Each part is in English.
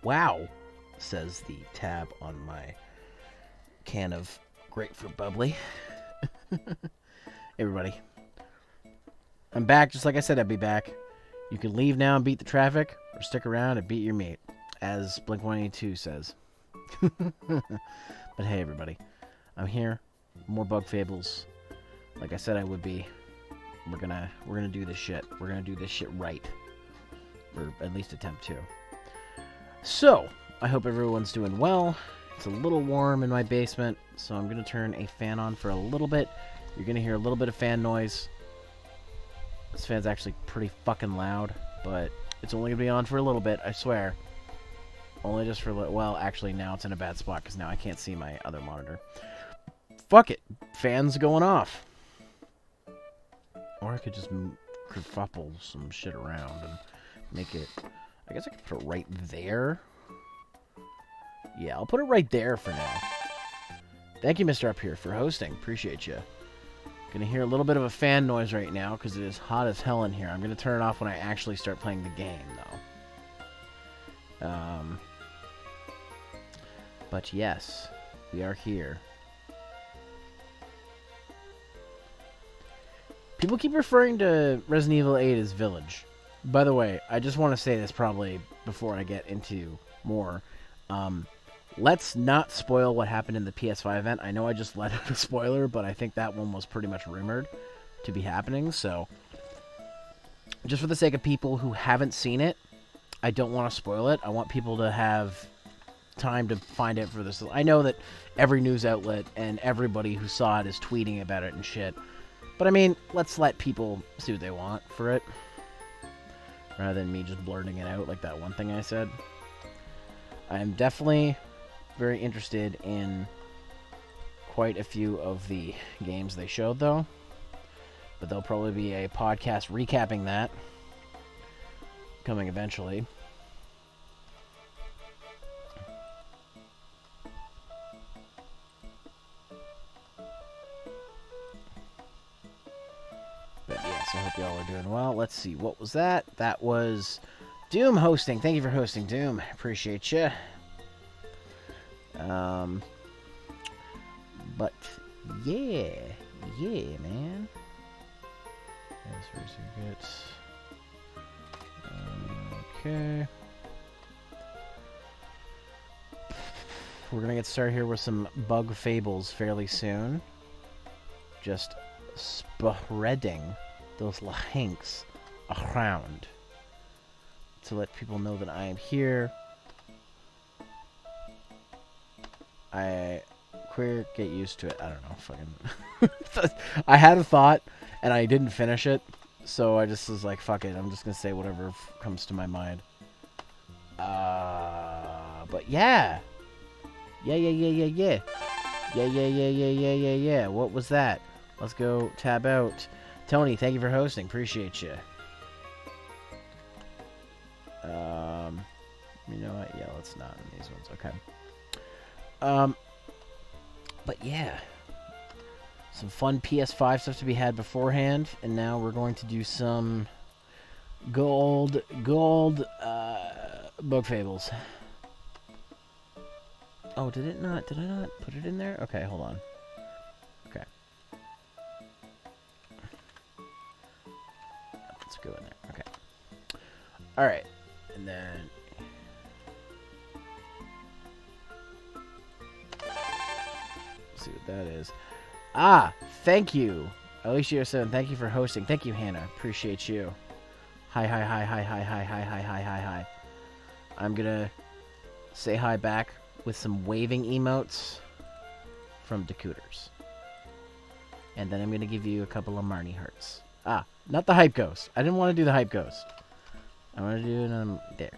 Wow, says the tab on my can of grapefruit bubbly. Everybody, I'm back. Just like I said, I'd be back. You can leave now and beat the traffic, or stick around and beat your meat, as Blink-182 says. But hey, everybody, I'm here. More Bug Fables. Like I said, I would be. We're gonna do this shit. We're gonna do this shit right, or at least attempt to. So, I hope everyone's doing well. It's a little warm in my basement, so I'm gonna turn a fan on for a little bit. You're gonna hear a little bit of fan noise. This fan's actually pretty fucking loud, but it's only gonna be on for a little bit, I swear. Only just for well, actually now it's in a bad spot because now I can't see my other monitor. Fuck it, fan's going off. Or I could just kerfuffle some shit around and make it. I guess I could put it right there. Yeah, I'll put it right there for now. Thank you, Mr. Up Here, for hosting. Appreciate you. Gonna hear a little bit of a fan noise right now because it is hot as hell in here. I'm gonna turn it off when I actually start playing the game, though. But yes, we are here. People keep referring to Resident Evil 8 as Village. By the way, I just want to say this probably before I get into more. Let's not spoil what happened in the PS5 event. I know I just let out a spoiler, but I think that one was pretty much rumored to be happening. So, just for the sake of people who haven't seen it, I don't want to spoil it. I want people to have time to find it for this. I know that every news outlet and everybody who saw it is tweeting about it and shit. But I mean, let's let people see what they want for it, rather than me just blurting it out like that one thing I said. I'm definitely very interested in quite a few of the games they showed, though. But there'll probably be a podcast recapping that coming eventually. But yes, I hope y'all are doing well. Let's see, what was that? That was Doom hosting. Thank you for hosting, Doom. Appreciate you. But yeah, man. Yes, where's your bits? Okay. We're gonna get started here with some Bug Fables fairly soon. Just spreading those links around to let people know that I am here. Get used to it. I don't know. Fucking. I had a thought and I didn't finish it, so I just was like, fuck it. I'm just gonna say whatever comes to my mind. But yeah. Yeah. What was that? Let's go tab out. Tony, thank you for hosting. Appreciate you. You know what? Yeah, let's not in these ones. Okay. But yeah. Some fun PS5 stuff to be had beforehand. And now we're going to do some gold Bug Fables. Oh, did I not put it in there? Okay, hold on. Okay. Let's go in there. Okay. Alright. And then... let's see what that is. Ah! Thank you! Alicia7, thank you for hosting. Thank you, Hannah. Appreciate you. Hi. I'm gonna say hi back with some waving emotes from Decooters. And then I'm going to give you a couple of Marnie hearts. Ah, not the Hype Ghost. I didn't want to do the Hype Ghost. I want to do it there.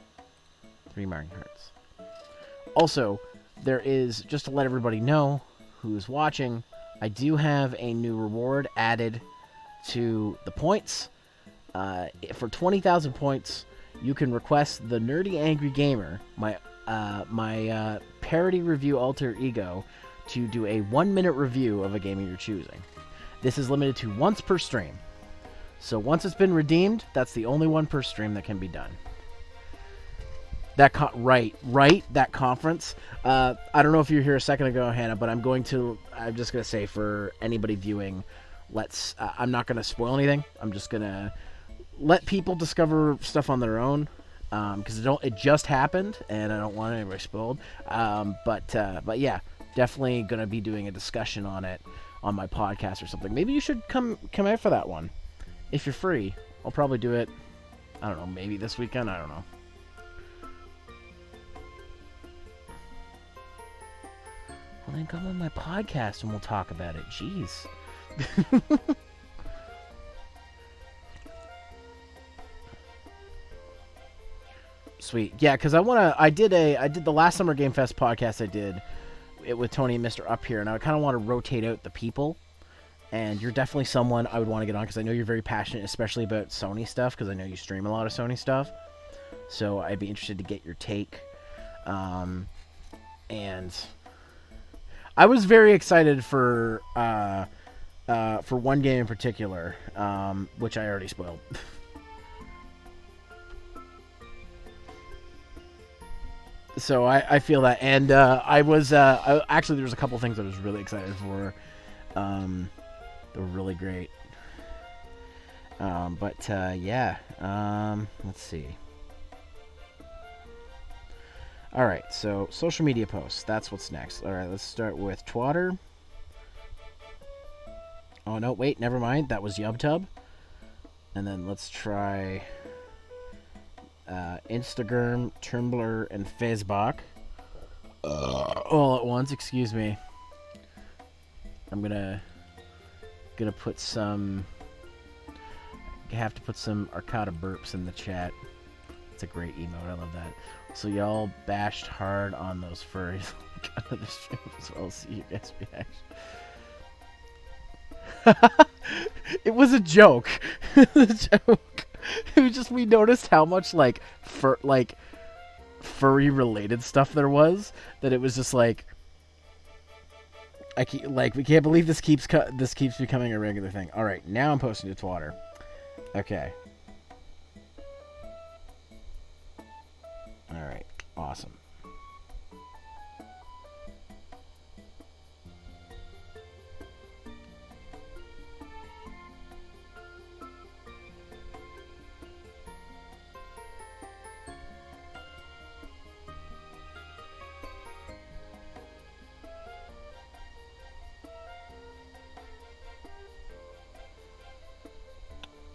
3 Marnie hearts. Also, there is, just to let everybody know who's watching, I do have a new reward added to the points. For 20,000 points, you can request the Nerdy Angry Gamer, my parody review alter ego, to do a 1-minute review of a game you're choosing. This is limited to once per stream. So once it's been redeemed, that's the only one per stream that can be done. Right, that conference. I don't know if you were here a second ago, Hannah, but I'm just gonna say for anybody viewing, I'm not gonna spoil anything. I'm just gonna let people discover stuff on their own, because it just happened, and I don't want anybody spoiled. But yeah, definitely gonna be doing a discussion on it on my podcast or something. Maybe you should come out for that one if you're free. I'll probably do it. I don't know, maybe this weekend. I don't know. Well, then come on my podcast and we'll talk about it. Jeez. Sweet. Yeah, because I did the last Summer Game Fest podcast I did it with Tony and Mr. Up Here, and I kind of want to rotate out the people. And you're definitely someone I would want to get on because I know you're very passionate, especially about Sony stuff, because I know you stream a lot of Sony stuff. So I'd be interested to get your take. And I was very excited for one game in particular, which I already spoiled. So I feel that, and actually there was a couple things I was really excited for. They were really great. Yeah. Let's see. All right, so social media posts. That's what's next. All right, let's start with Twitter. Oh no, wait, never mind. That was YubTub. And then let's try Instagram, Tumblr, and Facebook. All at once. Excuse me. I'm gonna put some. I have to put some Arcada burps in the chat. It's a great emote. I love that. So y'all bashed hard on those furries. Got another stream as well. See you guys react. It was a joke. It was a joke. It was just we noticed how much furry related stuff there was that it was just like we can't believe this keeps becoming a regular thing. All right, now I'm posting to Twitter. Okay. All right, awesome.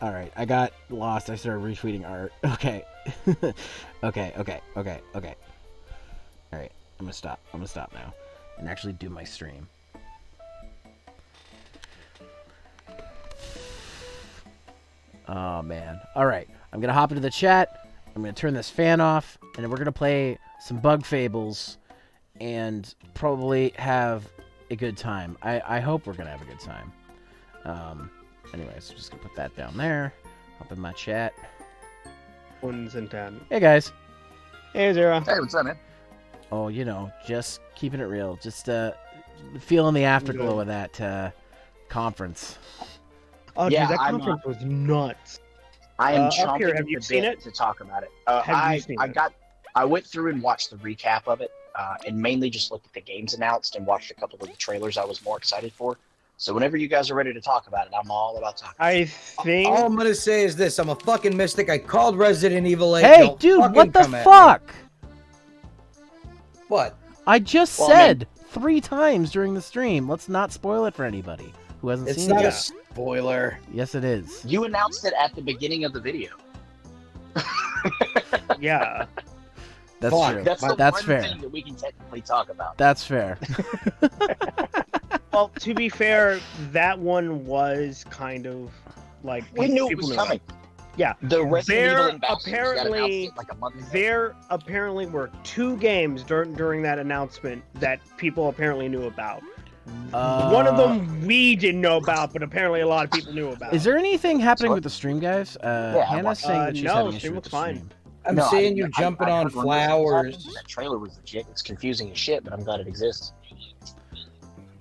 All right, I got lost. I started retweeting art. Okay. Okay. All right, I'm gonna stop now and actually do my stream. Oh man. All right, I'm gonna hop into the chat. I'm gonna turn this fan off, and then we're gonna play some bug fables and probably have a good time. I hope we're gonna have a good time. Anyways, just gonna put that down there. Hop in my chat. 1s and 10. Hey guys. Hey Zero. Hey, what's up, man? Oh, just keeping it real. Just feeling the afterglow of that conference. Oh, yeah, dude, that conference was nuts. I am Up here, chomping have you at the seen bit it? to talk about it. Have you seen it? I went through and watched the recap of it, and mainly just looked at the games announced and watched a couple of the trailers I was more excited for. So whenever you guys are ready to talk about it, I'm all about talking. I think. All I'm gonna say is this: I'm a fucking mystic. I called Resident Evil 8. Hey, Don't dude, fucking what the come at me. fuck? What? I just said 3 times during the stream. Let's not spoil it for anybody who hasn't It's seen not it a yet. spoiler. Yes, it is. You announced it at the beginning of the video. Yeah. That's Fuck. true. That's the That's one fair. thing that we can technically talk about. That's fair. Well, to be fair, that one was kind of like We knew it people was knew coming. Yeah. The Resident Evil There Ambassadors got apparently announced like a month ago. there apparently were 2 games during that announcement that people apparently knew about. One of them we didn't know about, but apparently a lot of people knew about. Is there anything happening Sorry? with the stream, guys? I Hannah's watched saying that she's no, having the issues stream with looks the fine. stream. I'm No, seeing I- you I- jumping I on heard rumors that was happening. flowers. That trailer was legit. It's confusing as shit, but I'm glad it exists.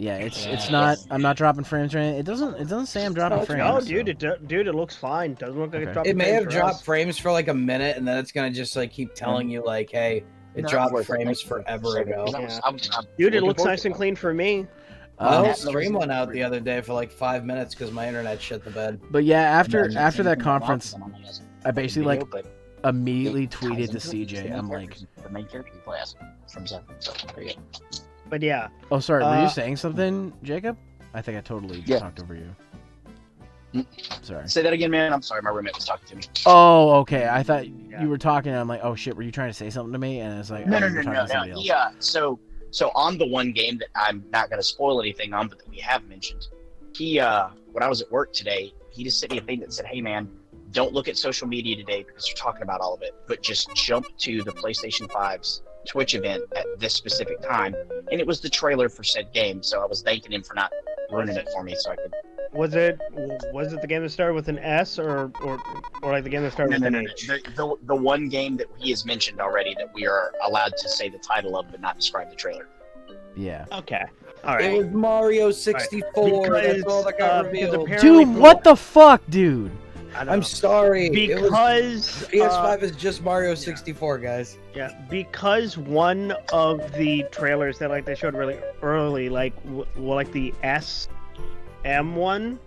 Yeah, it's not. I'm not dropping frames or anything. It doesn't say I'm dropping frames. No, so- dude, it looks fine. Doesn't look like it's Okay. dropping It may frames have for dropped us. frames for like a minute, and then it's gonna just like keep telling you like, hey, it No, dropped worth it. frames Thank you. forever ago. Yeah. I'm Dude, it looking looks forward nice to and clean for me. My Um, whole stream went out the other day for like 5 minutes because my internet shit the bed. but yeah, after Yeah, that I'm conference, on the I basically like video, but immediately it ties tweeted to into it. It's the CJ. main I'm like, character- the main character you play as from Zen. So there you go. But yeah, oh, sorry, were you Uh, saying something, Jacob? I think I totally Yeah. talked over you. Sorry. Say that again, man. I'm sorry, my roommate was talking to me. Oh, okay. I thought Yeah. you were talking, and I'm like, oh shit, were you trying to say something to me? And it's like, No, oh, no, you no, were no, talking to no. somebody else. So on the one game that I'm not going to spoil anything on, but that we have mentioned, when I was at work today, he just sent me a thing that said, "Hey, man, don't look at social media today because you're talking about all of it, but just jump to the PlayStation 5's Twitch event at this specific time." And it was the trailer for said game, so I was thanking him for not ruining it for me, so I could. was it the game that started with an S or like the game that started No, with no, an no, H? no. The one game that he has mentioned already that we are allowed to say the title of, but not describe the trailer. Yeah. Okay, all It right. was Mario 64. That's all that got because revealed. apparently Dude, what the fuck, dude? I don't I'm know. sorry. It was, Because PS5 is just Mario 64, guys. because one of the trailers that like they showed really early, like like the SM one,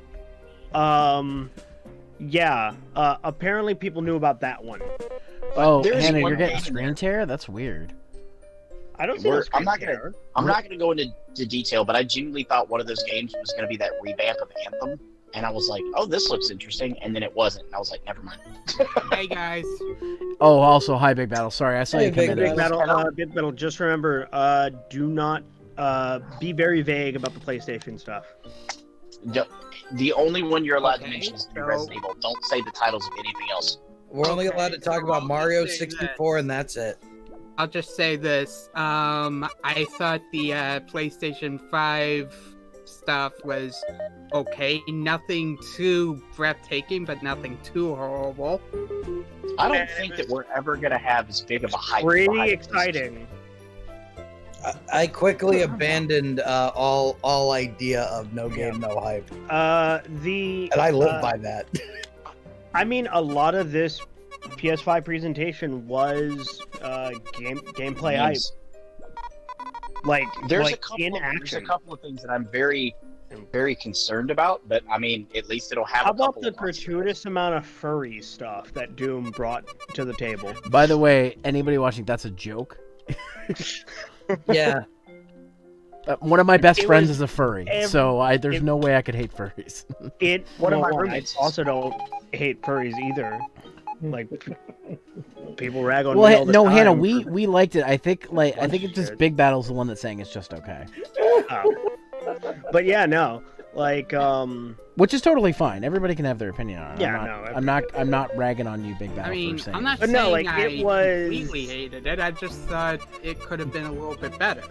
apparently people knew about that one. Oh, there's Hannah, one you're getting game in screen there. tear? That's weird. I don't see no I'm not screen gonna. share. I'm not going to go into detail, but I genuinely thought one of those games was going to be that revamp of Anthem, and I was like, "Oh, this looks interesting," and then it wasn't, and I was like, "Never mind." Hey guys. Oh, also, hi, Big Battle. Sorry, I saw Hey, you come Big in. Big Battle. Battle. Just remember, do not be very vague about the PlayStation stuff. The only one you're allowed to Okay, mention is the so- Resident Evil. Don't say the titles of anything else. We're only Okay, allowed to talk so about I'll Mario just say that- 64, and that's it. I'll just say this. I thought the PlayStation 5 stuff was okay. Nothing too breathtaking, but nothing too horrible. I don't think that we're ever going to have as big of a hype. Pretty behind this. exciting. I quickly abandoned all idea of no game, no hype, And and I live by that. I mean, a lot of this PS5 presentation was gameplay hype, Games. like There's like in There's a action. couple of things that I'm very, very concerned about, but I mean, at least it'll have. How a about couple the of months. gratuitous amount of furry stuff that Doom brought to the table? By the way, anybody watching, that's a joke. Yeah, One of my best It friends was is a furry, every- so there's it- no way I could hate furries. One of my I roommates- also don't hate furries either. Like people rag on Well, me all the no, time. Hannah, we liked it. I think it's just Shit. Big Battle's the one that's saying it's just okay, But yeah, no, like which is totally fine. Everybody can have their opinion on it. Yeah, I'm not ragging on you, Big Battle. I mean, for saying I'm not But saying no, like, I it was- completely hated it. I just thought it could have been a little bit better.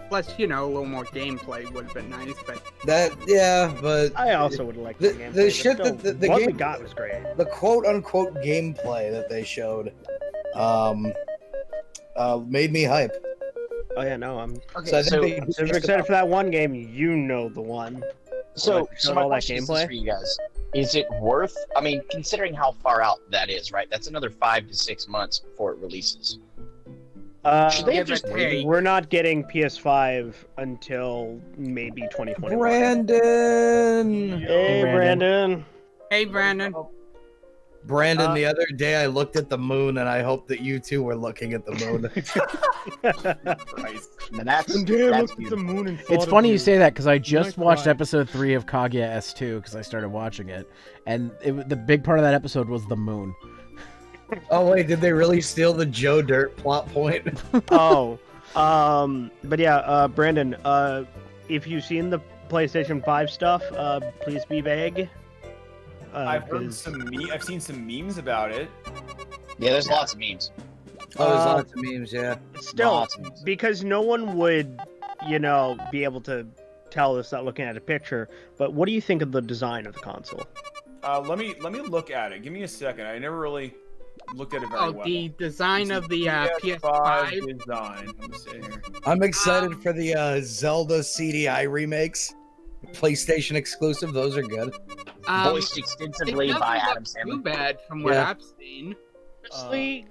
Plus, a little more gameplay would have been nice, but but I also would like The- the gameplay. the but shit still, that the what we game- got was great. the quote unquote gameplay that they showed, made me hype. Oh yeah, no, I'm Okay, So I think so, they I'm super excited for that one game. You know the one. so showed my all that question is this gameplay? for you guys: is it worth? I mean, considering how far out that is, right? That's another 5 to 6 months before it releases. Should they have Yeah, just but waited? hey, We're not getting PS5 until maybe 2021. Brandon. Hey, Brandon. hey, Brandon. Brandon, the other day I looked at the moon, and I hope that you too were looking at the moon. And that's beautiful. moon and It's funny you say that because I just might watched cry. episode 3 of Kaguya S2 because I started watching it, and the big part of that episode was the moon. Oh wait, did they really steal the Joe Dirt plot point? Oh, but yeah, Brandon, if you've seen the PlayStation 5 stuff, please be vague. I've heard 'cause- I've seen some memes about it. Yeah, there's lots of memes. Oh, there's lots of memes, yeah. Still, Lots of memes. because no one would, be able to tell this without looking at a picture. But what do you think of the design of the console? Let me look at it. Give me a second. I never really looked at it very Oh, well. the design of the PS5 PS5. design. Let me see here. I'm excited for the Zelda CDI remakes. PlayStation exclusive. Those are good. Voiced It extensively doesn't by look Adam too Sandler. bad from what Yeah. I've seen. Honestly,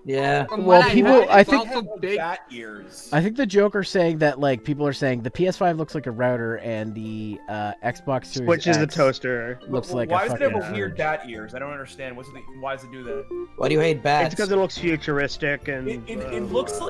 Yeah. From Well, what I people- heard, I it's think- also big. Bat ears. I think the Joker's saying that like people are saying the PS5 looks like a router and the Xbox Series which is the X toaster. looks like Why a does it fucking have weird fridge. bat ears? I don't understand. Why does it do that? Why do you hate bats? It's because it looks futuristic and It looks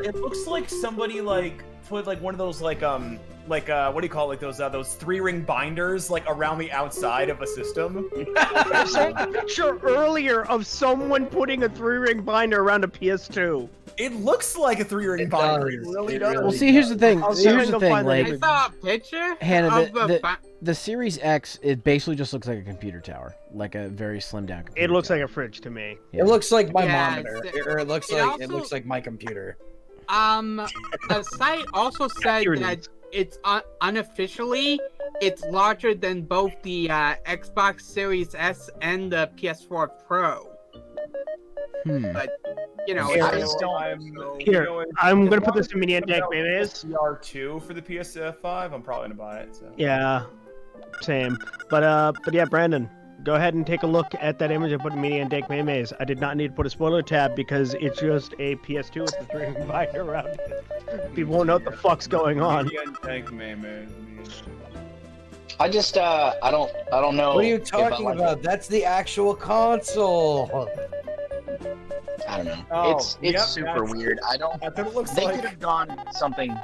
like somebody like put like one of those like what do you call it, like those 3-ring binders like around the outside of a system. I saw a picture earlier of someone putting a 3-ring binder around a PS2. It looks like a 3-ring It binder. does. It really It does. really Well, see, here's the thing. I'll Here's go the thing. find that Like, image. I saw a picture Hannah, of the Series X, it basically just looks like a computer tower, like a very slimmed down computer It looks tower. like a fridge to me. It looks like my Yeah, monitor, it's- or it looks it like also- my computer. The site also said Here it that is. it's unofficially it's larger than both the Xbox Series S and the PS4 Pro. But you know, Here, I I just don't- Here, I'm gonna put this in Mini and Deck Mayonnaise. CR2 for the PS5. I'm probably gonna buy it. So. Yeah, same. But yeah, Brandon, go ahead and take a look at that image I put in Media and Dank Mayonnaise. I did not need to put a spoiler tab because it's just a PS2 with the 3-ring binder around it. People won't know what the fuck's going on. I just I don't know. What are you if I talking like about? it. That's the actual console. I don't know. Oh, it's yep, super that's- weird. I don't. That's what it looks They like. could have gone something.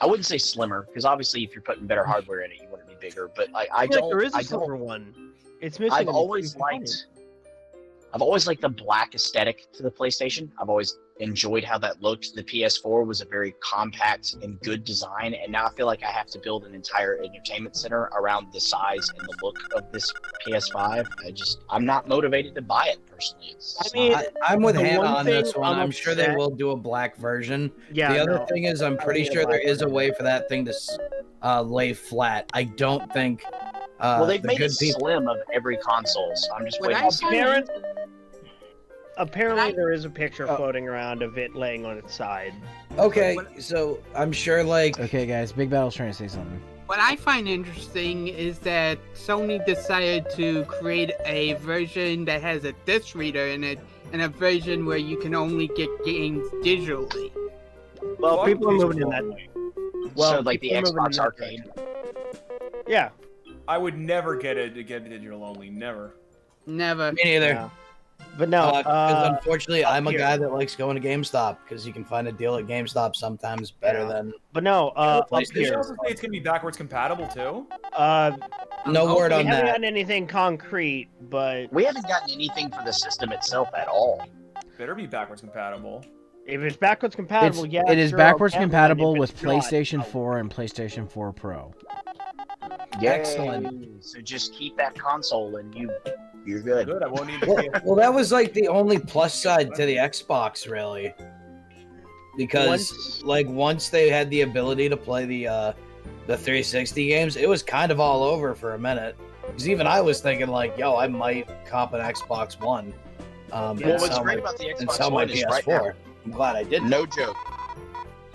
I wouldn't say slimmer because obviously if you're putting better hardware in it, you want it to be bigger. But like I feel don't. like there is a I silver don't. one. It's missing. I've an always important liked. I've always liked the black aesthetic to the PlayStation. I've always enjoyed how that looked. The PS4 was a very compact and good design, and now I feel like I have to build an entire entertainment center around the size and the look of this PS5. I'm not motivated to buy it personally. I mean, I'm with the Hannah one on this thing one. I'm I'm sure they upset- will do a black version. Yeah. The other no. thing is, I'm pretty need a sure there black is a way for that thing to lay flat. I don't think. well, they've the made good it people. slim of every console, so I'm just What waiting I to see. Apparent- Apparently, I- there is a picture Oh. floating around of it laying on its side. Okay, so I'm sure like Okay, guys, Big Battle's trying to say something. what I find interesting is that Sony decided to create a version that has a disc reader in it and a version where you can only get games digitally. Well, Fuck people are digital moving in that. only. Well, so like the people are moving in Xbox that Arcade. Yeah. I would never get a digital only. Never. Never. me neither. Yeah. But no. Because unfortunately, I'm a here. guy that likes going to GameStop because you can find a deal at GameStop sometimes better Yeah. than But no. Up Did you here. also say it's gonna be backwards compatible too? no word we on haven't that. gotten anything concrete, but We haven't gotten anything for the system itself at all. Better be backwards compatible. if it's backwards compatible, It's, yeah. it is sure, backwards okay, compatible if with it's not, PlayStation no. 4 and PlayStation 4 Pro. Excellent. So just keep that console and you're good. Good. I won't need the Well, PS4. well, that was like the only plus side to the Xbox, really, because once they had the ability to play the 360 games, it was kind of all over for a minute. Because even I was thinking like, yo, I might cop an Xbox One. Well, and what's sell great my- about the and sell Xbox my One is PS4. right now, I'm glad I didn't. no joke.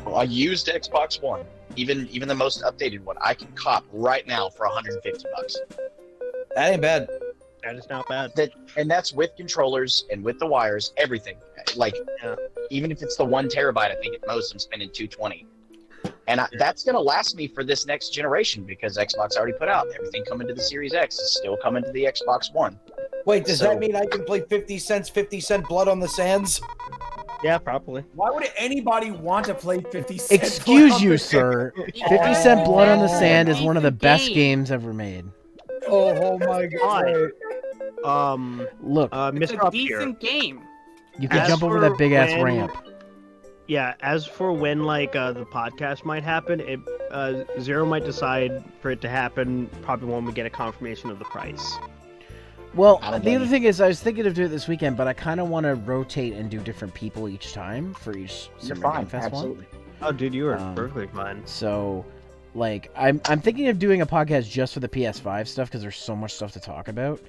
I used Xbox One, even the most updated one. I can cop right now for $150. That ain't bad. That is not bad. And that's with controllers and with the wires, everything. Like, Yeah. even if it's the 1 terabyte, I think at most I'm spending $220. And that's gonna last me for this next generation because Xbox already put out everything coming to the Series X is still coming to the Xbox One. Wait, does So- that mean I can play 50 cent Blood on the Sands? Yeah, probably. Why would anybody want to play 50 cents? Excuse you, sir. 50 Cent Blood on the Sand is one of the best games ever made. Oh my god. Look, It's Mr. a Up here. decent game. you can As jump over for that big ass when- ramp. Yeah, as for when the podcast might happen, Zero might decide for it to happen probably when we get a confirmation of the price. Well, I don't the blame other you. thing is, I was thinking of doing it this weekend, but I kind of want to rotate and do different people each time for each You're Summer fine, Game Fest one. absolutely. Oh, dude, you were Um, perfectly fine. So, like, I'm thinking of doing a podcast just for the PS5 stuff because there's so much stuff to talk about,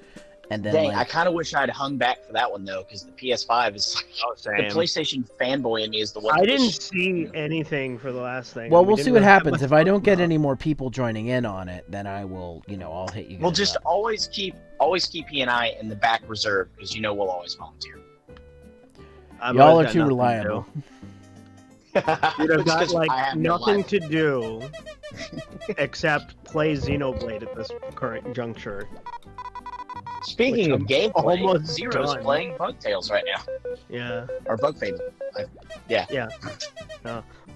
And then Dang, like, I kind of wish I'd hung back for that one though, because the PS5 is like the PlayStation fanboy in me is the one. I that didn't just- see anything for the last thing. well, We we'll didn't see what really have happens. much If I to don't talk get about. any more people joining in on it, then I will, I'll hit you guys We'll just up. always keep he and I in the back reserve because we'll always volunteer. I've Y'all always are got too nothing to reliable. do. Dude, I've It's got 'cause like I have no nothing life. to do except play Xenoblade at this current Speaking Which of I'm gameplay, almost Zero's done. playing Bug Tales right now, Yeah. or Bug Fable.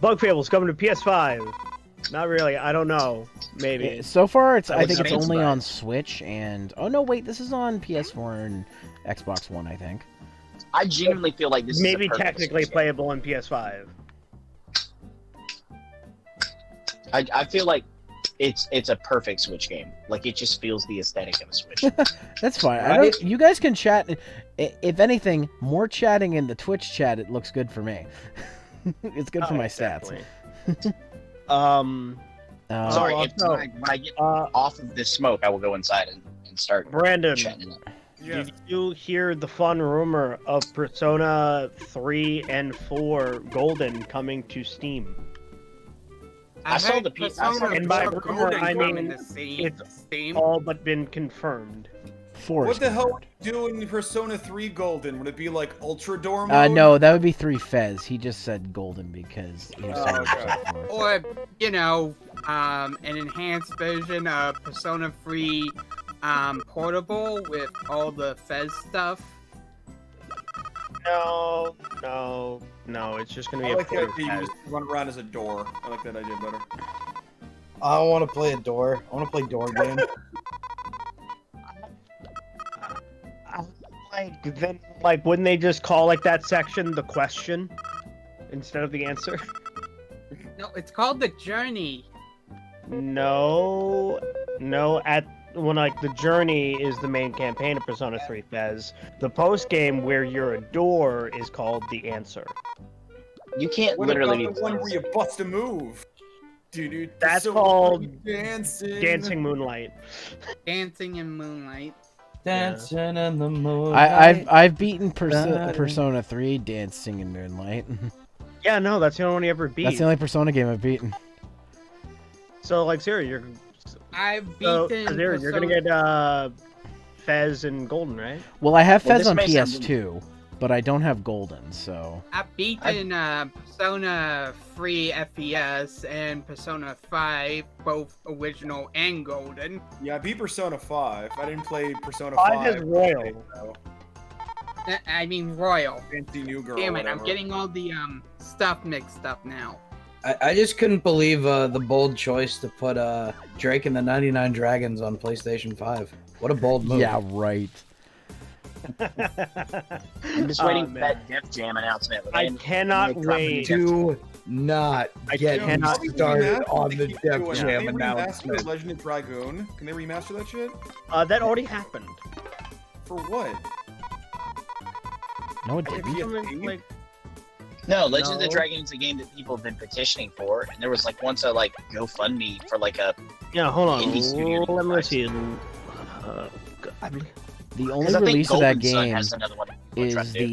Bug Fables coming to PS5. Not really. I don't know. Maybe. So far, I was think it's amazed only by on it. Switch and oh no, wait, this is on PS4 and Xbox One, I think. I genuinely feel like this Maybe is a perfect technically Switch game. playable on PS5. I feel like it's a perfect Switch game. Like it just feels the aesthetic of a Switch. That's fine. Right? You guys can chat. If anything, more chatting in the Twitch chat. It looks good for me. It's good for my stats. Exactly. Um, Sorry, Oh, if, no. when I get uh, off of this smoke, I will go inside and start Brandon, chatting it up. Yeah. did you hear the fun rumor of Persona 3 and 4 Golden coming to Steam? I saw heard the P- I Persona saw the And by 4 rumor, Golden I come mean, in the same it's Steam. All but been confirmed. What the hell would you do in Persona 3 Golden? Would it be like Ultra Door mode? No, that would be 3 Fez. He just said golden because he was Oh, saying okay. Persona 4. Or, an enhanced version of Persona 3 Portable with all the Fez stuff. No. It's just gonna be I a like the port idea you of just run around as a door. I like that idea better. I don't want to play a door. I want to play door game. like wouldn't they just call like that section the question instead of the answer? No, it's called The Journey. No. When like the journey is the main campaign of Persona 3 Fez, the post game where you're a door is called the answer. You can't What literally about be the one playing where you bust a move? Dude, That's so called dancing. Dancing Moonlight. Dancing in Moonlight. Dancing in the moon. I've beaten Persona 3, Dancing in Moonlight. Yeah, no, that's the only one you ever beat. That's the only Persona game I've beaten. So like Siri, you're I've so beaten Siri, you're gonna Persona- get Fez and Golden, right? Well, I have Well, Fez this on may sound- PS2, but I don't have golden, so I've beaten Persona 3 FES and Persona 5, both original and golden. Yeah, I beat Persona 5. I didn't play Persona 5 5. is Royal. I mean Royal. Fancy New Girl. Damn it, whatever. I'm getting all the stuff mixed up now. I just couldn't believe the bold choice to put Drake and the 99 Dragons on PlayStation 5. What a bold move. yeah, right. I'm just Oh, waiting for man. that Def Jam announcement. but I they- cannot they dropped wait. the Def Jam. Do not I get cannot me started Remaster? on They the keep Def doing it. Jam Can they remaster announcement. Legend of Dragoon? Can they remaster that shit? That already happened. For what? No, it Yeah, didn't. PSP? Like, No, Legend of the No. Dragon is a game that people have been petitioning for, and there was like once a like GoFundMe for like a yeah, hold on. Indie studio Let me device. see. The only because I think release of that Golden Sun game has another one. we're is trying to do.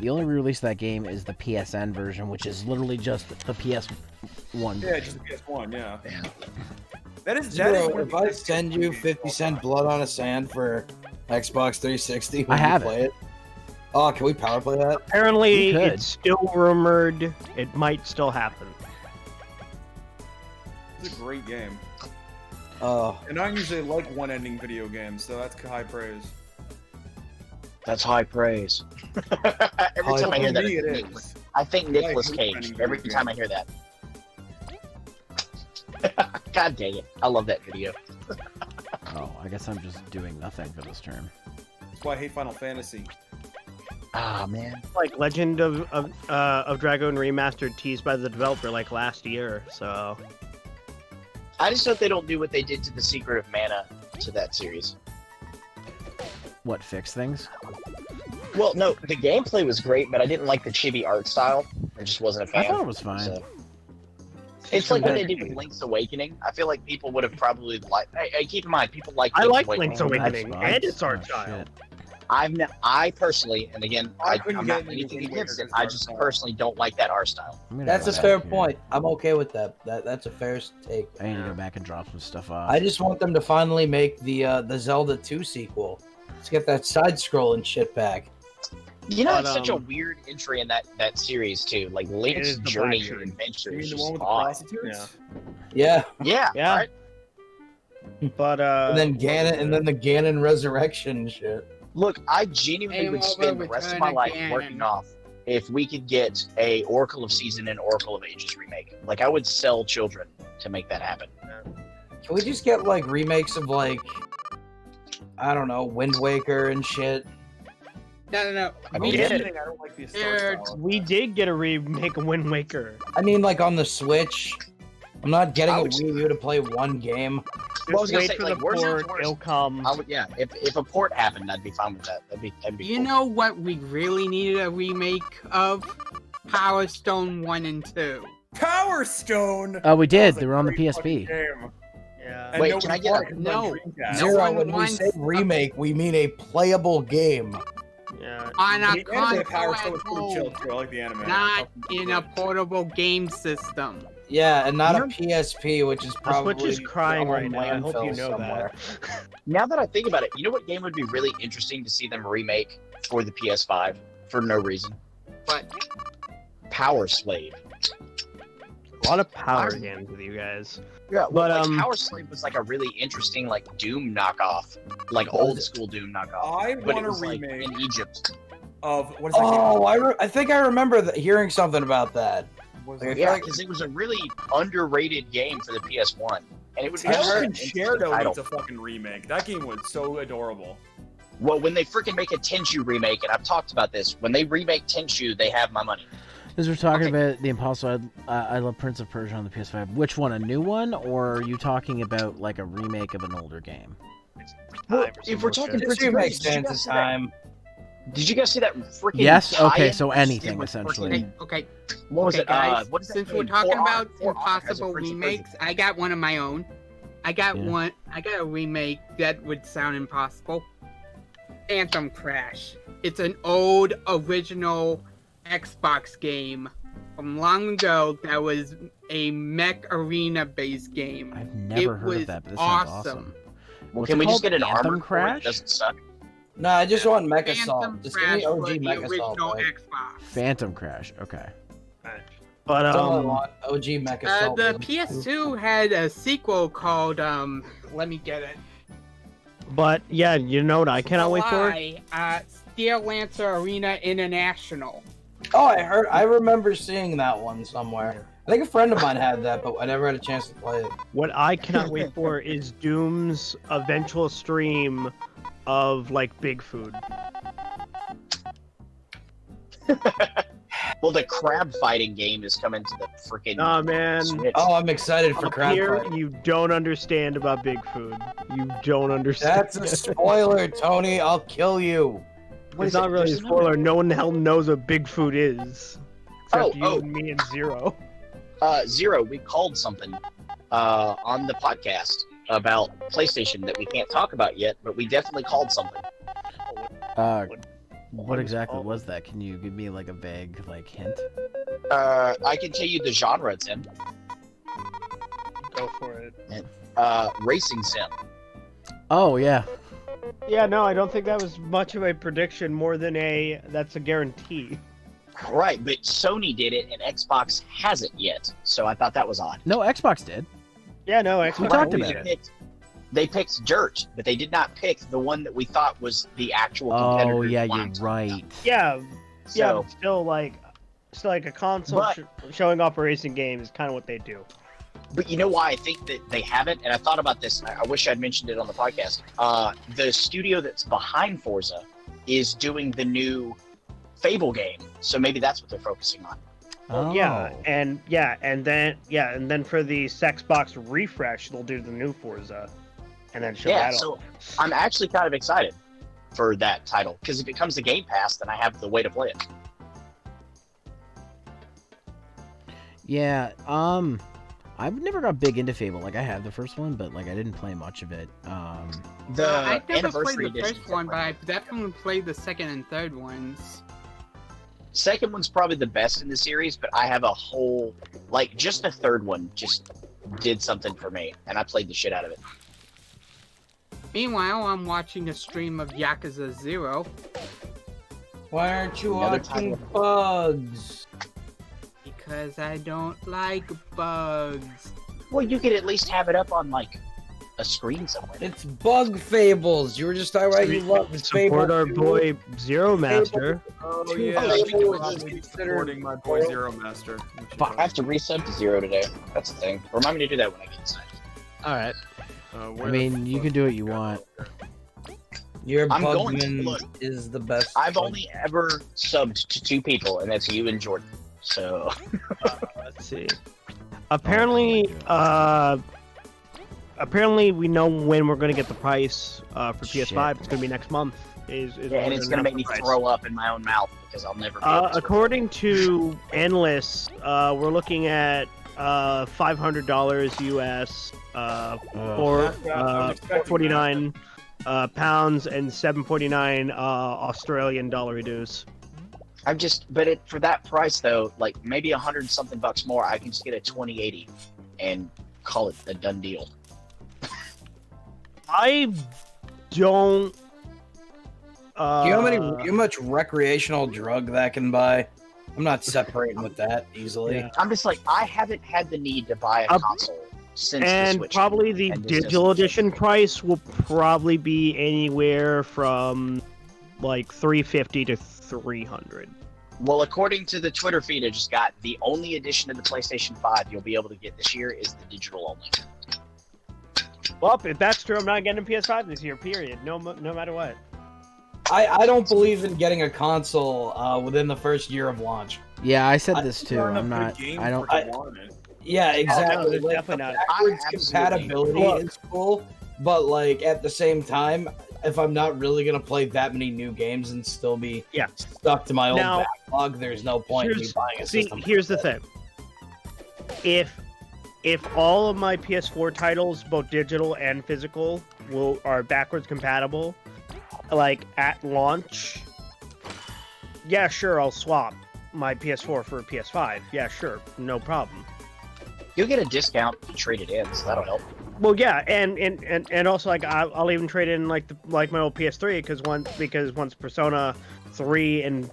the only release of that game is the PSN version, which is literally just the PS1. Yeah, just the PS1. Yeah. Yeah. That is. Bro, if I send you 50 Cent Blood on a Sand for Xbox 360, will I have you play it? Oh, can we power play that? Apparently, We could. it's still rumored. It might still happen. It's a great game, Oh, and I usually like one-ending video games, so that's high praise. That's high praise. Every time I hear that, For me, it Nick- is. I think Nicolas hate Cage. finding Every video time I hear that. God dang it! I love that video. Oh, I guess I'm just doing nothing for this term. That's why I hate Final Fantasy. Ah man. Like Legend of Dragoon Remastered teased by the developer like last year. So I just hope they don't do what they did to the Secret of Mana to that series. What, fix things? Well, no, the gameplay was great, but I didn't like the chibi art style. I just wasn't a I fan. thought it was fine. So, It's like what they did with Link's Awakening. I feel like people would have probably liked. Hey, keep in mind, people like. I like Link's Link's Awakening Xbox. and its art Oh, style. shit. I personally, and again, couldn't I'm get not into anything Wind against Waker it. I 'cause just art style. personally don't like that art style. I'm gonna That's go a back fair here. point. I'm okay with that. That's a fair take. I need to go back and drop some stuff off. I just want them to finally make the Zelda 2 sequel. Let's get that side-scrolling shit back. You know, But, it's such a weird entry in that series too. Like Link's is the journey black and shirt. adventure You is mean the just one with the odd. prostitutes? Yeah, Yeah, Yeah. right? But and then Ganon, and then the Ganon resurrection shit. Look, I genuinely Game would over, spend the rest of return my life again. working off if we could get a Oracle of Season and Oracle of Ages remake. Like I would sell children to make that happen. Can we just get like remakes of like, I don't know, Wind Waker and shit? No. I Most mean, of the yeah. thing, I don't like the art They're- style. we did get a remake of Wind Waker. I mean, like on the Switch. I'm not getting I a would- Wii U to play one game. Well, I was Just gonna wait say, for like, the worst comes port. to worst, It'll come. I would, yeah. If a port happened, I'd be fine with that. That'd be You cool. know what we really needed a remake of? Power Stone 1 and 2. Power Stone. Oh, we That did. was a They were on the great fucking PSP. game. Yeah. And Wait, nobody can I get bought a- it 'cause it was No. on Dreamcast. No Zero, one when we wants say a- remake, we mean a playable game. Yeah. On a The anime Power console Stone at was pretty chill home, too. I like the anime. not in a portable game system. Yeah, and not You a know- PSP, which is The probably Switch is crying on right now. I hope you landfill know somewhere. that. Now that I think about it, you know what game would be really interesting to see them remake for the PS5 for no reason? But Power Slave. A lot of power I- games with you guys. Yeah, But, well, like, Power Slave was like a really interesting like Doom knockoff, like old school Doom knockoff. I But want it a was like remake in Egypt. of what is that Oh, I think I remember hearing something about that. game? Was Okay. it? Yeah, because it was a really underrated game for the PS1, and it would be Hell just an Concerto interesting title. needs a fucking remake. That game was so adorable. Well, when they freaking make a Tenchu remake, and I've talked about this, when they remake Tenchu, they have my money. As we're talking Okay. about the Impossible, I love Prince of Persia on the PS5. Which one, a new one, or are you talking about like a remake of an older game? Well, Time for some if we're more talking shit. This Prince of remake Persia, did you stands guys the see that? time. Did you guys see that freaking? Yes? Okay, tie-in so that they did anything, with essentially. freaking- okay, What was okay, it? guys. What is that Since we're game? talking For Honor- about For Honor has a impossible Prince of remakes, Persia. I got one of my own. I got Yeah. I got a remake that would sound impossible. Phantom Crash. It's an old original Xbox game from long ago that was a mech arena based game. I've never It heard was of that, but this sounds awesome. awesome. Well, What's can it we just called? get an Anthem armor Crash? It doesn't suck. No, I just want Mech Phantom Assault. Just give Crash me was OG the Mech Assault. original Back. Xbox. Phantom Crash. Okay. But That's all I want. OG Mech Assault. The baby. PS2 had a sequel called let me get it. but yeah, you know what I cannot wait for? Steel Lancer Arena International. Oh, I remember seeing that one somewhere. I think a friend of mine had that, but I never had a chance to play it. What I cannot wait for is Doom's eventual stream of like Big Food. Well, the crab fighting game is coming to the freaking Nah, man. Switch. Oh, I'm excited for Up crab here, fight. you don't understand about Big Food. You don't understand. That's a spoiler, Tony. I'll kill you. What It's is it? not really a There's another- spoiler. No one the hell knows what Big Food is. Except you Oh. and me and Zero. Zero, we called something on the podcast about PlayStation that we can't talk about yet, but we definitely called something. What was exactly called? was that? Can you give me like a vague like hint? I can tell you the genre it's in. Go for it. Racing sim. Oh yeah. Yeah, no, I don't think that was much of a prediction, more than that's a guarantee. Right, but Sony did it and Xbox hasn't yet, so I thought that was odd. No, Xbox did. Yeah, no, Xbox. We talked always about did. it. They picked Dirt, but they did not pick the one that we thought was the actual competitor. Oh yeah, we you're wanted to right. Yeah, yeah, So, but still like a console But- showing off a racing game is kind of what they do. but you know why I think that they haven't, and I thought about this. I wish I'd mentioned it on the podcast. The studio that's behind Forza is doing the new Fable game, so maybe that's what they're focusing on. Oh. Yeah, and then for the Xbox refresh, they'll do the new Forza, and then show Yeah, that so off. I'm actually kind of excited for that title because if it comes to Game Pass, then I have the way to play it. Yeah. I've never got big into Fable. Like I had the first one, but like I didn't play much of it. The I never anniversary played the edition. first one, but I definitely played the second and third ones. Second one's probably the best in the series, but I have a whole like just the third one just did something for me, and I played the shit out of it. Meanwhile, I'm watching a stream of Yakuza 0. Why aren't you Another watching title. Bugs? Because I don't like bugs. Well, you could at least have it up on like a screen somewhere. It's Bug Fables. You were just talking about you love Support Fables. our boy Zeromaster. Oh Two yeah, Fables I should is be considered- supporting my boy Zeromaster. I have to resub to 0 today. That's the thing. Remind me to do that when I get inside. All right. I mean, you can do what you want. Your I'm going to Bugman look. is the best. I've only ever subbed to 2 people, and that's you and Jordan. So Let's see. Apparently, apparently we know when we're gonna get the price for PS5. It's gonna be next month. Is yeah, when and we're it's gonna announce make me the price. throw up in my own mouth because I'll never. Be able to. According to Endless, we're looking at $500 US for $449 pounds and $7.49 Australian dollar reduce. I'm just, but for that price though, like maybe 100 something bucks more, I can just get a 2080 and call it a done deal. I don't. Do you know how much recreational drug that can buy? I'm not separating with that easily. Yeah. I'm just like, I haven't had the need to buy a console since the And Switch. probably the and this digital doesn't- edition price will probably be anywhere from like $350 to $300. Well, according to the Twitter feed I just got, the only edition of the PlayStation 5 you'll be able to get this year is the digital only. Well, if that's true, I'm not getting a PS5 this year. Period. No matter what. I don't believe in getting a console within the first year of launch. Yeah, I said this too. There are I'm enough not. good games I don't. for it to want it. Yeah, exactly. there's Like, definitely the not. backwards I absolutely- compatibility Look. is cool, but like at the same time, if I'm not really gonna play that many new games and still be Yeah. stuck to my old Now, backlog, there's no point in me buying a See, system. here's the thing. If all of my PS4 titles, both digital and physical, are backwards compatible, like at launch, yeah, sure, I'll swap my PS4 for a PS5. Yeah, sure, no problem. You'll get a discount if you trade it in, so that'll help. Well, yeah, and also like I'll even trade in like my old PS3 because once Persona 3 and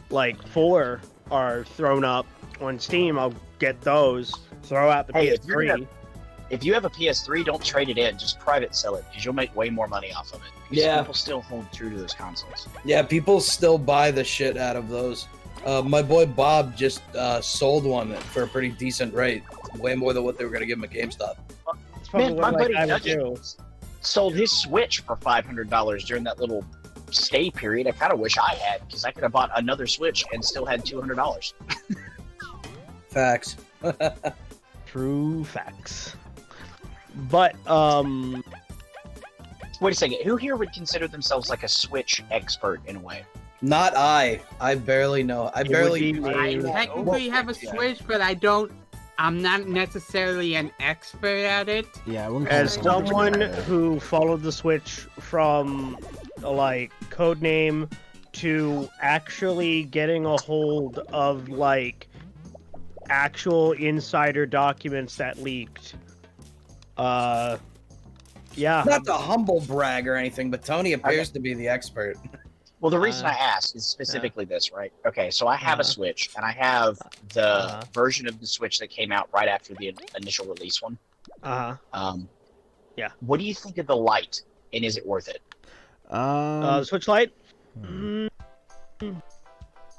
like 4 are thrown up on Steam, I'll get those. Throw out the Hey, if you're PS3. If you have a PS3, don't trade it in. Just private sell it because you'll make way more money off of it. Because Yeah. people still hold true to those consoles. Yeah, people still buy the shit out of those. My boy Bob just sold one for a pretty decent rate, way more than what they were gonna give him at GameStop. It's probably Man, what, my like, buddy I would Nugget do. sold his Switch for $500 during that little stay period. I kind of wish I had because I could have bought another Switch and still had $200. Facts. True facts. But Wait a second. Who here would consider themselves like a Switch expert in a way? Not I. I barely know. I It would barely. be I me. technically have a Switch, but I'm not necessarily an expert at it. Yeah, I wouldn't call As it someone either. who followed the Switch from like Codename to actually getting a hold of like actual insider documents that leaked. Yeah. Not to humble brag or anything, but Tony appears to be the expert. Well, the reason Uh, I ask is specifically this, right? Okay, so I have a Uh-huh. Switch, and I have the Uh-huh. version of the Switch that came out right after the initial release one. Uh-huh. Yeah. What do you think of the light, and is it worth it? Switch Lite? hmm.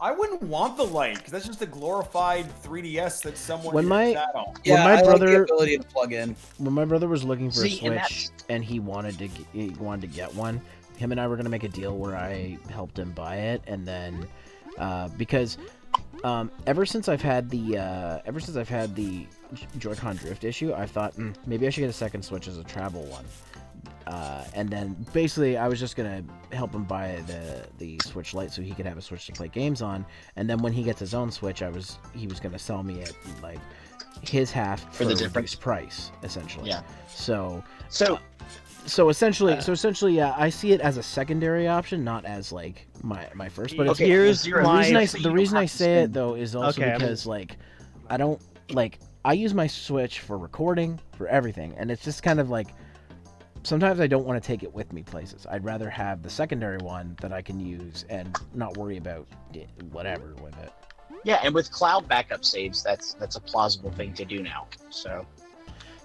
I wouldn't want the light because that's just a glorified 3DS that someone When my- sat on. Yeah, my I like brother- the ability to plug in. When my brother was looking for See, a and Switch and he wanted to get one, him and I were gonna make a deal where I helped him buy it, and then because ever since I've had the Joy-Con drift issue, I thought maybe I should get a second Switch as a travel one. And then basically I was just gonna help him buy the Switch Lite so he could have a Switch to play games on. And then when he gets his own Switch, he was gonna sell me it like his half For the a difference. reduced price, essentially. Yeah. So essentially, yeah, I see it as a secondary option, not as like my first. But Okay, here's Zero, the reason my- I so you the don't reason have I to say it spend- though is also Okay, because like I don't like I use my Switch for recording, for everything, and it's just kind of like sometimes I don't want to take it with me places. I'd rather have the secondary one that I can use and not worry about whatever with it. Yeah, and with cloud backup saves, that's a plausible thing to do now. So,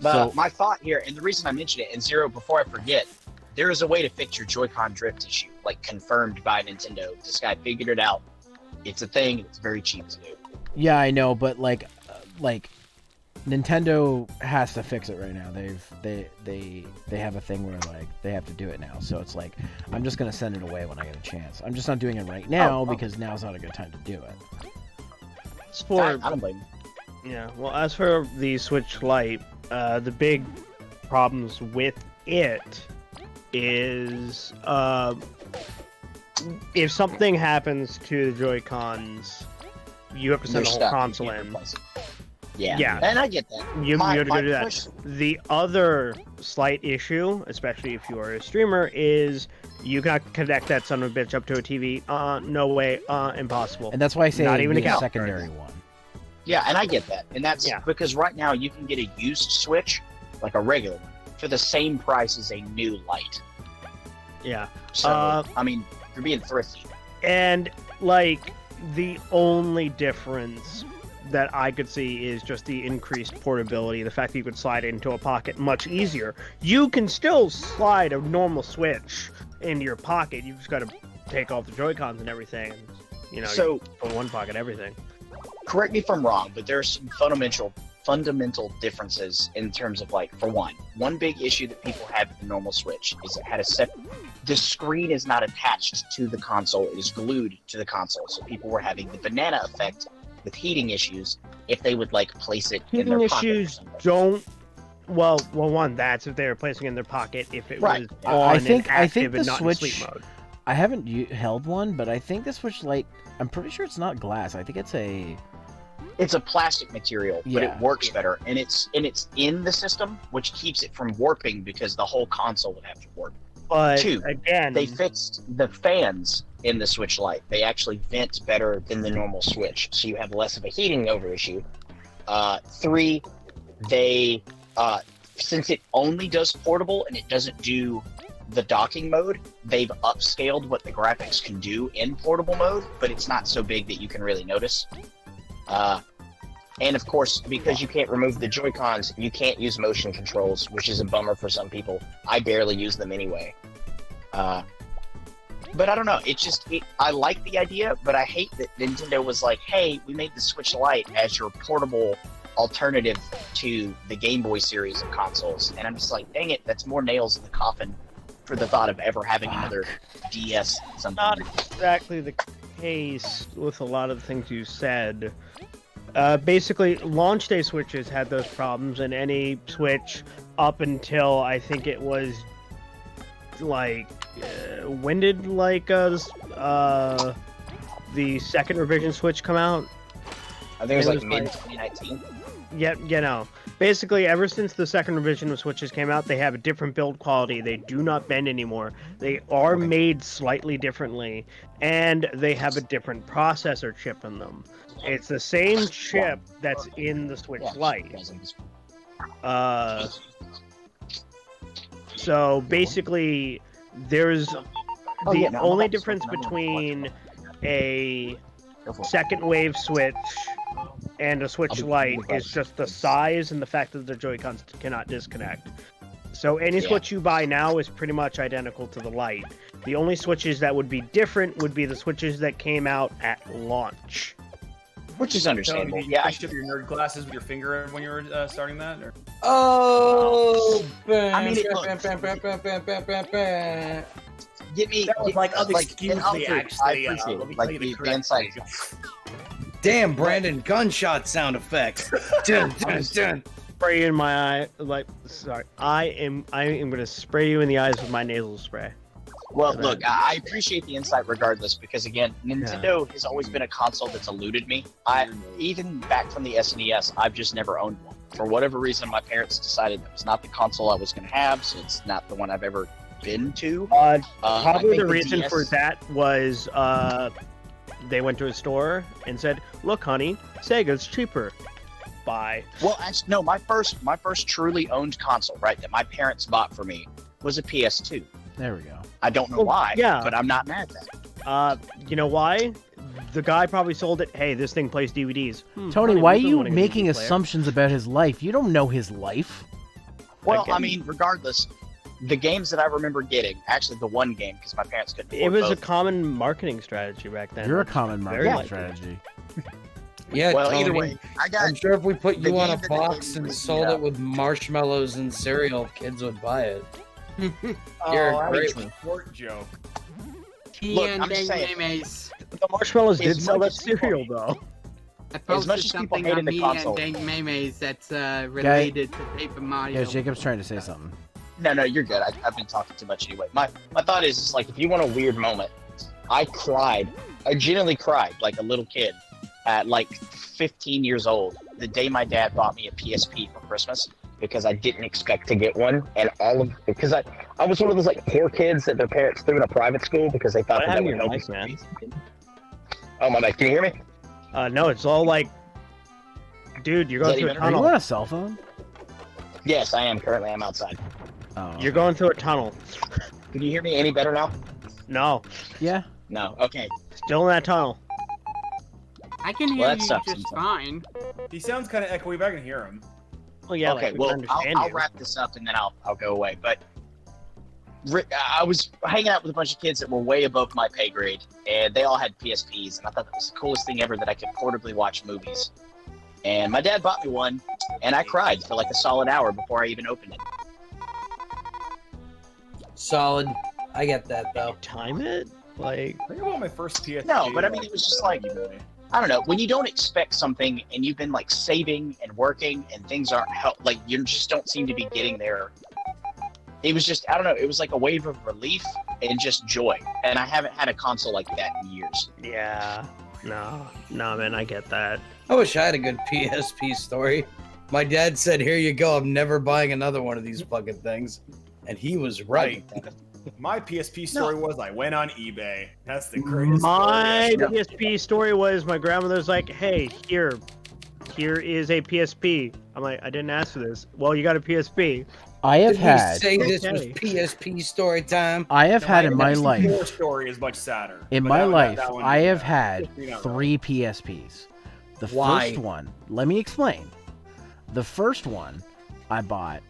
but my thought here, and the reason I mentioned it, and Zero, before I forget, there is a way to fix your Joy-Con drift issue, like confirmed by Nintendo. This guy figured it out. It's a thing. It's very cheap to do. Yeah, I know, but like Nintendo has to fix it right now. They have a thing where like they have to do it now. So it's like I'm just gonna send it away when I get a chance. I'm just not doing it right now because now's not a good time to do it. I don't blame you. Yeah, well, as for the Switch Lite, the big problems with it is if something happens to the Joy-Cons, you have to send the whole console in. Yeah. Yeah. And I get that. You have to go do that. push- The other slight issue, especially if you are a streamer, is you got to connect that son of a bitch up to a TV. No way. Impossible. And that's why I say Not even use a count. secondary one. Yeah, and I get that. And that's Yeah. because right now you can get a used Switch, like a regular one, for the same price as a new Lite. Yeah. So, I mean, you're being thrifty. And, like, the only difference that I could see is just the increased portability, the fact that you could slide it into a pocket much easier. You can still slide a normal Switch into your pocket. You just got to take off the Joy-Cons and everything. And, you know, So- you put in one pocket, everything. Correct me if I'm wrong, but there are some fundamental differences in terms of, like, for one big issue that people have with the normal Switch is it had the screen is not attached to the console, it is glued to the console. So people were having the banana effect with heating issues if they would, like, place it in Heating their pocket. or issues something. don't. Well, one, that's if they were placing it in their pocket. If it Right. was I on think- and I active think the and not in Switch- sleep mode. I haven't held one, but I think the Switch Lite. I'm pretty sure it's not glass. I think it's a. It's a plastic material, but Yeah. it works better, and it's in the system, which keeps it from warping because the whole console would have to warp. But Two, again, They fixed the fans in the Switch Lite. They actually vent better than the normal Switch, so you have less of a heating over issue. 3, they since it only does portable and it doesn't do the docking mode, they've upscaled what the graphics can do in portable mode, but it's not so big that you can really notice. And of course, because you can't remove the Joy-Cons, you can't use motion controls, which is a bummer for some people. I barely use them anyway. But I don't know. I like the idea, but I hate that Nintendo was like, hey, we made the Switch Lite as your portable alternative to the Game Boy series of consoles. And I'm just like, dang it, that's more nails in the coffin for the thought of ever having another DS something. not exactly the case with a lot of the things you said. Basically, launch day Switches had those problems, and any Switch up until I think it was like when did like the second revision Switch come out? I think it was it like was mid like- 2019. Yeah, you know. Basically, ever since the second revision of Switches came out, they have a different build quality. They do not bend anymore. They are made slightly differently, and they have a different processor chip in them. It's the same chip that's in the Switch Lite. So basically, there's the only difference between a second wave Switch and a Switch Lite is just the size and the fact that the Joy-Cons cannot disconnect. So any Switch you buy now is pretty much identical to the Lite. The only Switches that would be different would be the Switches that came out at launch. Which is understandable. Did you Yeah, finish up your nerd glasses with your finger when you were starting that? Or? Oh, I mean, it Get me. That was like, excuse excuse me, me, actually, actually. I appreciate Let me it. tell Like you the the correct inside. damn, Brandon, gunshot sound effects. Dun, dun, dun. Spray you in my eye, like, sorry. I am gonna spray you in the eyes with my nasal spray. Well, look, I appreciate the insight regardless because, again, Nintendo has always been a console that's eluded me. Even back from the SNES, I've just never owned one. For whatever reason, my parents decided that was not the console I was going to have, so it's not the one I've ever been to. Probably the reason for that was they went to a store and said, "Look, honey, Sega's cheaper. Buy." Well, actually, no. My first truly owned console, right, that my parents bought for me was a PS2. There we go. I don't know why, but I'm not mad at that. You know why? The guy probably sold it. Hey, this thing plays DVDs. Tony, honey, why are we've been you wanting a making DVD player. assumptions about his life? You don't know his life. Well, Again. I mean, regardless, the games that I remember getting, actually the one game, because my parents couldn't afford It was a both. common marketing strategy back then. You're a common Very marketing likely. strategy. Yeah, Well, Tony, either way, I got. I'm sure if we put the you on game a that they box gave and me was sold the, it with marshmallows and cereal, kids would buy it. Oh, You're I a great mean, one. Short joke. Look, I'm just saying. Memes. The marshmallows did As sell much that as people cereal, hate- though. I As posted much as people something hated on the me console. and Dank Memes that's related to Paper Mario. Yeah, Jacob's trying to say something. No, you're good. I've been talking too much anyway. My thought is like, if you want a weird moment, I cried. I genuinely cried like a little kid at like 15 years old the day my dad bought me a PSP for Christmas because I didn't expect to get one, and because I was one of those like poor kids that their parents threw in a private school because they thought What that happened would to your help mic, us. man? Oh my bad. Can you hear me? No, it's all like, dude, you're going Is that through a even- Are you tunnel. on a cell phone? Yes, I am. Currently, I'm outside. Oh. You're going through a tunnel. Can you hear me any better now? No, Yeah. No. Okay. still in that tunnel. I can hear Well, that you sucks just sometimes. fine. He sounds kind of echoey, but I can hear him. Well, yeah, Okay. like, we Well, can understand I'll you. wrap this up and then I'll go away. But I was hanging out with a bunch of kids that were way above my pay grade, and they all had PSPs, and I thought that was the coolest thing ever that I could portably watch movies. And my dad bought me one, and I cried for like a solid hour before I even opened it. Solid. I get that though. Time it? Like, Think about my first PSP. No, but I mean, it was just like, I don't know, when you don't expect something and you've been like saving and working and things aren't like you just don't seem to be getting there. It was just, I don't know, it was like a wave of relief and just joy. And I haven't had a console like that in years. yeah. No, man, I get that. I wish I had a good PSP story. My dad said, "Here you go. I'm never buying another one of these fucking things," and he was right. My PSP story was I went on eBay. That's the greatest. My story. PSP story was my grandmother's like, "Hey, here is a PSP." I'm like, "I didn't ask for this." Well, you got a PSP. I have Did we had. say this was Okay. PSP story time? I have had in my Your life. story is much sadder. In But my that- life, that one- I have had you know, 3 PSPs. The Why? first one, let me explain. The first one I bought,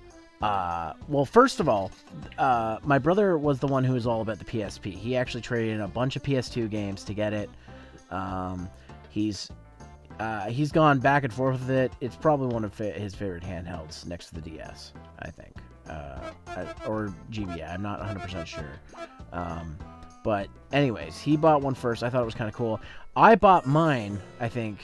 well, first of all, my brother was the one who was all about the PSP. He actually traded in a bunch of PS2 games to get it. He's gone back and forth with it. It's probably one of his favorite handhelds next to the DS, I think. Or GBA, I'm not 100% sure. But anyways, he bought one first. I thought it was kind of cool. I bought mine, I think,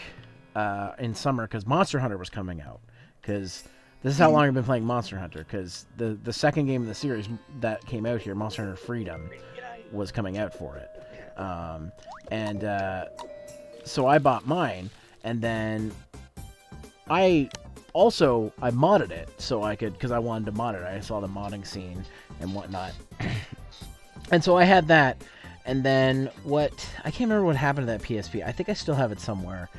in summer because Monster Hunter was coming out. Because this is how long I've been playing Monster Hunter. Because the second game in the series that came out here, Monster Hunter Freedom, was coming out for it. So I bought mine, and then I modded it so I could, because I wanted to mod it. I saw the modding scene and whatnot. And so I had that, and then I can't remember what happened to that PSP. I think I still have it somewhere.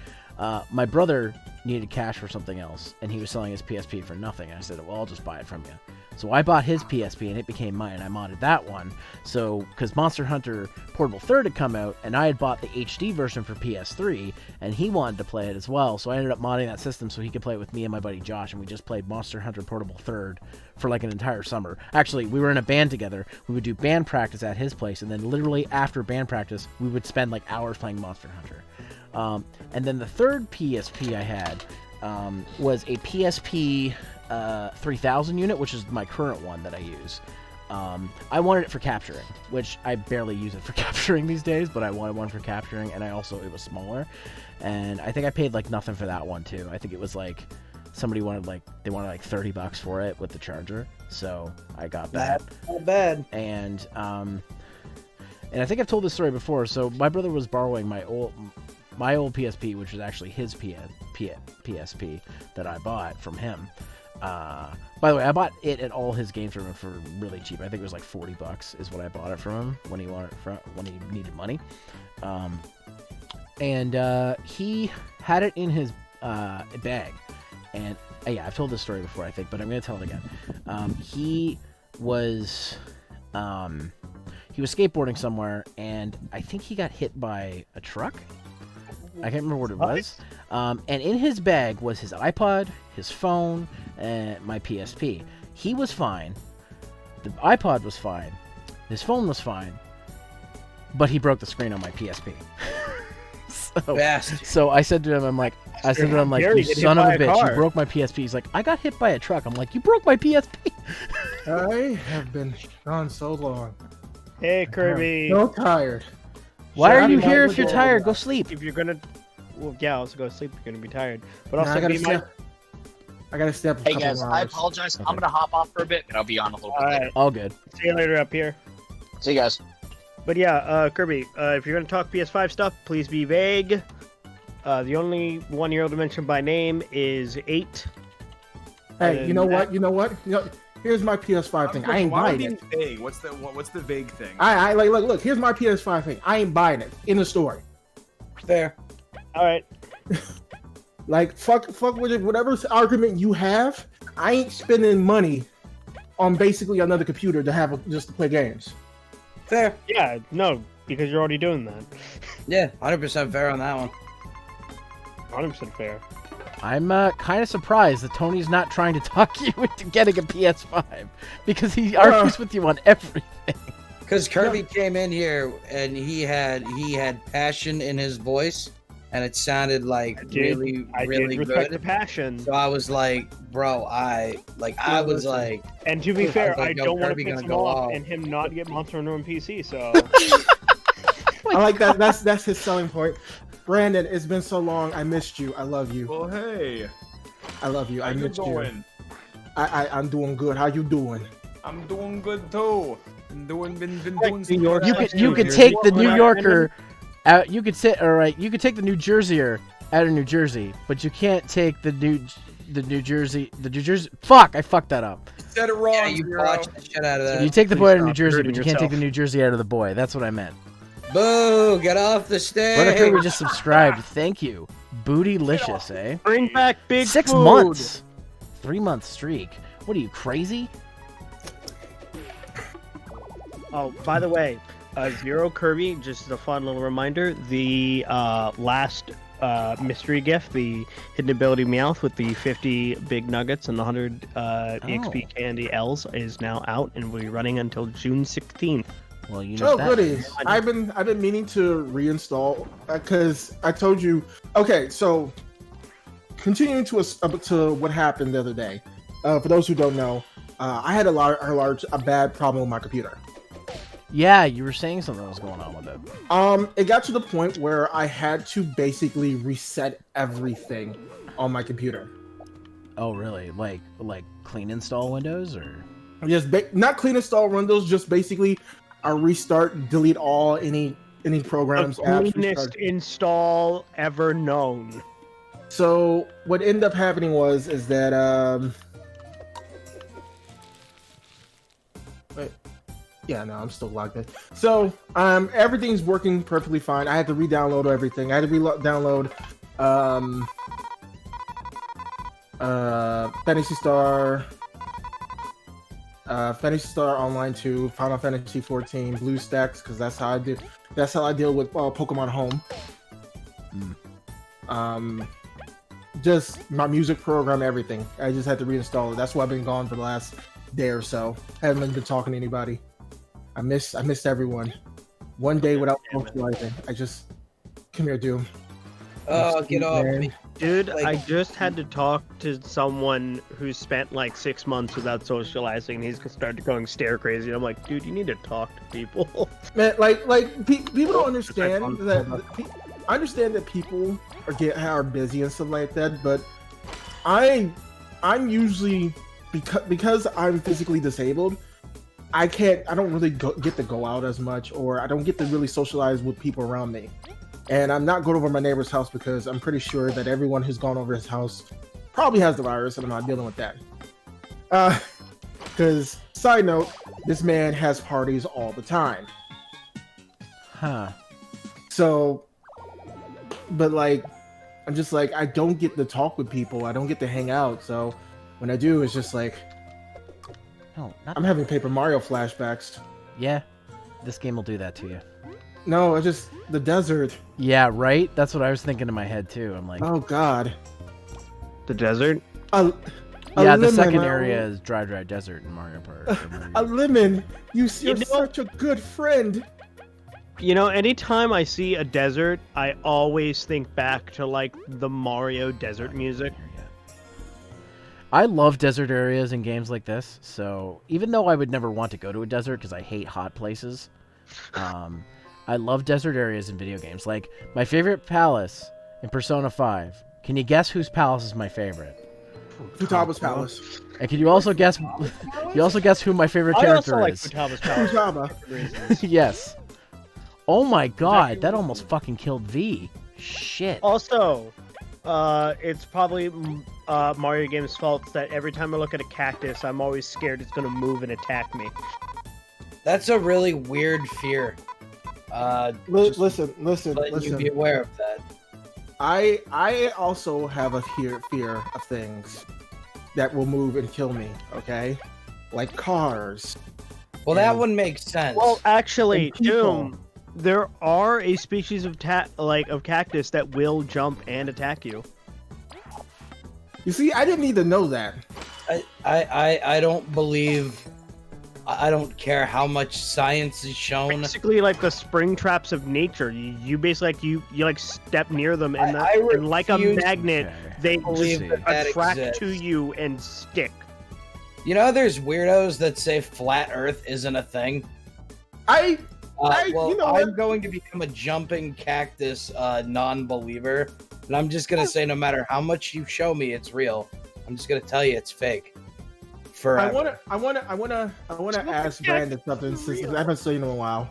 My brother needed cash for something else, and he was selling his PSP for nothing. And I said, well, I'll just buy it from you. So I bought his PSP, and it became mine. I modded that one. So, because Monster Hunter Portable 3rd had come out, and I had bought the HD version for PS3, and he wanted to play it as well. So I ended up modding that system so he could play it with me and my buddy Josh, and we just played Monster Hunter Portable 3rd for like an entire summer. Actually, we were in a band together. We would do band practice at his place, and then literally after band practice, we would spend like hours playing Monster Hunter. And then the third PSP I had was a PSP 3000 unit, which is my current one that I use. I wanted it for capturing, which I barely use it for capturing these days, but I wanted one for capturing, and it was smaller. And I think I paid like nothing for that one too. I think it was like somebody wanted like $30 for it with the charger, so I got that. Not bad. And And I think I've told this story before. So my brother was borrowing my old PSP, which was actually his PSP that I bought from him. By the way, I bought it and all his games from him for really cheap. I think it was like $40 is what I bought it from him when he needed money. And he had it in his bag. And yeah, I've told this story before, I think, but I'm going to tell it again. He was skateboarding somewhere, and I think he got hit by a truck. I can't remember what it was. And in his bag was his iPod, his phone, and my PSP. He was fine. The iPod was fine. His phone was fine. But he broke the screen on my PSP. So I said to him, I'm like, you son of a bitch, you broke my PSP. He's like, I got hit by a truck. I'm like, you broke my PSP. I have been gone so long. Hey, Kirby. I'm so tired. Why are you here if you're tired? Go sleep. If you're gonna, well, yeah, also go sleep. You're gonna be tired. But also, I gotta step. Hey guys, I apologize. Okay. I'm gonna hop off for a bit, and I'll be on a little bit later. All good. See you later up here. See you guys. But yeah, Kirby, if you're gonna talk PS5 stuff, please be vague. The only one you're able to mention by name is 8. Hey, you know what? Here's my PS5 thing. I ain't buying it. Vague? What's the vague thing? I like look. Here's my PS5 thing. I ain't buying it in the store. Fair. All right. Like fuck with it. Whatever argument you have, I ain't spending money on basically another computer to have just to play games. Fair. Yeah, no, because you're already doing that. Yeah, 100% fair on that one. 100% fair. I'm kind of surprised that Tony's not trying to talk you into getting a PS5 because he argues with you on everything. Because Kirby came in here and he had passion in his voice, and it sounded like really respect good. the passion. So I was like, bro, And to be fair, I like, yo, don't want to Kirby piss gonna him go off off. and him not get Monster Hunter on PC. So I like that. That's his selling point. Brandon, it's been so long. I missed you. I love you. Well, hey. I love you. I How you missed you. doing? I'm doing good. How you doing? I'm doing good too. Been doing New York. You could take the New Yorker out. You could take the New Jerseyer out of New Jersey, but you can't take the New Jersey. Fuck! I fucked that up. You said it wrong. Yeah, you botched the shit out of that. You take the boy out of New stop Jersey, hurting but you can't take the yourself. New Jersey out of the boy. That's what I meant. Boo! Get off the Brother Kirby stage. just subscribed. Thank you. Bootylicious, eh? Bring back big 6 food. months. 3-month streak. What are you, crazy? Oh, by the way, Zero Kirby, just a fun little reminder, the last mystery gift, the hidden ability Meowth with the 50 big nuggets and the 100 EXP candy L's is now out and will be running until June 16th. Well, you know Oh, that. goodies! I've been meaning to reinstall because I told you. Okay, so continuing to what happened the other day. For those who don't know, I had a bad problem with my computer. Yeah, you were saying something was going on with it. It got to the point where I had to basically reset everything on my computer. Oh, really? Like clean install Windows, or Just not clean install Windows, just basically I restart, delete all any programs. The apps, cleanest restart. install ever known. So what ended up happening is that wait, yeah, no, I'm still logged in. So everything's working perfectly fine. I had to re-download everything. I had to re-download Phantasy Star Online 2, Final Fantasy 14, BlueStacks, because that's how I deal with Pokemon Home. Just my music program, everything. I just had to reinstall it. That's why I've been gone for the last day or so. Haven't been talking to anybody. I missed everyone. One day without socializing. I just come here, Doom. Oh, get off me. Dude, Like- I just had to talk to someone who spent like 6 months without socializing, and he's started going stare crazy. I'm like, dude, you need to talk to people. Man, people don't understand that. I understand that people are busy and stuff like that, but I'm usually because I'm physically disabled. I don't really get to go out as much, or I don't get to really socialize with people around me. And I'm not going over my neighbor's house because I'm pretty sure that everyone who's gone over his house probably has the virus, and I'm not dealing with that. Because, side note, this man has parties all the time. Huh. So, but like, I'm just like, I don't get to talk with people. I don't get to hang out. So when I do, it's just like, No, not. I'm having Paper Mario flashbacks. Yeah, this game will do that to you. No, the desert. Yeah, right? That's what I was thinking in my head, too. I'm like, Oh, God. The desert. yeah, the lemon, second area is dry desert in Mario Party. A lemon. You're You know- such a good friend. You know, anytime I see a desert, I always think back to like the Mario desert music. I love desert areas in games like this, so even though I would never want to go to a desert because I hate hot places, I love desert areas in video games. Like, my favorite palace in Persona 5. Can you guess whose palace is my favorite? Futaba's Palace. And can you also guess who my favorite I also character like is? Futaba's Palace. Futaba. Yes. Oh my god, that almost fucking killed V. Shit. Also, it's probably Mario Game's fault that every time I look at a cactus, I'm always scared it's gonna move and attack me. That's a really weird fear. Just Listen. letting you be aware of that. I also have a fear of things that will move and kill me. Okay, like cars. Well, that one makes sense. Well, actually, And people. Doom, there are a species of of cactus that will jump and attack you. You see, I didn't need to know that. I don't believe. I don't care how much science is shown. Basically, like the spring traps of nature. You basically you like step near them, and, I and like a refuse magnet, Okay. they believe just that attract exists. to you and stick. You know, there's weirdos that say flat Earth isn't a thing. I Well, you know I'm what? going to become a jumping cactus non-believer, and I'm just gonna say, no matter how much you show me it's real, I'm just gonna tell you it's fake. Forever. I wanna ask Brandon something since I haven't seen him in a while.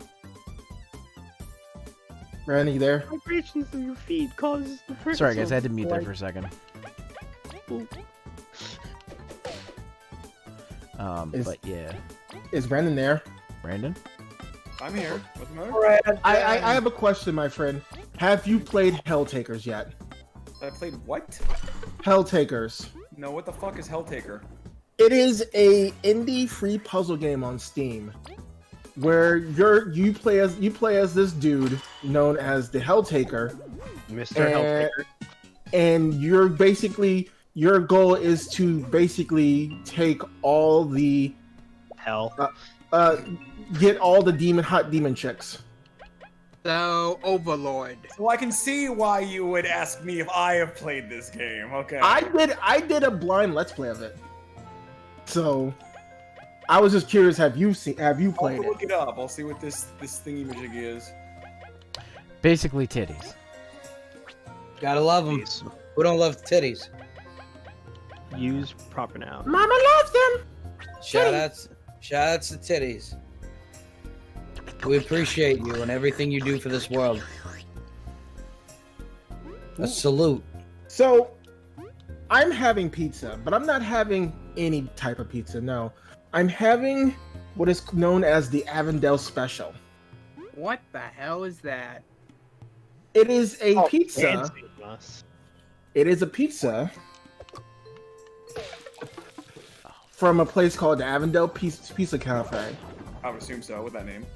Brandon, you there? Vibrations of your feet causes the Sorry guys, I had to mute there for a second. But yeah. Is Brandon there? Brandon? I'm here. What's the matter? I have a question, my friend. Have you played Helltakers yet? I played what? Helltakers. No, what the fuck is Helltaker? It is a indie free puzzle game on Steam, where you play as this dude known as the Helltaker, Mr. Helltaker. and your goal is to basically take all the Hell. get all the hot demon chicks. So, Overlord. So I can see why you would ask me if I have played this game. Okay. I did a blind let's play of it. So I was just curious, have you I'll played it? look it up. I'll see what this thingy-majig is. Basically titties. Gotta love them. Who don't love titties? Use proper noun. Mama loves them. Shout outs to titties. We appreciate you and everything you do for this world. A salute. So I'm having pizza, but I'm not having any type of pizza. No, I'm having what is known as the Avondale Special. What the hell is that? It is a Oh, pizza. fancy. It is a pizza from a place called the Avondale Pizza Cafe. I would assume so with that name.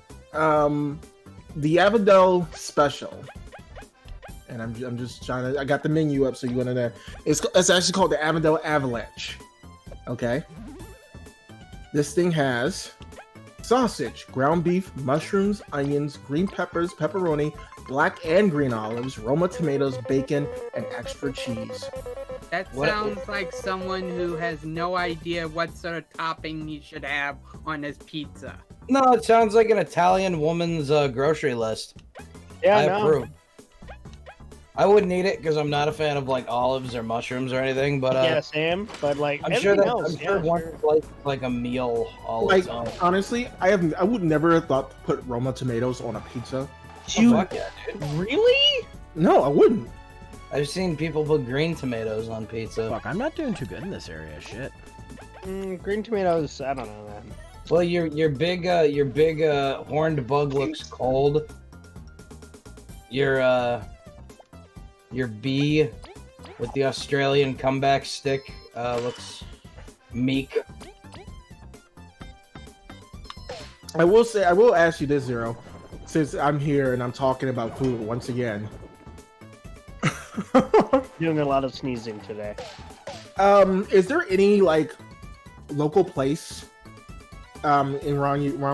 The Avondale Special, and I'm just trying to. I got the menu up so you want to know. It's actually called the Avondale Avalanche. Okay. This thing has sausage, ground beef, mushrooms, onions, green peppers, pepperoni, black and green olives, Roma tomatoes, bacon, and extra cheese. That What- sounds like someone who has no idea what sort of topping he should have on his pizza. No, it sounds like an Italian woman's grocery list. Yeah, I no. approve. I wouldn't eat it because I'm not a fan of like olives or mushrooms or anything. But Yeah, same. But like I'm sure everything that else, I'm sure yeah, one sure. slice is like a meal all Like its own. honestly, I would never have thought to put Roma tomatoes on a pizza. Oh, fuck yeah, dude. Really? No, I wouldn't. I've seen people put green tomatoes on pizza. Fuck, I'm not doing too good in this area. Shit. Green tomatoes. I don't know, man. Well, your big horned bug looks cold. Your bee with the Australian comeback stick looks meek. I will ask you this, Zero, since I'm here and I'm talking about food once again. Doing a lot of sneezing today. Is there any like local place around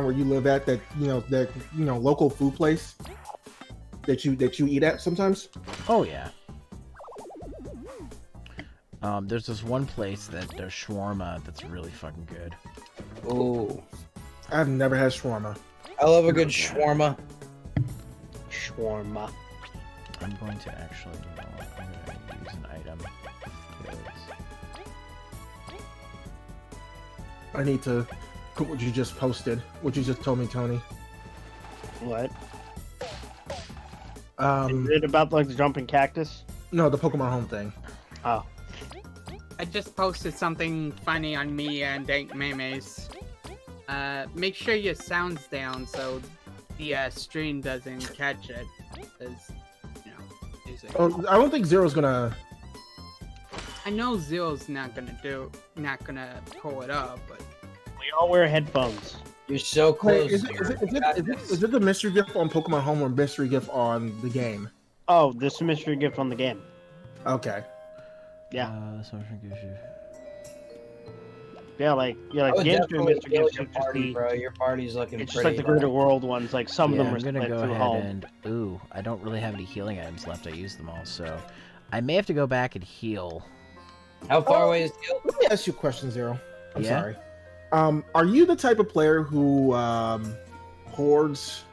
where you live at that local food place that you eat at sometimes? Oh yeah. There's this one place that does shawarma that's really fucking good. Ooh, I've never had shawarma. I love a good shawarma. Shawarma. I'm going to actually, I'm going to use an item. I need to put what you just posted, what you just told me, Tony. What? Um, Is it about like the jumping cactus? no, the Pokemon Home thing. Oh. I just posted something funny on me and Dank Memes. Make sure your sound's down so the stream doesn't catch it. Because, music. Oh, I don't think Zero's gonna. I know Zero's not gonna pull it up, but We all wear headphones. You're so close. Wait, is it the mystery gift on Pokemon Home or mystery gift on the game? Oh, this is a mystery gift on the game. Okay. Yeah. Yeah, like I would games doing definitely mystery kill gifts. your It's just party, the, bro. Your party's looking it's just pretty. like the greater world ones. Like some of them I'm are gonna split go through ahead home. and I don't really have any healing items left. I used them all, so I may have to go back and heal. How far away is the let me ask you a question, Zero. I'm Yeah? sorry. Are you the type of player who hoards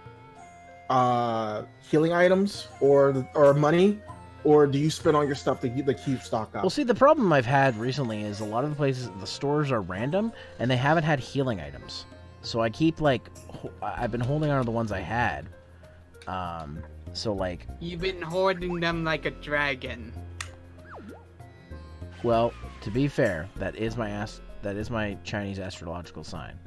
healing items or money, or do you spend all your stuff to keep stock up? Well, see, the problem I've had recently is a lot of the stores are random, and they haven't had healing items. So I keep, I've been holding on to the ones I had. So, you've been hoarding them like a dragon. well, to be fair, that is my Chinese astrological sign.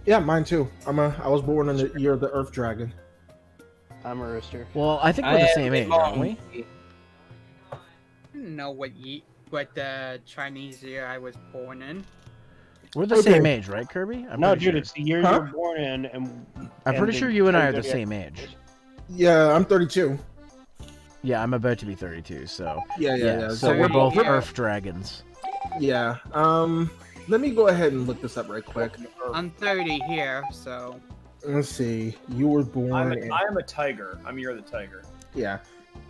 Yeah, mine too. I was born in the year of the Earth Dragon. I'm a rooster. Well, I think we're the same age, aren't we? I don't know what Chinese year I was born in. We're the Okay. same age, right, Kirby? No, pretty dude, sure. it's the year Huh? you were born in, and I'm pretty sure you and I are the same age. Yeah, I'm 32. Yeah, I'm about to be 32, so Yeah. So we're both yeah. Earth dragons. Yeah. Let me go ahead and look this up right quick. I'm 30 here, so Let's see. You were born. I am a tiger. I'm Year of the Tiger. Yeah.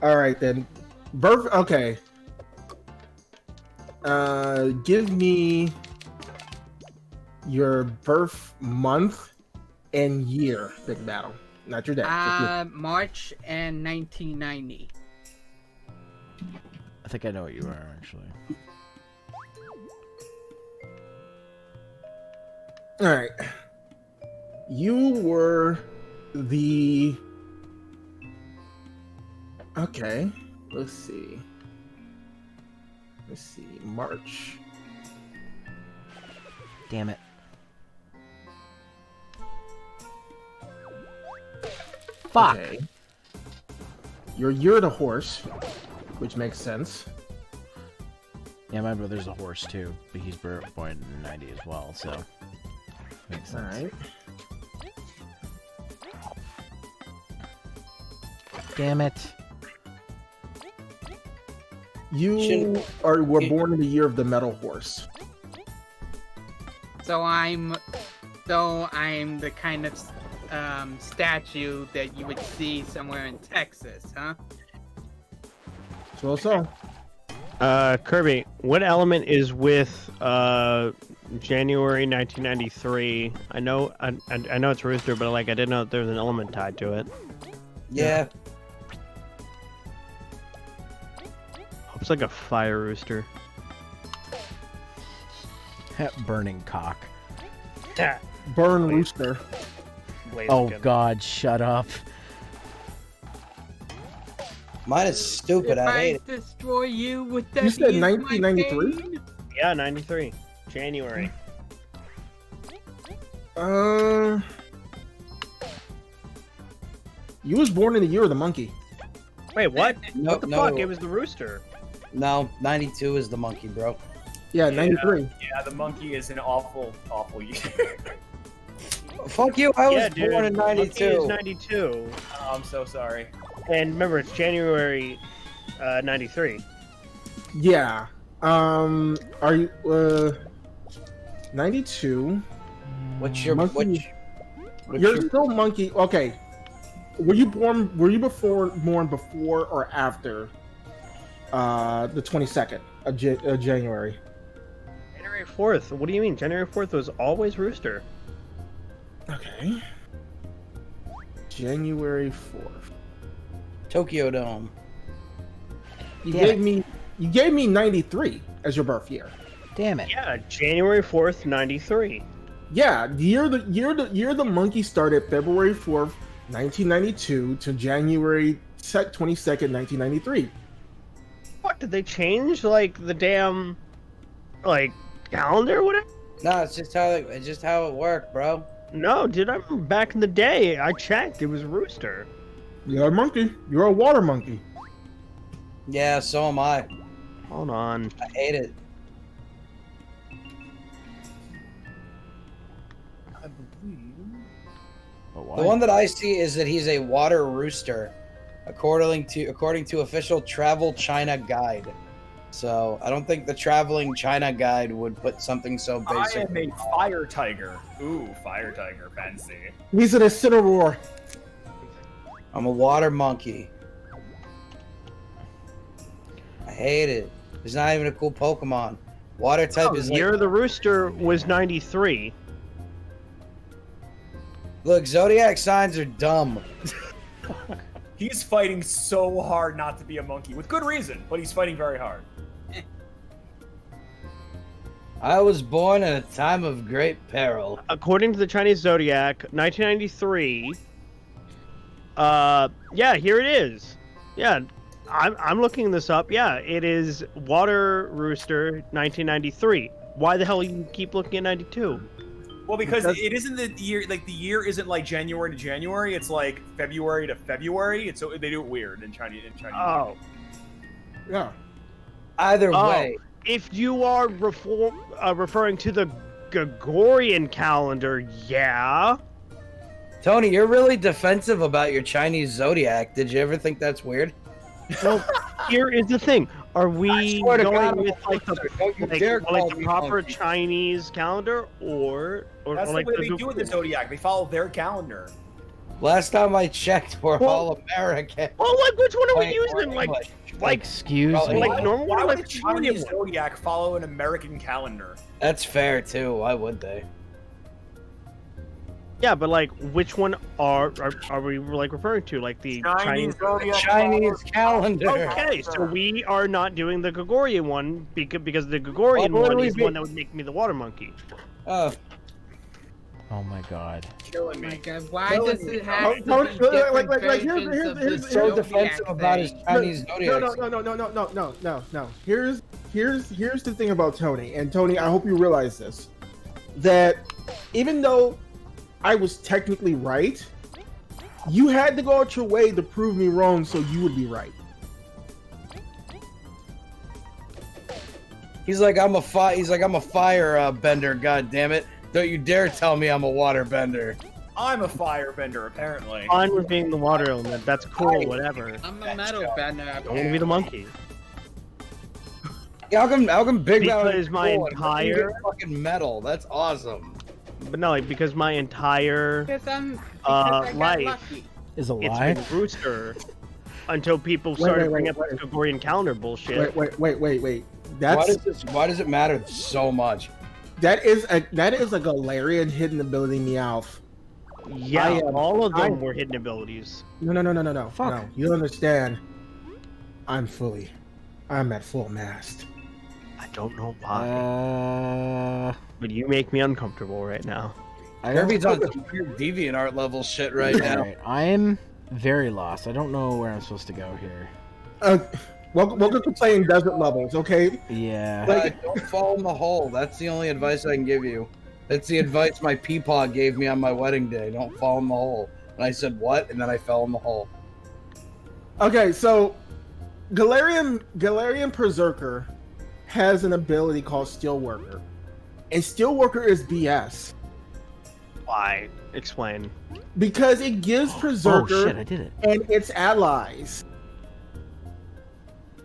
All right then. Birth. Okay. Give me your birth month and year, Big Battle. Not your day. just your- March and 1990. I think I know what you are, actually. All right. You were the. Okay. Let's see. March. Damn it. Fuck. Okay. You're the horse, which makes sense. Yeah, my brother's a horse too, but he's born in 90 as well, so makes All sense. right. Damn it. You were born in the year of the metal horse. So I'm the kind of statue that you would see somewhere in Texas, huh? So. Kirby, what element is with January 1993? I know it's Rooster, but I didn't know that there was an element tied to it. Yeah. Looks like a fire rooster. Burning cock. Burn rooster. Oh God, shut up. Mine is stupid. If I hate I it. destroy you with that. You said 1993? Yeah, 93. January. You was born in the year of the monkey. Wait, what? No, What the no. fuck? It was the rooster. No, 92 is the monkey, bro. Yeah, 93. Yeah, the monkey is an awful year. Fuck you. I was Yeah, dude. born in Monkey is 92. 92. Oh, I'm so sorry. And remember, it's January 93. Yeah. Are you 92? What's your Monkey. what's You're your still monkey. Okay. Were you born before or after the 22nd of January? January 4th. What do you mean? January 4th was always rooster. Okay. January 4th. Tokyo Dome? You Damn gave me 93 as your birth year. Damn it. Yeah, January 4th, 93. Yeah, the year the monkey started February 4th, 1992 to January 22nd, 1993. What, did they change, like, the damn, like, calendar or whatever? No, it's just how it worked, bro. No, dude, I remember back in the day, I checked, it was rooster. You're a monkey. You're a water monkey. Yeah, so am I. Hold on. I hate it. The one that I see is that he's a water rooster, according to official Travel China Guide. So I don't think the Traveling China Guide would put something so I basic. am a fire tiger. Ooh, fire tiger, fancy. He's an Incineroar. I'm a water monkey. I hate it. It's not even a cool Pokemon. Water type is The like, year of the rooster was 93. look, zodiac signs are dumb. He's fighting so hard not to be a monkey, with good reason, but he's fighting very hard. I was born in a time of great peril. According to the Chinese Zodiac, 1993. Yeah, here it is. Yeah, I'm looking this up. Yeah, it is Water Rooster 1993. Why the hell you keep looking at 92? Well, because it isn't the year, like the year isn't like January to January. It's like February to February. It's so they do it weird in Chinese. Oh, Yeah. Either Oh. way, if you are referring to the Gregorian calendar, yeah. Tony, you're really defensive about your Chinese zodiac. Did you ever think that's weird? No, here is the thing. Are I we swear to going God, with I'm like the a Don't you dare call the me proper monkey. Chinese calendar, or That's like the way they do with the Zodiac. They follow their calendar. Last time I checked, we're Well- all American. Oh, like which one are we Wait, using? wait, Like Excuse Probably me. like normal Why or would like the Chinese Chinese Zodiac follow an American calendar? That's fair too. Why would they? Yeah, but like which one are we like referring to? Like the Chinese. Zodiac. Chinese calendar. Okay, so we are not doing the Gregorian one because the Gregorian What would one we is be? the one that would make me the water monkey. Oh, Oh my God. Killing Oh my me. God, why does it have Oh, to Tony, be different like, here's- versions of the here's- so Zodiac defensive about his thing? Chinese zodiac. No. Here's the thing about Tony, and Tony, I hope you realize this, that even though I was technically right, you had to go out your way to prove me wrong so you would be right. He's like I'm a fire bender. God damn it! Don't you dare tell me I'm a water bender. I'm a firebender, apparently. Fine with being the water element. That's cool. Whatever. I'm a metal bender. I want to be the monkey. Yeah, how come Big Mouth Because is my cool and how come you get entire- fucking metal? That's awesome. But no, like because my entire Because I got life. lucky. Is a It's lie? been rooster until people started bringing up wait. the Gregorian calendar bullshit. Wait. Why does it matter so much? That is a Galarian hidden ability Meowth. Yeah, all of them were hidden abilities. No. Fuck. No, you don't understand. I'm fully I'm at full mast. I don't know why, but you make me uncomfortable right now. Kirby's on some weird DeviantArt level shit right now. Alright, I'm very lost. I don't know where I'm supposed to go here. Welcome to playing desert levels, okay? Yeah. Don't fall in the hole. That's the only advice I can give you. That's the advice my peepaw gave me on my wedding day. Don't fall in the hole. And I said, what? And then I fell in the hole. Okay, so Galarian Berserker has an ability called Steelworker. And Steelworker is BS. Why? Explain. Because it gives Berserker Oh shit, I did it. and its allies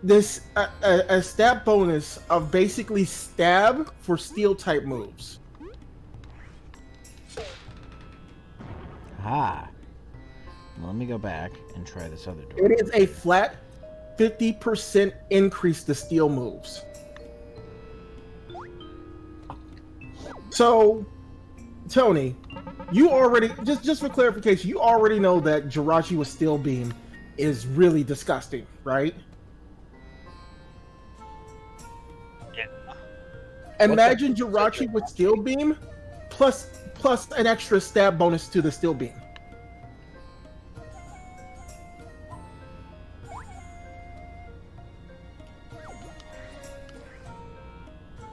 this a stab bonus of basically stab for steel type moves. Ah. Well, let me go back and try this other door. It is a flat 50% increase to steel moves. So, Tony, you already just for clarification, you already know that Jirachi with Steel Beam is really disgusting, right? Yeah. Imagine Jirachi with Steel Beam plus an extra stab bonus to the Steel Beam.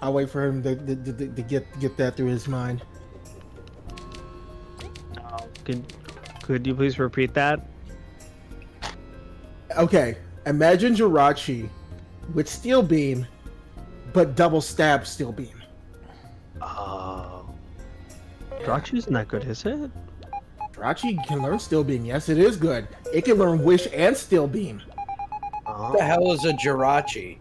I'll wait for him to get that through his mind. Could you please repeat that? Okay, imagine Jirachi with Steel Beam, but double stab Steel Beam. Oh. Jirachi's not good, is it? Jirachi can learn Steel Beam. Yes, it is good. It can learn Wish and Steel Beam. What the hell is a Jirachi?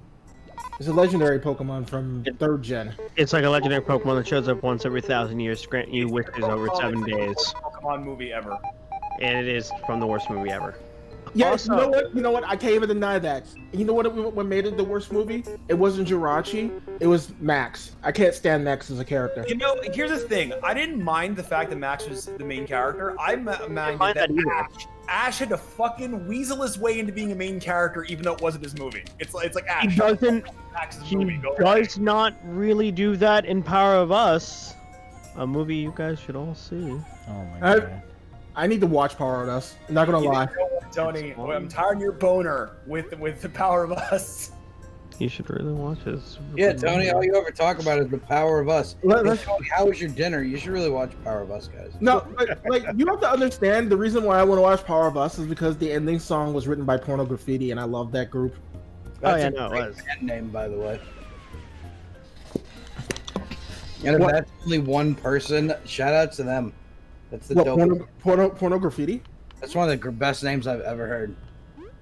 It's a legendary Pokemon from 3rd gen. It's like a legendary Pokemon that shows up once every 1,000 years to grant you wishes over 7 days. Pokemon movie ever. And it is from the worst movie ever. Yeah, Also- you know what? I can't even deny that. You know what made it the worst movie? It wasn't Jirachi. It was Max. I can't stand Max as a character. You know, here's the thing. I didn't mind the fact that Max was the main character. I minded mind that that either. Ash had to fucking weasel his way into being a main character, even though it wasn't his movie. It's like Ash. He doesn't. Max's He movie. Go away. does not really do that in Power of Us, a movie you guys should all see. Oh my god. I need to watch Power of Us. I'm not gonna You lie. know what, Tony, I'm tired of your boner with the Power of Us. You should really watch it. It's a Yeah, good Tony, movie. all you ever talk about is the Power of Us. Let's- Hey, Tony, how was your dinner? You should really watch Power of Us, guys. No, like you have to understand the reason why I want to watch Power of Us is because the ending song was written by Porno Graffiti, and I love that group. Oh That's yeah, a no, it great was. band name, by the way. And if What? that's only one person, shout out to them. That's the What, dope. Porno Graffiti? That's one of the best names I've ever heard.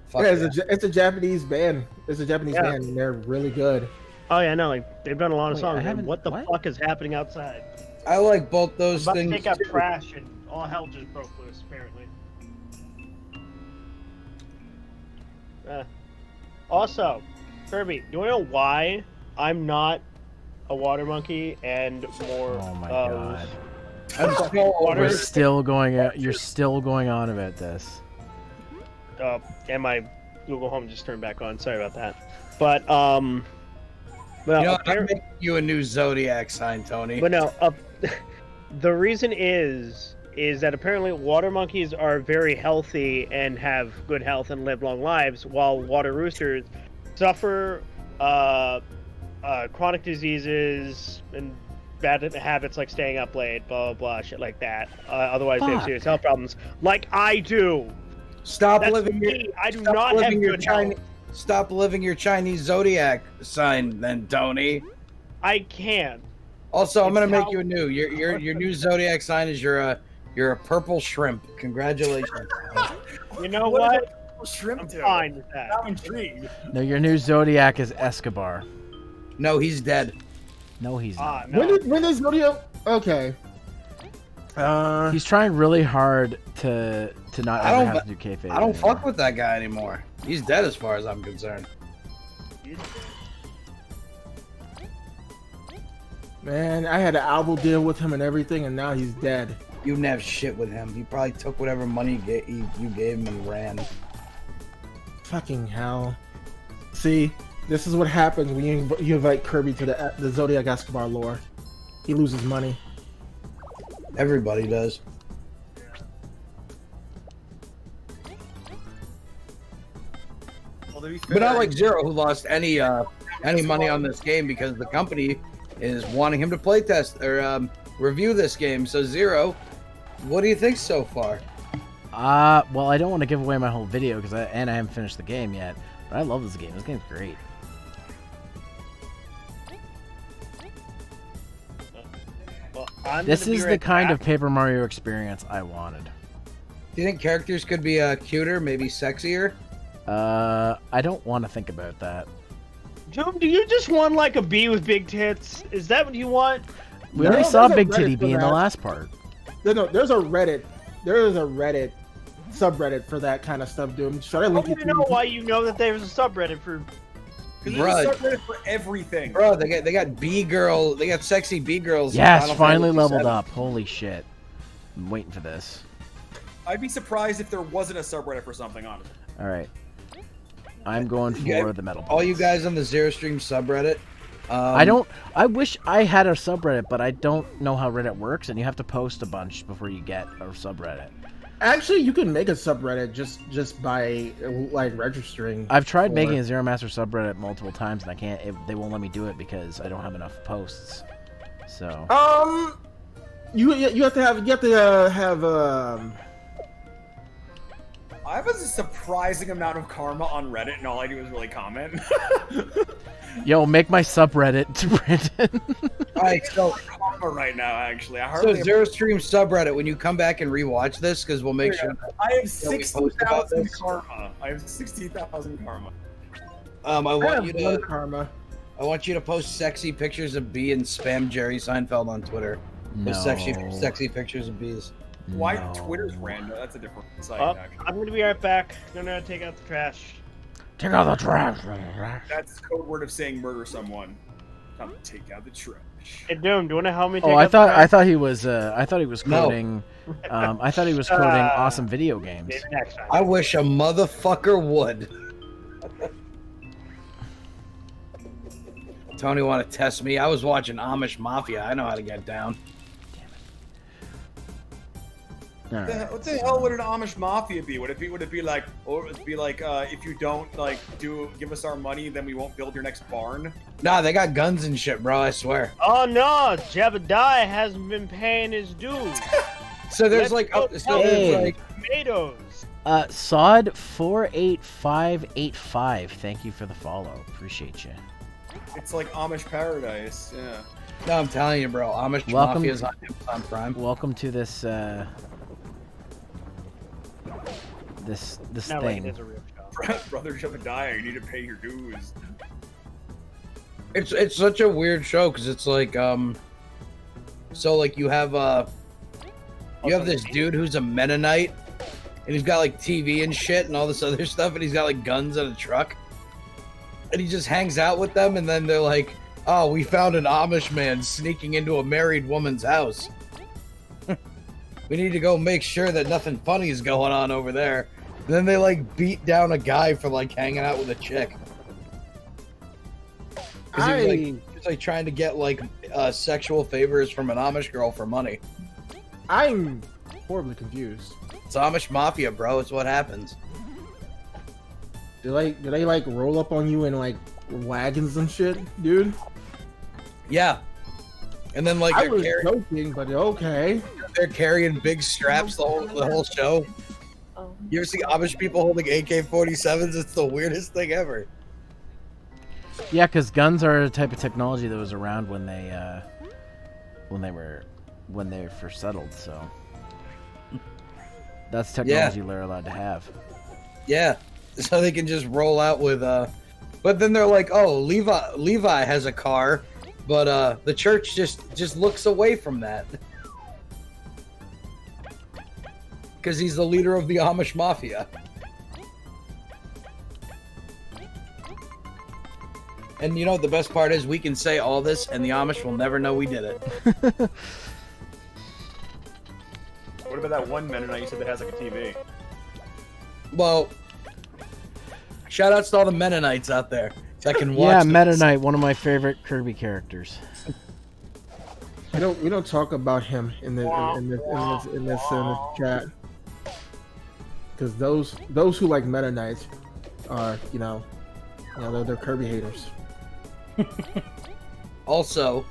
Fuck Yeah, yeah. it's a Japanese band. It's a Japanese Yeah. band, and they're really good. Oh yeah, no, like they've done a lot of Wait, I songs. haven't- What the what? fuck is happening outside? I like both those About to things. take out too. trash and all hell just broke loose. Apparently. Also, Kirby, do you know why I'm not a water monkey and more? Oh my of- god. I'm so Water- We're over. still going out. You're still going on about this. And my Google Home just turned back on. Sorry about that. But well, You know, I'm apparently, making you a new zodiac sign, Tony. but no, the reason is that apparently water monkeys are very healthy and have good health and live long lives, while water roosters suffer chronic diseases and bad habits like staying up late, blah blah blah, shit like that. Otherwise, they have Fuck. serious health problems, like I do. Stop That's living me. your I do stop not have living your good Chinese. health. Stop living your Chinese zodiac sign, then, Tony. I can. Also, I'm It's gonna make how- you a new. Your new zodiac sign is you're a purple shrimp. Congratulations. You know What what? does shrimp I'm do? fine with that. I'm intrigued. No, your new zodiac is Escobar. No, he's dead. No, he's not. No. When is Zodiac? Okay. He's trying really hard to not I ever don't- have to do kayfabe. I don't anymore. fuck with that guy anymore. He's dead as far as I'm concerned. Man, I had an album deal with him and everything, and now he's dead. You didn't have shit with him. He probably took whatever money you gave him and ran. Fucking hell. See, This is what happens when you invite Kirby to the Zodiac Escobar lore. He loses money. Everybody does. Well, to be fair, But not like Zero, who lost any money on this game because the company is wanting him to playtest or review this game. So Zero, what do you think so far? Well, I don't want to give away my whole video because I haven't finished the game yet. But I love this game. This game's great. Well, This is the kind of Paper Mario experience I wanted. Do you think characters could be cuter, maybe sexier? I don't want to think about that. Doom, do you just want like a bee with big tits? Is that what you want? We No, already saw there's a Big Reddit Titty for Bee in the that. last part. No, there's a Reddit subreddit for that kind of stuff, Doom. Should I I link want it to know why you know that there's a subreddit for. Because Bruh. there's a subreddit for everything. Bro, they got B girl, they got sexy B girls. in Yes, Final finally Fantasy leveled VII. up. Holy shit. I'm waiting for this. I'd be surprised if there wasn't a subreddit for something, honestly. Alright. I'm going for Yeah, the metal. All you points. guys on the Zero Stream subreddit. I wish I had a subreddit, but I don't know how Reddit works, and you have to post a bunch before you get a subreddit. Actually, you can make a subreddit just by like registering. I've tried for- making a Zeromaster subreddit multiple times, and I can't. They won't let me do it because I don't have enough posts. So. You have to have I have a surprising amount of karma on Reddit, and all I do is really comment. Yo, make my subreddit to Brandon. Alright, so Karma right now, actually. I so hardly. Zero Stream subreddit. When you come back and rewatch this, because we'll make sure. I have we post about 60,000 this. karma. I have 60,000 karma. I want you to. karma. I want you to post sexy pictures of bee and spam Jerry Seinfeld on Twitter. No. Post sexy pictures of bees. Why No. Twitter's random? That's a different site, Oh, actually. I'm gonna be right back. Gonna take out the trash. Take out the trash. That's code word of saying murder someone. Time to take out the trash. Hey, Doom, do you wanna help me take Oh, out the trash? I thought he was No. quoting. I thought he was quoting awesome video games. Maybe next time. I wish a motherfucker would. Tony want to test me? I was watching Amish Mafia. I know how to get down. All right. What the hell would an Amish mafia be? Would it be like, or would it be like, if you don't like give us our money, then we won't build your next barn? Nah, they got guns and shit, bro. I swear. Oh no, Jebediah hasn't been paying his dues. So there's Let's like, go so tell there's Hey. like, Tomatoes. Sod 48585. Thank you for the follow. Appreciate you. It's like Amish paradise. Yeah. no, I'm telling you, bro. Amish Welcome- Mafia is on Amazon Prime. Welcome to this this No, wait, thing. there's a real shop. Brother Jebediah, you need to pay your dues. It's such a weird show because it's like so like you have this dude who's a Mennonite and he's got like TV and shit and all this other stuff and he's got like guns and a truck and he just hangs out with them and then they're like, oh, we found an Amish man sneaking into a married woman's house. We need to go make sure that nothing funny is going on over there. And then they like beat down a guy for like hanging out with a chick. 'Cause he was, like, It's like trying to get like sexual favors from an Amish girl for money. I'm horribly confused. It's Amish Mafia, bro. It's what happens. Do they like roll up on you in like wagons and shit, dude? Yeah. And then like I was joking, but okay. they're carrying big straps the whole show. You ever see Amish people holding AK-47s? It's the weirdest thing ever. Yeah, because guns are a type of technology that was around when they first settled. So that's technology they're allowed to have. Yeah. So they can just roll out with but then they're like, oh, Levi has a car, but the church just looks away from that. Because he's the leader of the Amish Mafia. And you know what the best part is? We can say all this and the Amish will never know we did it. What about that one Mennonite you said that has like a TV? Well, shout outs to all the Mennonites out there. that can Yeah, watch. Meta Knight, one of my favorite Kirby characters. We don't talk about him in this chat because those who like Meta Knight are they're Kirby haters. Also,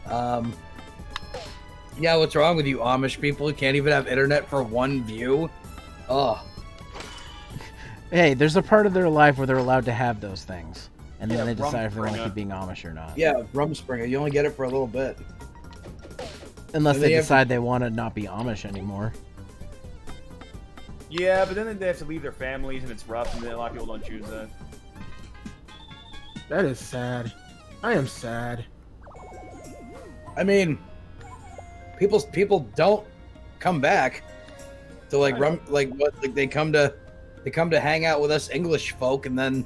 yeah, what's wrong with you Amish people who can't even have internet for one view? Oh, Hey, there's a part of their life where they're allowed to have those things, and then they decide if they want to keep being Amish or not. yeah, Rumspringer, you only get it for a little bit. Unless And they they have decide they want to not be Amish anymore. Yeah, but then they have to leave their families, and it's rough, and a lot of people don't choose that. That is sad. I am sad. I mean, people don't come back to they come to hang out with us English folk, and then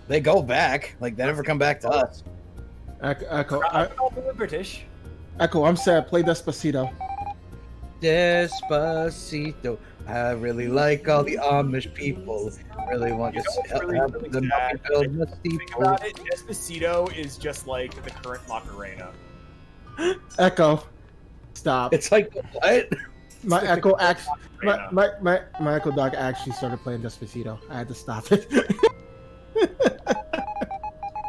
they go back. Like they never come back to us. Echo, They're British. Echo, I'm sad. Play Despacito. Despacito. I really like all the Amish people. Really want to help them build the Think about it, Despacito is just like the current Macarena. Echo, stop. It's like what? My Echo my Echo dog actually started playing Despacito. I had to stop it.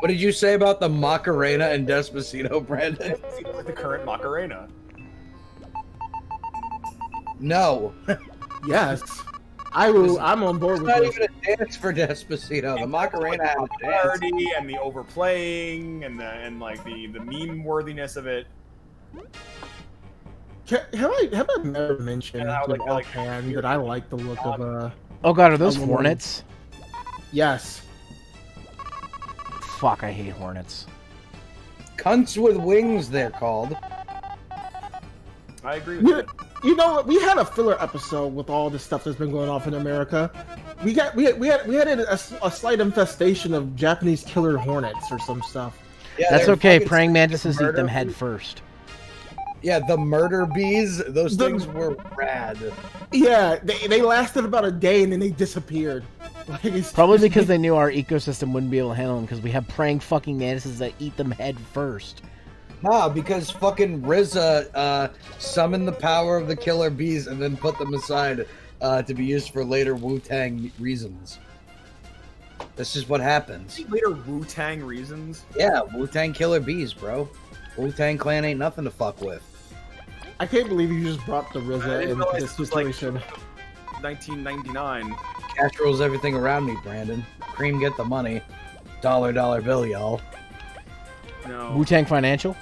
What did you say about the Macarena and Despacito, Brandon? Despacito's like the current Macarena. No. Yes, I'm on board It's with not this. even a dance for Despacito. The Macarena had a dance. Party and the overplaying and the meme worthiness of it. Have I never mentioned And I would with like- offhand that I like the look of Oh god, are those I'm Hornets? Yes. Fuck, I hate Hornets. Cunts with wings, they're called. I agree with you. You know what? We had a filler episode with all the stuff that's been going on in America. We had a slight infestation of Japanese killer hornets or some stuff. Yeah, That's they're okay, fucking praying mantises eat murder them head bees. first. Yeah, the murder bees, those The- things were rad. Yeah, they lasted about a day and then they disappeared. Like, it's Probably just- because they knew our ecosystem wouldn't be able to handle them, because we have praying fucking mantises that eat them head first. Nah, because fucking RZA summoned the power of the killer bees and then put them aside to be used for later Wu-Tang reasons. This is what happens. Later Wu-Tang reasons. Yeah, Wu-Tang killer bees, bro. Wu-Tang Clan ain't nothing to fuck with. I can't believe you just brought the I RZA didn't into realize this it was like- situation. 1999. Cash rules everything around me, Brandon. Cream get the money. Dollar bill, y'all. No. Wu-Tang Financial?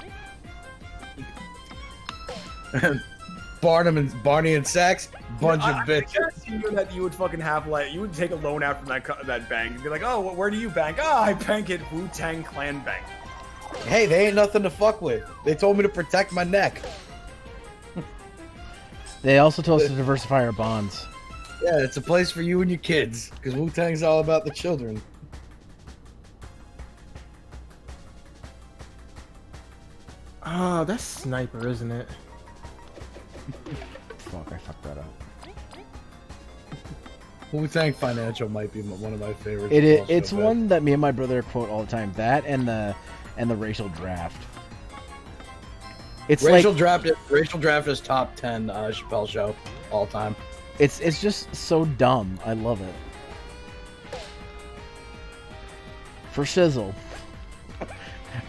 Barney and Sachs, bunch of I bitches. guarantee you that you would fucking have you would take a loan out from that bank and be like, oh, where do you bank? Oh, I bank at Wu-Tang Clan Bank. Hey, they ain't nothing to fuck with. They told me to protect my neck. They also told us to diversify our bonds. Yeah, it's a place for you and your kids, because Wu-Tang's all about the children. Oh, that's Sniper, isn't it? Fuck, I fucked that up. Wu-Tang Financial might be one of my favorites. It's one that me and my brother quote all the time. That and the racial draft. It's Racial like draft is top 10 Chappelle show all time. it's just so dumb. I love it. For shizzle.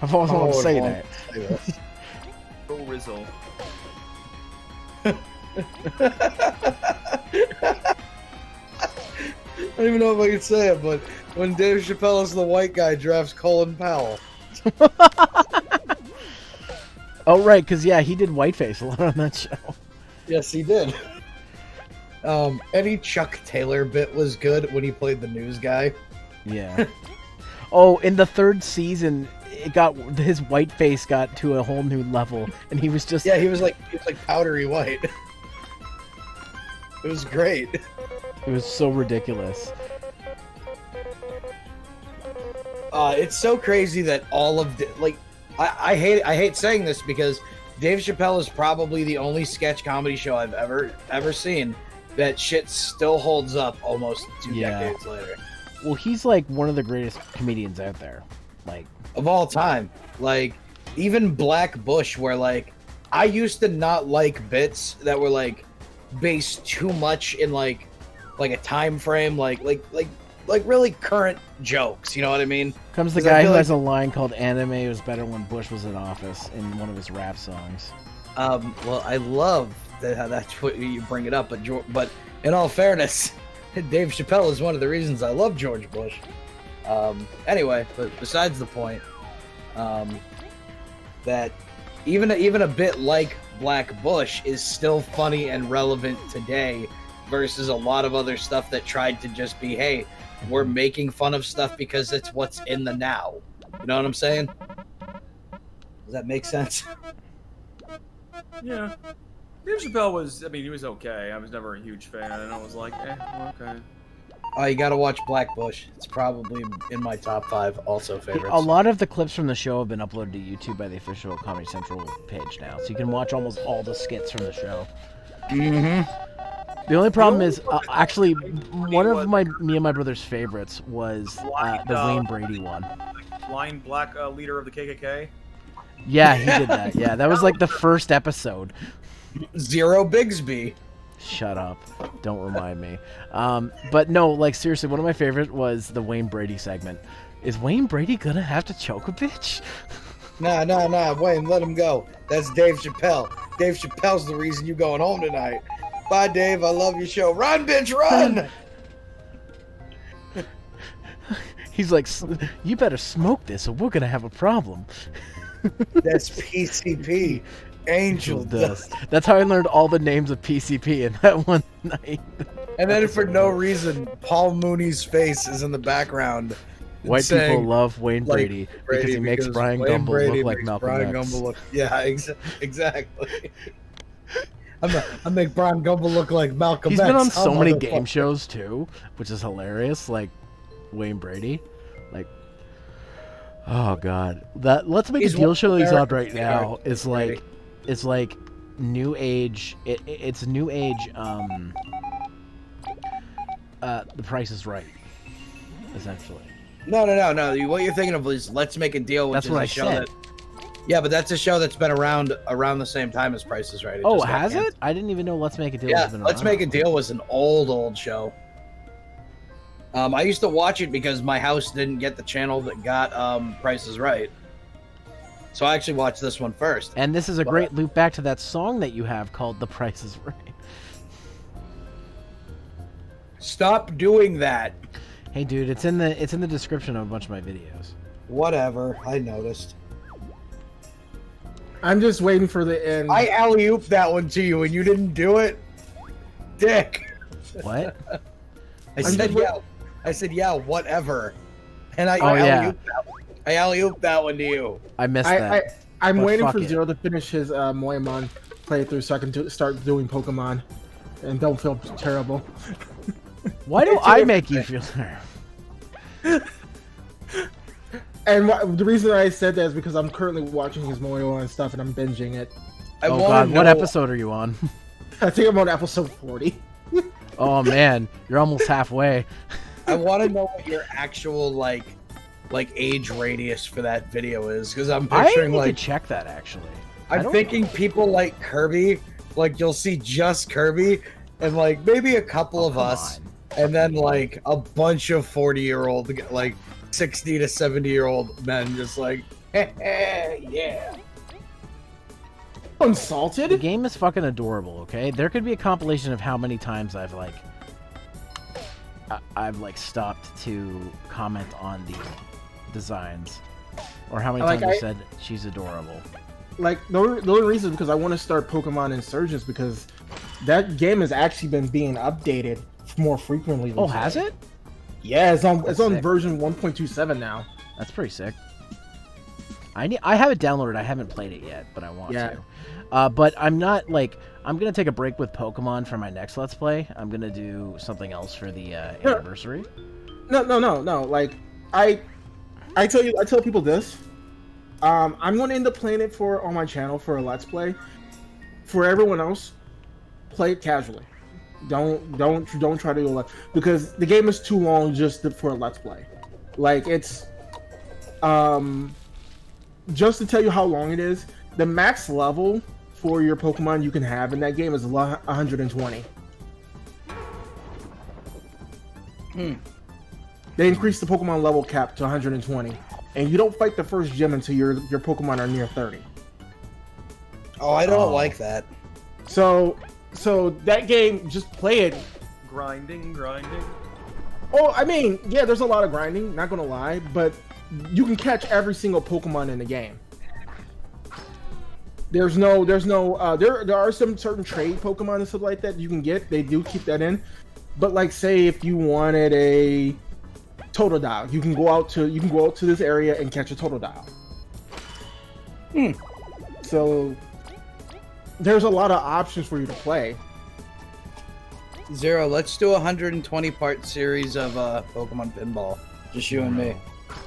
I've always wanted to say that. Oh, Rizzle. I don't even know if I can say it, but when Dave Chappelle as the white guy drafts Colin Powell. Oh right, because yeah, he did whiteface a lot on that show. Yes, he did. Any Chuck Taylor bit was good when he played the news guy. Yeah. Oh, in the third season, his whiteface got to a whole new level, and he was just Yeah, he was like powdery white. It was great. It was so ridiculous. It's so crazy that all of I hate saying this because Dave Chappelle is probably the only sketch comedy show I've ever seen that shit still holds up almost 2 Yeah. decades later. Well, he's like one of the greatest comedians out there. Like of all time. Like even Black Bush, where like I used to not like bits that were like based too much in like a time frame, like really current jokes. You know what I mean? Comes the 'Cause I guy feel who like- has a line called "Anime was better when Bush was in office" in one of his rap songs. Well, I love that that's what you bring it up, but in all fairness, Dave Chappelle is one of the reasons I love George Bush. Anyway, but besides the point, that even a bit like Black Bush is still funny and relevant today versus a lot of other stuff that tried to just be, hey, we're making fun of stuff because it's what's in the now. You know what I'm saying? Does that make sense? Yeah. Dave Chappelle was, I mean, he was okay. I was never a huge fan, and I was like, okay. Oh, you gotta watch Black Bush. It's probably in my top 5 also favorites. A lot of the clips from the show have been uploaded to YouTube by the official Comedy Central page now, so you can watch almost all the skits from the show. Mm-hmm. The only problem is, actually, one of me and my brother's favorites was the Wayne Brady one. Blind black leader of the KKK. Yeah, he did that. Yeah, that was like the first episode. Zero Bigsby. Shut up. Don't remind me. But no, like seriously, one of my favorite was the Wayne Brady segment. Is Wayne Brady gonna have to choke a bitch? Nah, Wayne, let him go. That's Dave Chappelle. Dave Chappelle's the reason you going home tonight. Bye, Dave. I love your show. Run, bitch, run! He's like, you better smoke this or we're gonna have a problem. That's PCP. Angel Dust. That's how I learned all the names of PCP in that one night. And then for no reason, Paul Mooney's face is in the background. White saying, people love Wayne Brady, because he makes Brian Wayne Gumble Brady look like makes Malcolm Brian X. Gumble look, yeah, exactly. I make Brian Gumble look like Malcolm He's X. been on so many motherfucker. game shows too, which is hilarious. Like Wayne Brady, like, oh god, that Let's Make He's a Deal one show of he's on America's right now characters, is like, it's like new age. It's new age. The Price is Right, essentially. No. What you're thinking of is Let's Make a Deal, which That's is what a I show said. that. Yeah, but that's a show that's been around the same time as Price is Right. It Oh, just got has canceled. it? I didn't even know Let's Make a Deal Yeah, has been Let's around. Make a Deal was an old show. I used to watch it because my house didn't get the channel that got Price is Right. So I actually watched this one first. And this is a great loop back to that song that you have called "The Price is Right." Stop doing that. Hey, dude, it's in the description of a bunch of my videos. Whatever, I noticed. I'm just waiting for the end. I alley-ooped that one to you and you didn't do it? Dick. What? I said, yeah, whatever. And I alley-ooped that one to you. I missed that. I'm But waiting fuck for it. Zero to finish his Moemon playthrough so I can start doing Pokemon, and don't feel terrible. Why do I make you feel terrible? And the reason I said that is because I'm currently watching his Moemon stuff and I'm binging it. Oh god, what episode are you on? I think I'm on episode 40. Oh man, you're almost halfway. I want to know what your actual like age radius for that video is, because I'm I picturing need like to check that actually. I I'm don't thinking people like Kirby, like you'll see just Kirby, and like maybe a couple of come us, on. and then like a bunch of 40-year-old, like 60 to 70-year-old men, just like, yeah. The Unsalted? game is fucking adorable. Okay, there could be a compilation of how many times I've stopped to comment on the designs, or how many times I said she's adorable. Like, the only reason is because I want to start Pokemon Insurgents, because that game has actually been being updated more frequently. Oh, has it? Yeah, it's on sick. version 1.27 now. That's pretty sick. I have it downloaded. I haven't played it yet, but I want to. But I'm not like, I'm gonna take a break with Pokemon for my next Let's Play. I'm gonna do something else for the anniversary. No. Like, I tell people this. I'm going to end up playing it on my channel for a Let's Play. For everyone else, play it casually. Don't try to do a because the game is too long just for a let's play. Like it's just to tell you how long it is. The max level for your Pokemon you can have in that game is 120. They increased the Pokemon level cap to 120, and you don't fight the first gym until your Pokemon are near 30. Oh, I don't like that. So that game, just play it. Grinding. Oh, I mean, yeah, there's a lot of grinding. Not gonna lie, but you can catch every single Pokemon in the game. There are some certain trade Pokemon and stuff like that you can get. They do keep that in, but like, say if you wanted a Totodile, you can go out to this area and catch a Totodile. So there's a lot of options for you to play. Zero, let's do a 120 part series of Pokemon Pinball. Just you and me.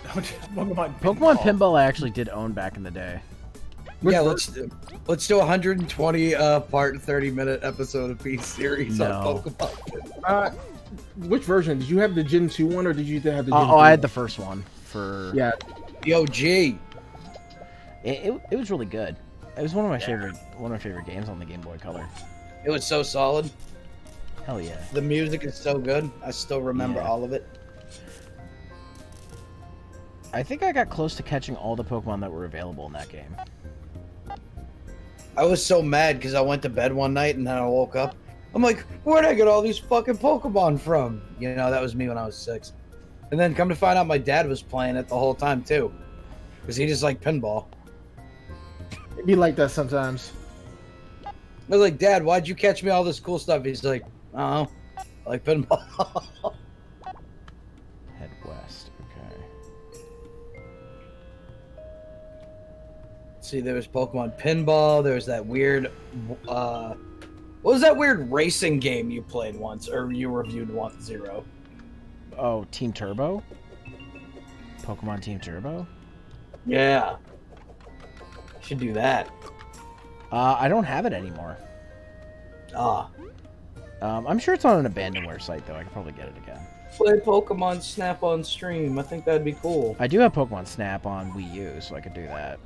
Pokemon Pinball I actually did own back in the day. Yeah, let's do a 120 part 30-minute episode of Peace series on Pokemon. Which version? Did you have the Gen 2 one or did you have the Gen 3? I had the first one for the OG. It was really good. It was one of my favorite games on the Game Boy Color. It was so solid. Hell yeah. The music is so good. I still remember all of it. I think I got close to catching all the Pokemon that were available in that game. I was so mad because I went to bed one night and then I woke up. I'm like, where'd I get all these fucking Pokemon from? You know, that was me when I was 6. And then come to find out my dad was playing it the whole time too. Because he just liked pinball. It'd be like that sometimes. I was like, Dad, why'd you catch me all this cool stuff? He's like, I like pinball. Head west, okay. See, there was Pokemon Pinball. There was that weird, what was that weird racing game you played once, or you reviewed once, Zero? Oh, Team Turbo? Pokemon Team Turbo? Yeah. Should do that. I don't have it anymore. I'm sure it's on an abandonware site, though. I could probably get it again. Play Pokemon Snap on stream. I think that'd be cool. I do have Pokemon Snap on Wii U, so I could do that.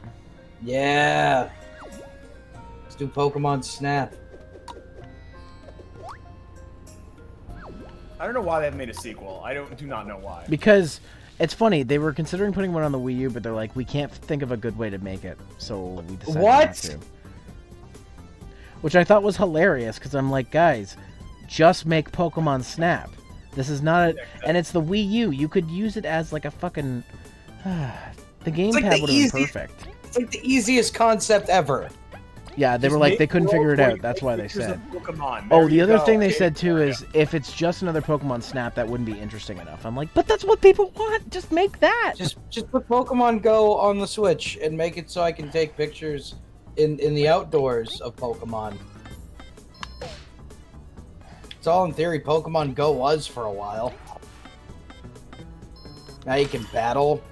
Yeah. Let's do Pokemon Snap. I don't know why they haven't made a sequel. I do not know why. Because it's funny, they were considering putting one on the Wii U, but they're like, we can't think of a good way to make it, so we decided not to. Which I thought was hilarious, because I'm like, guys, just make Pokemon Snap. This is not and it's the Wii U. You could use it as like a fucking... the gamepad would have been perfect. It's like the easiest concept ever. Yeah, they were like, they couldn't figure it out. That's why they said. Oh, the other thing they said too is, if it's just another Pokemon Snap, that wouldn't be interesting enough. I'm like, but that's what people want. Just make that. Just put Pokemon Go on the Switch and make it so I can take pictures in the outdoors of Pokemon. It's all in theory Pokemon Go was for a while. Now you can battle.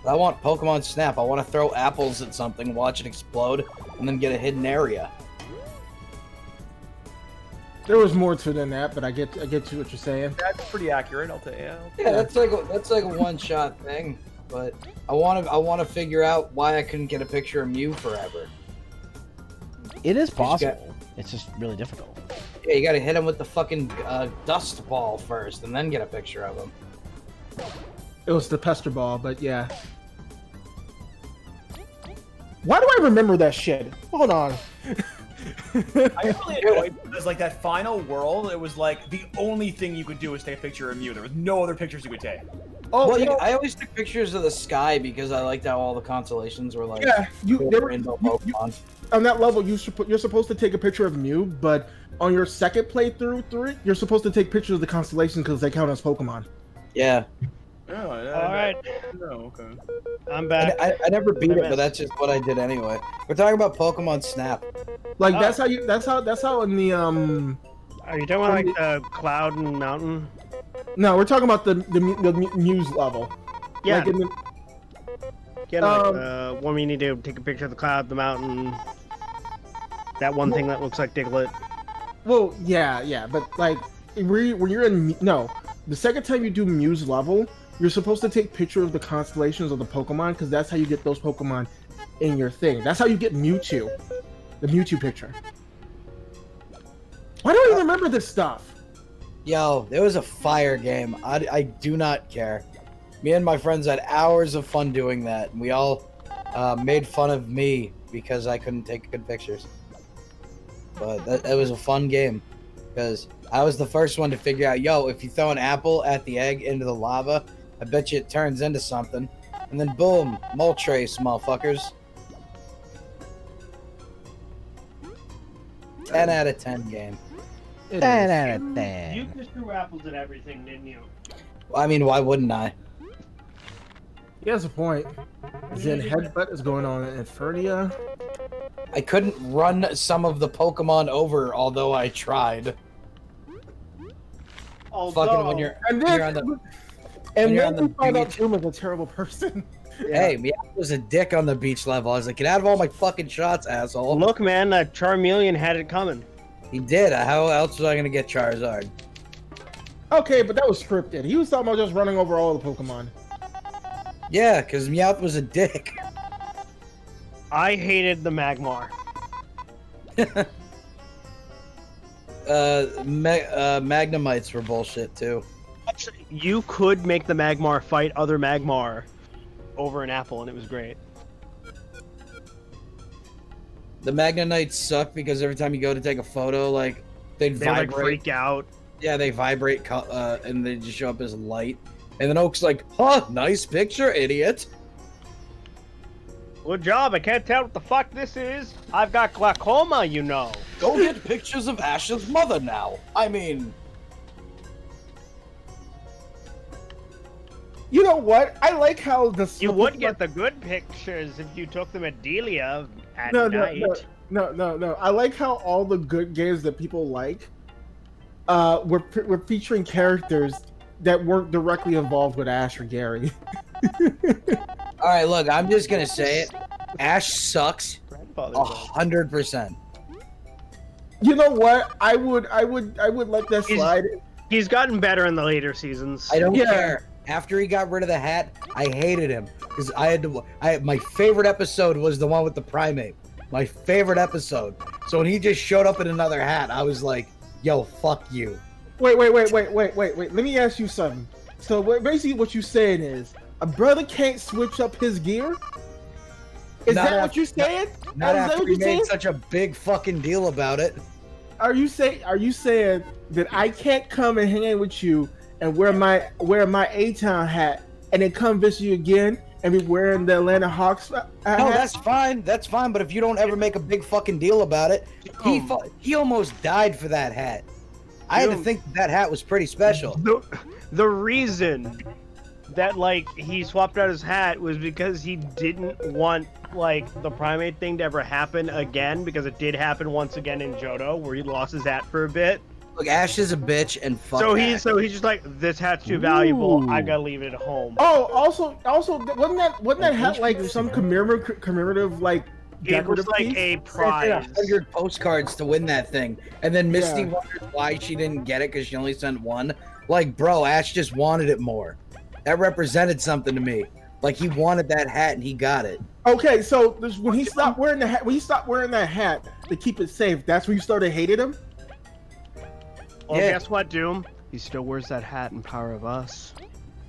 I want Pokemon Snap. I want to throw apples at something, watch it explode, and then get a hidden area. There was more to it than that, but I get to what you're saying. That's pretty accurate. I'll tell you. Yeah, that's like a one-shot thing. But I want to figure out why I couldn't get a picture of Mew forever. It is possible. It's just really difficult. Yeah, you got to hit him with the fucking dust ball first, and then get a picture of him. It was the Pester Ball, but yeah. Why do I remember that shit? Hold on. I really enjoyed it because, like, that final world, it was like the only thing you could do was take a picture of Mew. There was no other pictures you could take. Oh, well, I always took pictures of the sky because I liked how all the constellations were like. Yeah, Pokemon. On that level, you're supposed to take a picture of Mew, but on your second playthrough through it, you're supposed to take pictures of the constellations because they count as Pokemon. Yeah. Oh, all right. No, okay. I'm back. I never beat it, but that's just what I did anyway. We're talking about Pokemon Snap. Like that's how in the Are you talking about like the cloud and mountain? No, we're talking about the Muse level. Yeah. Like in the, like one where you need to take a picture of the cloud, the mountain. That one thing that looks like Diglett. Well, yeah, but like when you're in the second time you do Muse level, you're supposed to take picture of the constellations of the Pokemon because that's how you get those Pokemon in your thing. That's how you get Mewtwo, the Mewtwo picture. Why don't you remember this stuff? Yo, it was a fire game. I do not care. Me and my friends had hours of fun doing that, and we all made fun of me because I couldn't take good pictures. But it was a fun game because I was the first one to figure out, yo, if you throw an apple at the egg into the lava, I bet you it turns into something. And then boom, Moltres, motherfuckers. 10 out of 10 game. 10 out of 10. You just threw apples at everything, didn't you? I mean, why wouldn't I? He has a point. Zen Headbutt is going on in Infernia. I couldn't run some of the Pokemon over, although I tried. Fucking when you're And when then, you're on the and you're then on the we found out beach. Doom is a terrible person. Hey, Meowth was a dick on the beach level. I was like, get out of all my fucking shots, asshole. Look, man, Charmeleon had it coming. He did. How else was I gonna get Charizard? Okay, but that was scripted. He was talking about just running over all the Pokemon. Yeah, because Meowth was a dick. I hated the Magmar. Magnemites were bullshit too. Actually, you could make the Magmar fight other Magmar over an apple, and it was great. The Magnemites suck because every time you go to take a photo, like they'd They like vibrate. freak out. Yeah, they vibrate, and they just show up as light. And then Oak's like, "Huh, nice picture, idiot." Good job. I can't tell what the fuck this is. I've got glaucoma, you know. Go get pictures of Ash's mother now. I mean, You know what? I like how the You would get the good pictures if you took them at Delia at night. No. I like how all the good games that people like were featuring characters that weren't directly involved with Ash or Gary. all right, look, I'm just gonna say it. Ash sucks Grandfather. 100%. You know what? I would let that slide. He's gotten better in the later seasons. I don't Yeah. care. After he got rid of the hat, I hated him because my favorite episode was the one with the primate. My favorite episode. So when he just showed up in another hat, I was like, "Yo, fuck you." Wait. Let me ask you something. So basically, what you're saying is a brother can't switch up his gear. Is Not that what after- you're saying? Not Is that after what he you're made saying? such a big fucking deal about it. Are you saying that I can't come and hang out with you and wear my A-Town hat and then come visit you again and be wearing the Atlanta Hawks hat? No, that's fine. That's fine. But if you don't ever make a big fucking deal about it, he almost died for that hat. I had to think that hat was pretty special. The reason that like he swapped out his hat was because he didn't want like the primate thing to ever happen again, because it did happen once again in Johto where he lost his hat for a bit. Look, Ash is a bitch and fuck Ash. So he's just like, this hat's too valuable. I gotta leave it at home. Oh, also, wasn't that hat like some commemorative like It was decorative like piece? a prize. 100 postcards to win that thing, and then Misty Yeah. wonders why she didn't get it because she only sent one. Like, bro, Ash just wanted it more. That represented something to me. Like, he wanted that hat and he got it. Okay, so when he stopped wearing the hat, that hat to keep it safe, that's when you started hating him. Well, Yeah. guess what, Doom? He still wears that hat in Power of Us.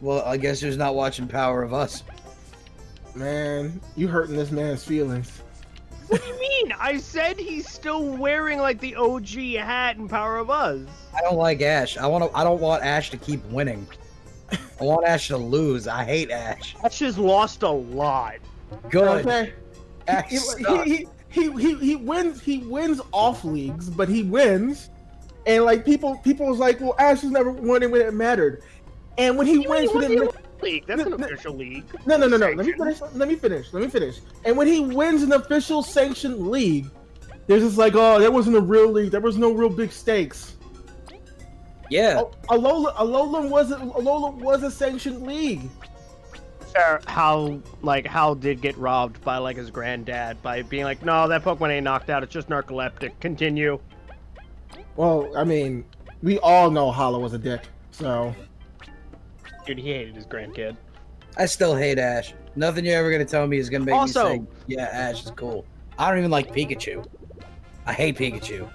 Well, I guess who's not watching Power of Us? Man, you hurting this man's feelings. What do you mean? I said he's still wearing like the OG hat in Power of Us. I don't like Ash. I don't want Ash to keep winning. I want Ash to lose. I hate Ash. Ash has lost a lot. Good. Okay. Ash He sucks. wins off leagues, but he wins, and like people was like, well, Ash has never won it when it mattered, and when he wins, when it League. That's an official league. no. Let me finish. And when he wins an official sanctioned league, there's just like, oh, that wasn't a real league. There was no real big stakes. Yeah. Alolan was a sanctioned league. Fair. Hal did get robbed by like his granddad by being like, no, that Pokemon ain't knocked out. It's just narcoleptic. Continue. Well, I mean, we all know Hollow was a dick, so. Dude, he hated his grandkid. I still hate Ash. Nothing you're ever gonna tell me is gonna make Also- me say, yeah, Ash is cool. I don't even like Pikachu. I hate Pikachu.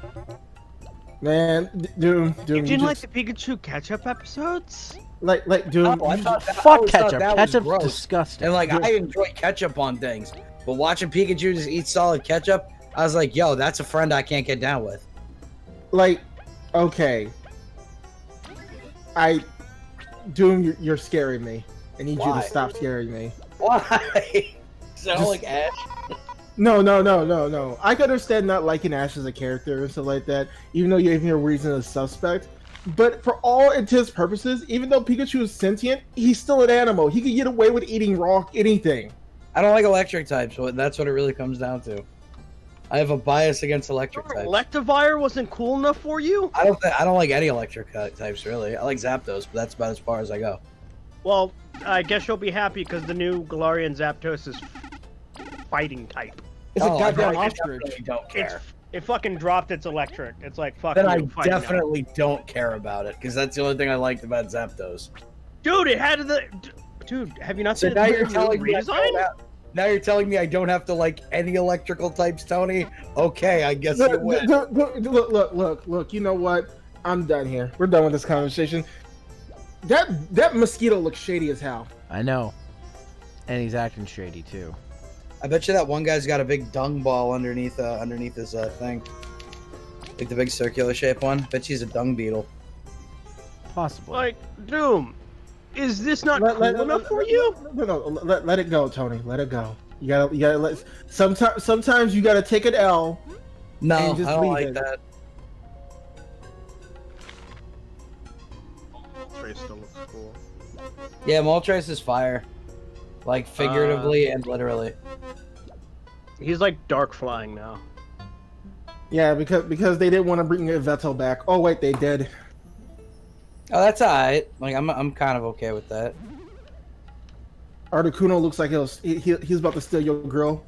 Man, Doom, You didn't like just, the Pikachu catch-up episodes? like, Doom. Oh, I you thought just- that, I Fuck always thought ketchup. that was Ketchup's gross. disgusting. And like, I enjoy ketchup on things, but watching Pikachu just eat solid ketchup, I was like, yo, that's a friend I can't get down with. like, okay. Doom, you're scaring me. I need you Why? to stop scaring me. Why? Sound Just- like Ash? No. I can understand not liking Ash as a character and stuff like that, even though you have your reason as suspect. But for all intents and purposes, even though Pikachu is sentient, he's still an animal. He could get away with eating raw anything. I don't like electric types, so that's what it really comes down to. I have a bias against electric types. Electivire wasn't cool enough for you? I don't like any electric types really. I like Zapdos, but that's about as far as I go. Well, I guess you'll be happy because the new Galarian Zapdos is fighting type. It's Oh, a goddamn I ostrich. definitely don't care. It fucking dropped its electric. It's like, fuck Then you, I fighting type. definitely don't care about it because that's the only thing I liked about Zapdos. Dude, it had the... Dude, have you not So seen now the you're new telling me redesign? now you're telling me I don't have to like any electrical types, Tony? Okay, I guess you win. Look, you know what? I'm done here. We're done with this conversation. That mosquito looks shady as hell. I know. And he's acting shady too. I bet you that one guy's got a big dung ball underneath his thing. Like the big circular shaped one. Bet she's a dung beetle. Possibly. Like, Doom, is this not cool enough for you? No, let it go, Tony. Let it go. You gotta let. Sometimes you gotta take an L. No, And I just don't leave like it. that. Trace still looks cool. Yeah, Moltres is fire. Like figuratively and literally. He's like dark flying now. Yeah, because they didn't want to bring Veto back. Oh wait, they did. Oh, that's alright. Like I'm kind of okay with that. Articuno looks like he's about to steal your girl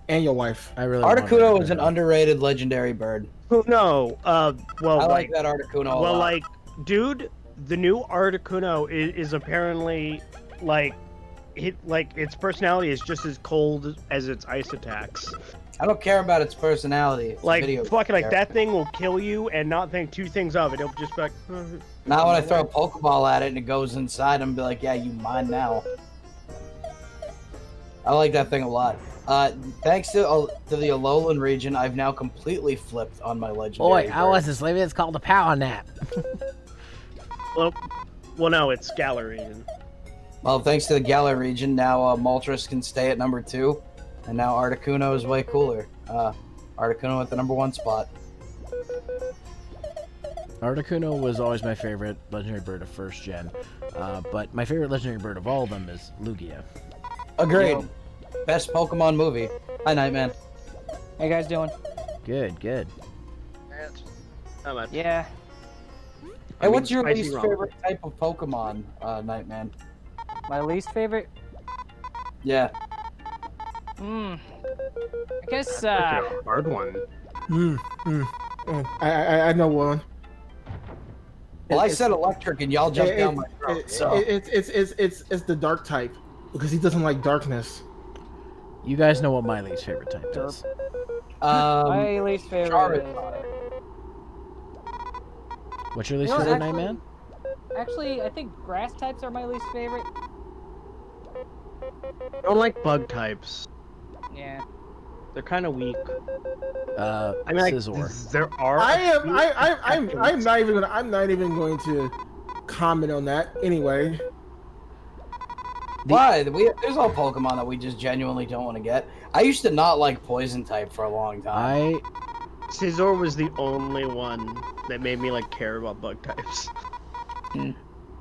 and your wife. I really want Articuno is an Articuno. underrated legendary bird. No, well, I like that Articuno a well, lot. like, dude, the new Articuno is apparently like, its personality is just as cold as its ice attacks. I don't care about its personality. It's a Like, video fucking, like, game. that thing will kill you and not think two things of it. It'll just be like, Now when I throw a Pokeball at it and it goes inside, I'm be like, yeah, you mine now. I like that thing a lot. Thanks to the Alolan region, I've now completely flipped on my legendary. Boy, I was this maybe it's called a power nap. well, no, it's Galarian. Well, thanks to the Galar region, now Moltres can stay at number 2, and now Articuno is way cooler. Articuno at the number 1 spot. Articuno was always my favorite legendary bird of first gen, but my favorite legendary bird of all of them is Lugia. Agreed. Best Pokemon movie. Hi, Nightman. How you guys doing? Good. How much? Yeah. Hey, what's your spicy least rum. favorite type of Pokemon, Nightman? My least favorite? Yeah. I guess, Hard one. I know one. Well, I said electric, and y'all jumped down my throat. So. It's the dark type because he doesn't like darkness. You guys know what my least favorite type is. my least favorite Charizard. What's your least You know, favorite, actually- Nightman? Actually, I think grass types are my least favorite. I don't like bug types. Yeah. They're kind of weak. I I mean, like, Scizor. there are. I'm not even going to comment on that anyway. Why? There's all Pokemon that we just genuinely don't want to get. I used to not like Poison type for a long time. Scizor was the only one that made me like care about bug types.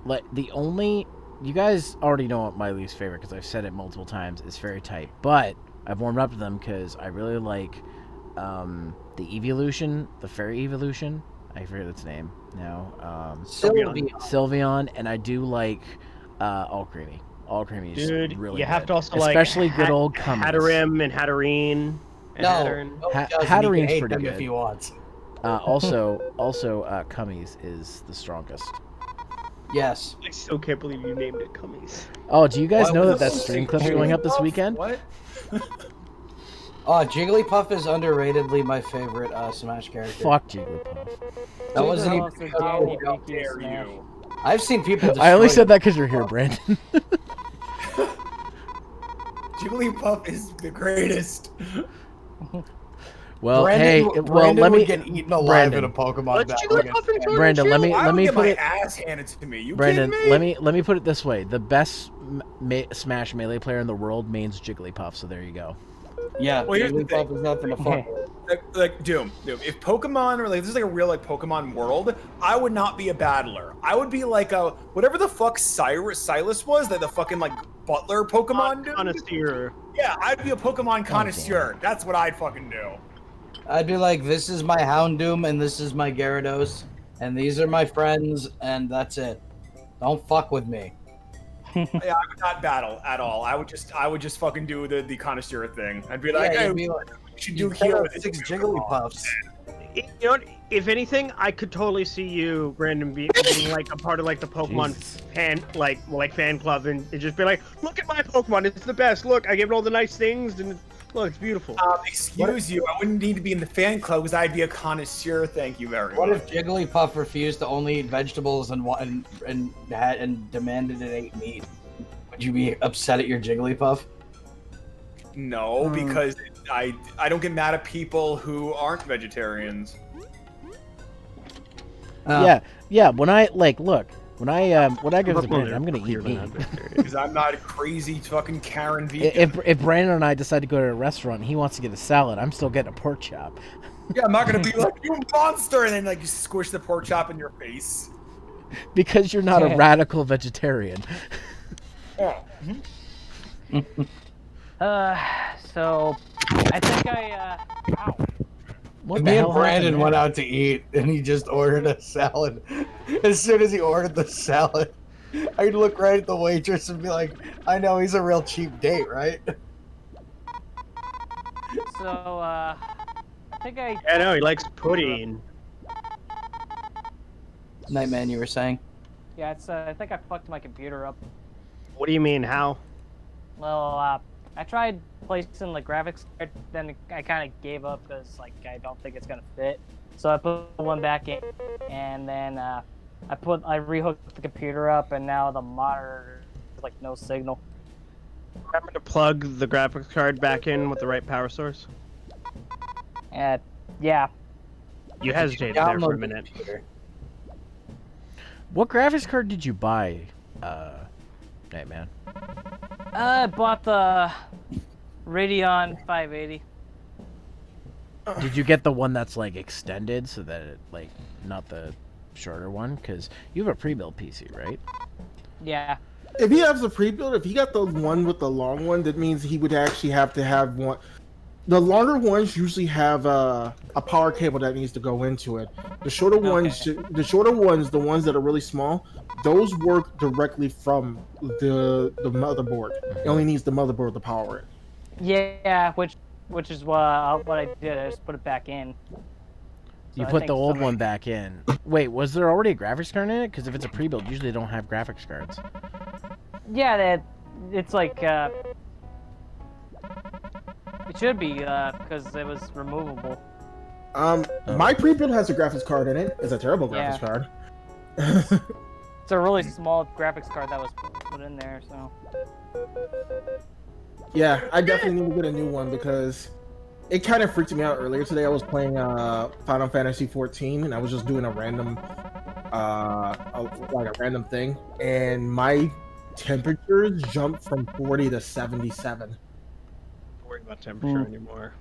Like the only you guys already know what my least favorite because I've said it multiple times is fairy type, but I've warmed up to them because I really like the evolution, the fairy evolution. I forget its name now. Sylveon, and I do like Alcremie. Alcremie is Dude, really you have good. to also especially like good old Cummins. Hatterene and Hatterene. And No, Hatterene. no, he doesn't. He can Hatterene's hate pretty them good. if he wants. Also, Cummies is the strongest. Yes. I still can't believe you named it Cummies. Oh, do you guys Why know would that you stream say clip's going up this Jigglypuff? weekend? What? Oh, Jigglypuff is underratedly my favorite Smash character. Fuck Jigglypuff. That wasn't even. Also, How Danny dare Beaky Smash. you? I've seen people. I only destroy said that because you're here, Brandon. Jigglypuff is the greatest. Well, Brandon, hey, well, let me, would get eaten alive in a Brandon, Pokemon Let's battle. Jigglypuff and Jordan Brandon, chill. let I would me get put my it, ass handed to me. You Brandon, kidding me? let me put it this way: the best Smash Melee player in the world means Jigglypuff. So there you go. Yeah, Well, here's the Jigglypuff is nothing to fuck with. Like Doom. If Pokemon or like this is like a real like Pokemon world, I would not be a battler. I would be like a whatever the fuck Silas was, like the fucking like butler Pokemon dude. Connoisseur. Yeah, I'd be a Pokemon connoisseur. That's what I'd fucking do. I'd be like, this is my Houndoom and this is my Gyarados, and these are my friends, and that's it. Don't fuck with me. Yeah, I would not battle at all. I would just fucking do the connoisseur thing. I'd be like, Yeah, hey, you'd be like, you should do you heal have with 6 this Jigglypuffs. You know what? If anything, I could totally see you, Brandon, being like a part of like the Pokemon Jesus. fan club, and just be like, "Look at my Pokemon! It's the best! Look, I give it all the nice things, and look, it's beautiful." Excuse you, I wouldn't need to be in the fan club because I'd be a connoisseur. Thank you very What much. if Jigglypuff refused to only eat vegetables and demanded it ate meat? Would you be upset at your Jigglypuff? No, because I don't get mad at people who aren't vegetarians. Yeah. When I look, when I go to Brandon, I'm gonna eat meat. Because I'm not a crazy fucking Karen vegan. If Brandon and I decide to go to a restaurant, and he wants to get a salad. I'm still getting a pork chop. Yeah, I'm not gonna be like, you monster, and then like you squish the pork chop in your face. Because you're not a radical vegetarian. Oh. So I think ow. What Me the and hell Brandon happened went there? out to eat, and he just ordered a salad. As soon as he ordered the salad, I'd look right at the waitress and be like, I know he's a real cheap date, right? So I think I I know he likes pudding. Nightman, you were saying? yeah, it's I think I fucked my computer up. What do you mean? How? Well, I tried placing the graphics card, then I kind of gave up because like I don't think it's gonna fit. So I put one back in, and then I rehooked the computer up, and now the monitor is like no signal. Remember to plug the graphics card back in with the right power source. And yeah, You hesitated there for a Download the minute. computer. What graphics card did you buy, Nightman? I bought the Radeon 580. Did you get the one that's like extended so that it like not the shorter one? Because you have a pre-built PC, right? Yeah. If he has a pre-built, if he got the one with the long one, that means he would actually have to have one. The longer ones usually have a power cable that needs to go into it. The shorter ones, the ones that are really small, those work directly from the motherboard. It only needs the motherboard to power it. Yeah, which is what I did. I just put it back in. You So I put think the old some- one back in. Wait, was there already a graphics card in it? Because if it's a pre-built, usually they don't have graphics cards. Yeah, it's like it should be because it was removable. My pre-built has a graphics card in it. It's a terrible graphics card. It's a really small graphics card that was put in there. So Yeah, I definitely need to get a new one because it kind of freaked me out earlier today. I was playing Final Fantasy 14 and I was just doing a random random thing, and my temperatures jumped from 40 to 77. Don't worry about temperature anymore.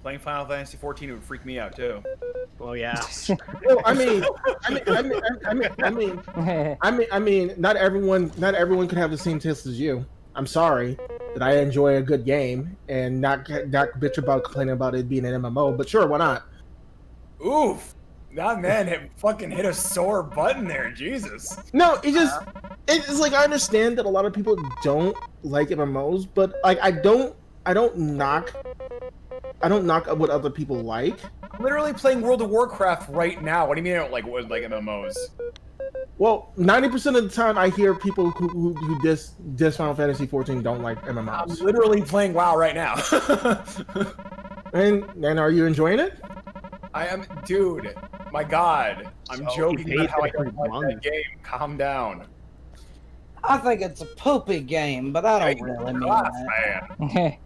Playing Final Fantasy 14 would freak me out too. Well, yeah. Well, I mean, not everyone can have the same taste as you. I'm sorry that I enjoy a good game and not bitch about complaining about it being an MMO, but sure, why not? Oof. That man fucking hit a sore button there, Jesus. No, it's like I understand that a lot of people don't like MMOs, but like I don't knock what other people like. literally playing World of Warcraft right now. What do you mean I don't like MMOs? Well, 90% of the time I hear people who diss Final Fantasy 14 don't like I'm MMOs. literally playing WoW right now. And are you enjoying it? I am, dude. My God, I'm joking about how I don't like money. that game. Calm down. I think it's a poopy game, but I don't really mean Class, that. man.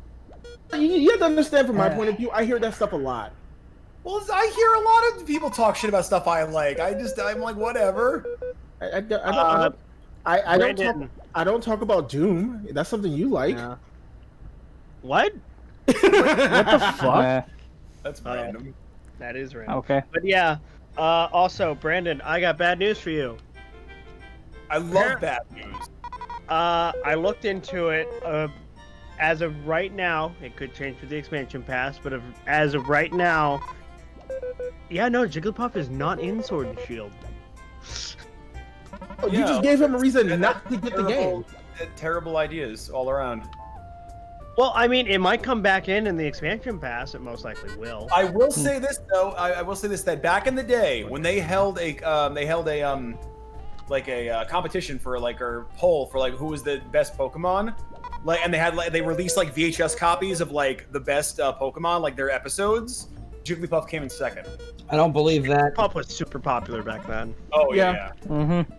You have to understand from my point of view, I hear that stuff a lot. Well, I hear a lot of people talk shit about stuff I like. I'm like, whatever. I don't talk about Doom. That's something you like. Yeah. What? What the fuck? That's random. That is random. Okay. But yeah. Also, Brandon, I got bad news for you. I love bad news. I looked into it. As of right now, it could change with the expansion pass, but as of right now, yeah, no, Jigglypuff is not in Sword and Shield. Oh, you just gave him a reason not to get the game. Terrible ideas all around. Well, I mean, it might come back in the expansion pass. It most likely will. I will say this though. I will say this, that back in the day when they held a competition for or poll for who was the best Pokemon, and they released VHS copies of the best Pokemon, their episodes. Jigglypuff came in second. I don't believe that. Puff was super popular back then. Oh yeah. Mm-hmm.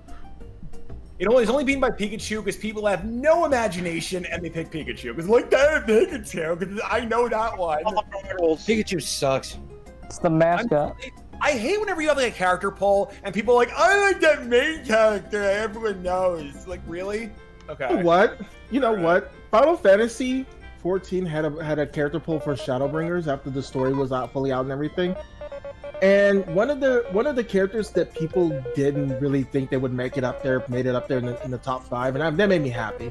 It's only beaten by Pikachu because people have no imagination and they pick Pikachu because that Pikachu because I know that one. Pikachu sucks. It's the mascot. I hate whenever you have a character poll and people are like, I like that main character everyone knows. Really? Okay. What? You know what? Final Fantasy 14 had a character poll for Shadowbringers after the story was fully out and everything. And one of the characters that people didn't really think they would make it up there made it up there in the top 5, and that made me happy.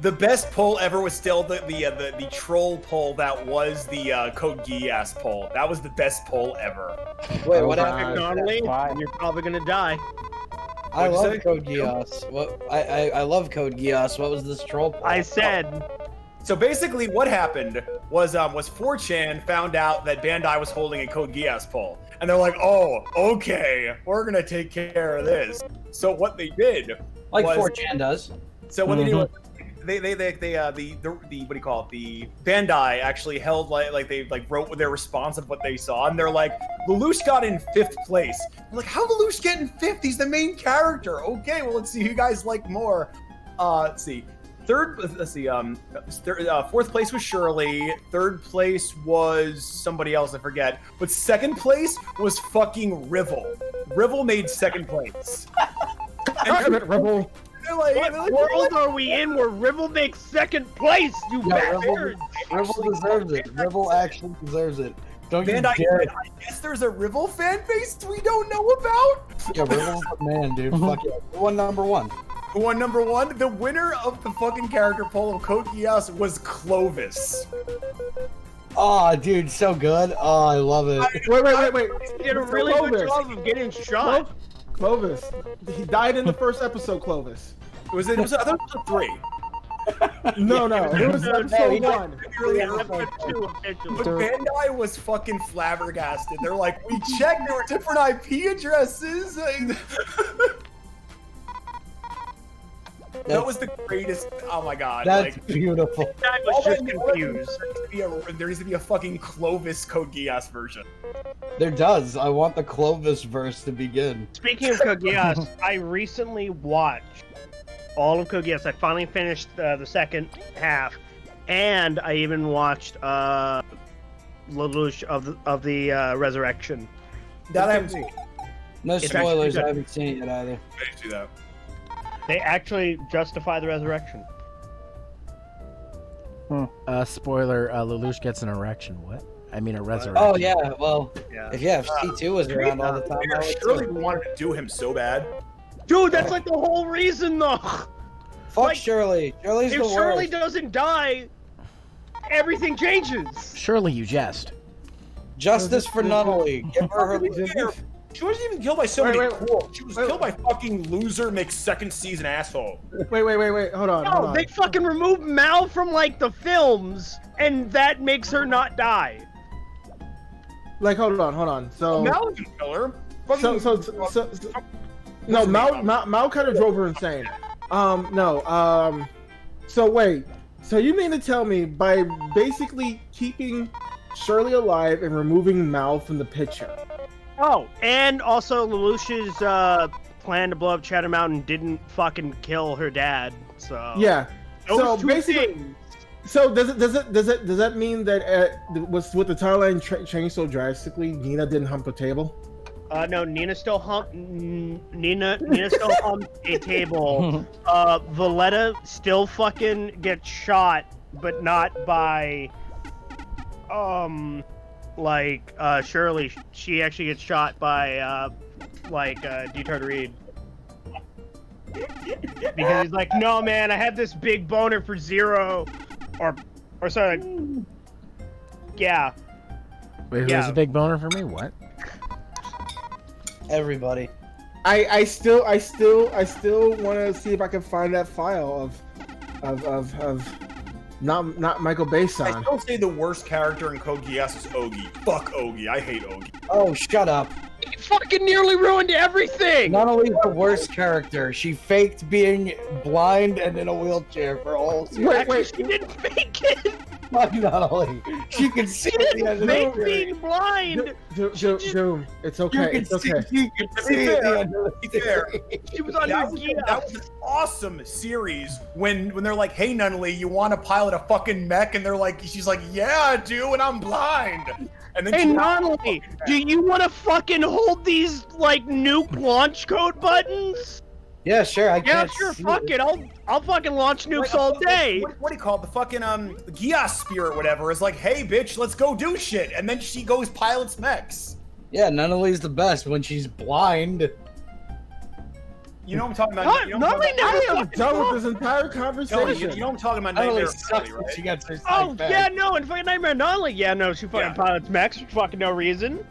The best poll ever was still the troll poll that was the Code Geass poll. That was the best poll ever. Wait, what happened? Donnelly, you're probably gonna die. I What'd you love say? Code Geass. What? I love Code Geass. What was this troll poll? I said. So basically, what happened was 4chan found out that Bandai was holding a Code Geass poll, and they're like, "Oh, okay, we're gonna take care of this." So what they did, like was, 4chan does. So what they did was the what do you call it? The Bandai actually held they wrote their response of what they saw, and they're like, Lelouch got in 5th place. They're like, how Lelouch get in 5th? He's the main character. Okay, well let's see who you guys like more. Let's see. 4th place was Shirley. 3rd place was somebody else, I forget. But 2nd place was fucking Rivel. Rivel made 2nd place. Rivel. What world are we in where Rivel makes 2nd place? You bastards! Rivel deserves it. Rivel actually deserves it. Don't you Bandai, dare. I guess there's a Rivel fan base we don't know about. Yeah, Rivel's the man, dude. Fuck yeah. Who won number 1? Who won number 1? The winner of the fucking character poll of Code Geass was Clovis. Oh, dude, so good. Oh, I love it. Wait. He did a really good job of getting shot. Clovis. He died in the first episode, Clovis. I thought it was a 3. No. It was episode 1. But Bandai was fucking flabbergasted. They're like, we checked, there were different IP addresses. That was the greatest. Oh my god. That's beautiful. I was just confused. There needs to be a fucking Clovis Code Geass version. There does. I want the Clovis verse to begin. Speaking of Code Geass, I recently watched all of Code Geass. I finally finished the second half, and I even watched Lelouch of the Resurrection. That I haven't seen. No It's spoilers. actually I haven't seen it yet either. I didn't do that. They actually justify the resurrection. Spoiler: Lelouch gets an erection. What? I mean a resurrection. Oh yeah. Well, Yeah. if C2 was around all the time, I would Surely too. we wanted to do him so bad. Dude, that's like the whole reason, though. Fuck Shirley. Shirley's If the Shirley worst. doesn't die, everything changes. Surely you jest. Justice for Nunnally. Give her her. She wasn't even killed by somebody Wait. cool. She was killed by fucking loser makes 2nd season asshole. Wait. Hold on. No, they fucking removed Mal from the films, and that makes her not die. Like, hold on. So, Mal is a killer. No, Mal kind of drove her insane. So wait. So you mean to tell me by basically keeping Shirley alive and removing Mal from the picture? Oh, and also Lelouch's plan to blow up Shadow Mountain didn't fucking kill her dad. So yeah. Those So two basically, things. so does that mean that with the timeline changed so drastically, Nina didn't hump a table? No, Nina still humped a table. Valletta still fucking gets shot, but not by Shirley. She actually gets shot by D. Reed. Because he's like, no man, I have this big boner for Zero. Or sorry, yeah. Wait, who's a big boner for me? What? Everybody. I still want to see if I can find that file of not Michael I Bason. still say the worst character in Code Geass is Ogi. Fuck Ogi. I hate Ogi. Oh, shut up. He fucking nearly ruined everything. Not only the worst character, she faked being blind and in a wheelchair for a whole series. Wait. She didn't fake it. Not only. She can see She at the didn't end of the fake movie. being blind. Zoom. It's okay. It's okay. You can see at the end of the Fair. She was under That was an awesome series when they're like, hey Nunnally, you want to pilot a fucking mech? And she's like, yeah, I do, and I'm blind. And then Hey, she- Nonnally, do you want to fucking hold these, nuke launch code buttons? Yeah, sure. I Yeah, can't sure, see fuck it. I'll fucking launch nukes all day. What do you call it? The fucking Geass spirit, whatever, is like, hey bitch, let's go do shit. And then she goes pilots mechs. Yeah, Nunnally's the best when she's blind. You know what I'm talking about? You know what I'm talking Nunnally about? I am done with this entire conversation. You know what I'm talking about? Nunnally Nightmare of sucks Nunnally, when right? she gets her Oh, sight back. yeah, no, in fucking Nightmare Nonnally. Yeah, no, she fucking Yeah. pilots mechs for fucking no reason.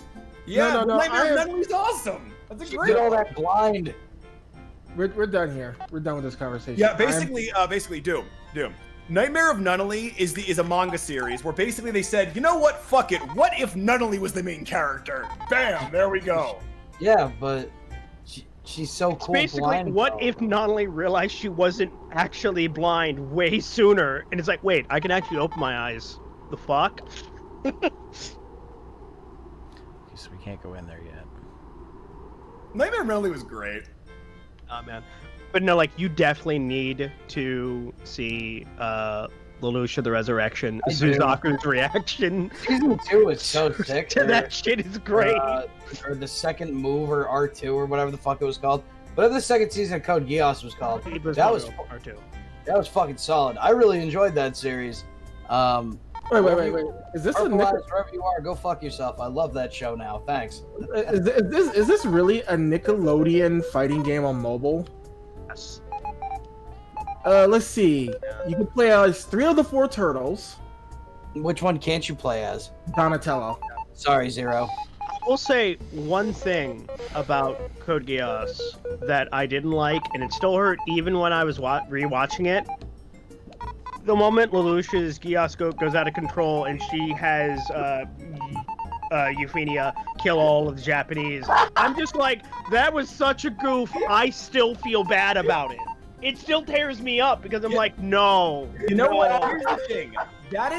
Yeah, No, Nightmare of Nunnaly's awesome. That's a She great did all one. that blind. We're done here. We're done with this conversation. Yeah, basically, Doom. Nightmare of Nunnally is a manga series where basically they said, you know what, fuck it. What if Nunnally was the main character? Bam, there we go. Yeah, but she's so cool Basically, blind. what though. if Nonnally realized she wasn't actually blind way sooner? And it's like, wait, I can actually open my eyes. The fuck? Okay, so we can't go in there yet. Nightmare of Nunnally was great. Oh, man. But no, you definitely need to see Lelouch of the Resurrection. I do. Suzaku's reaction Season 2 is so sick. to that shit is great. Or the second move, or R2, or whatever the fuck it was called. Whatever the second season of Code Geass was called. It was That was R2. that was fucking solid. I really enjoyed that series. Wait. Is this a Purple Eyes, wherever you are, go fuck yourself. I love that show now. Thanks. is this really a Nickelodeon fighting game on mobile? Yes. Let's see. You can play as 3 of the 4 turtles. Which one can't you play as? Donatello. Sorry, Zero. I will say one thing about Code Geass that I didn't like, and it still hurt even when I was rewatching it. The moment Lelouch's Geass goes out of control and she has Euphemia kill all of the Japanese, I'm just like, that was such a goof. I still feel bad about it. It still tears me up because I'm like, no. You know what? no. Here's the thing. That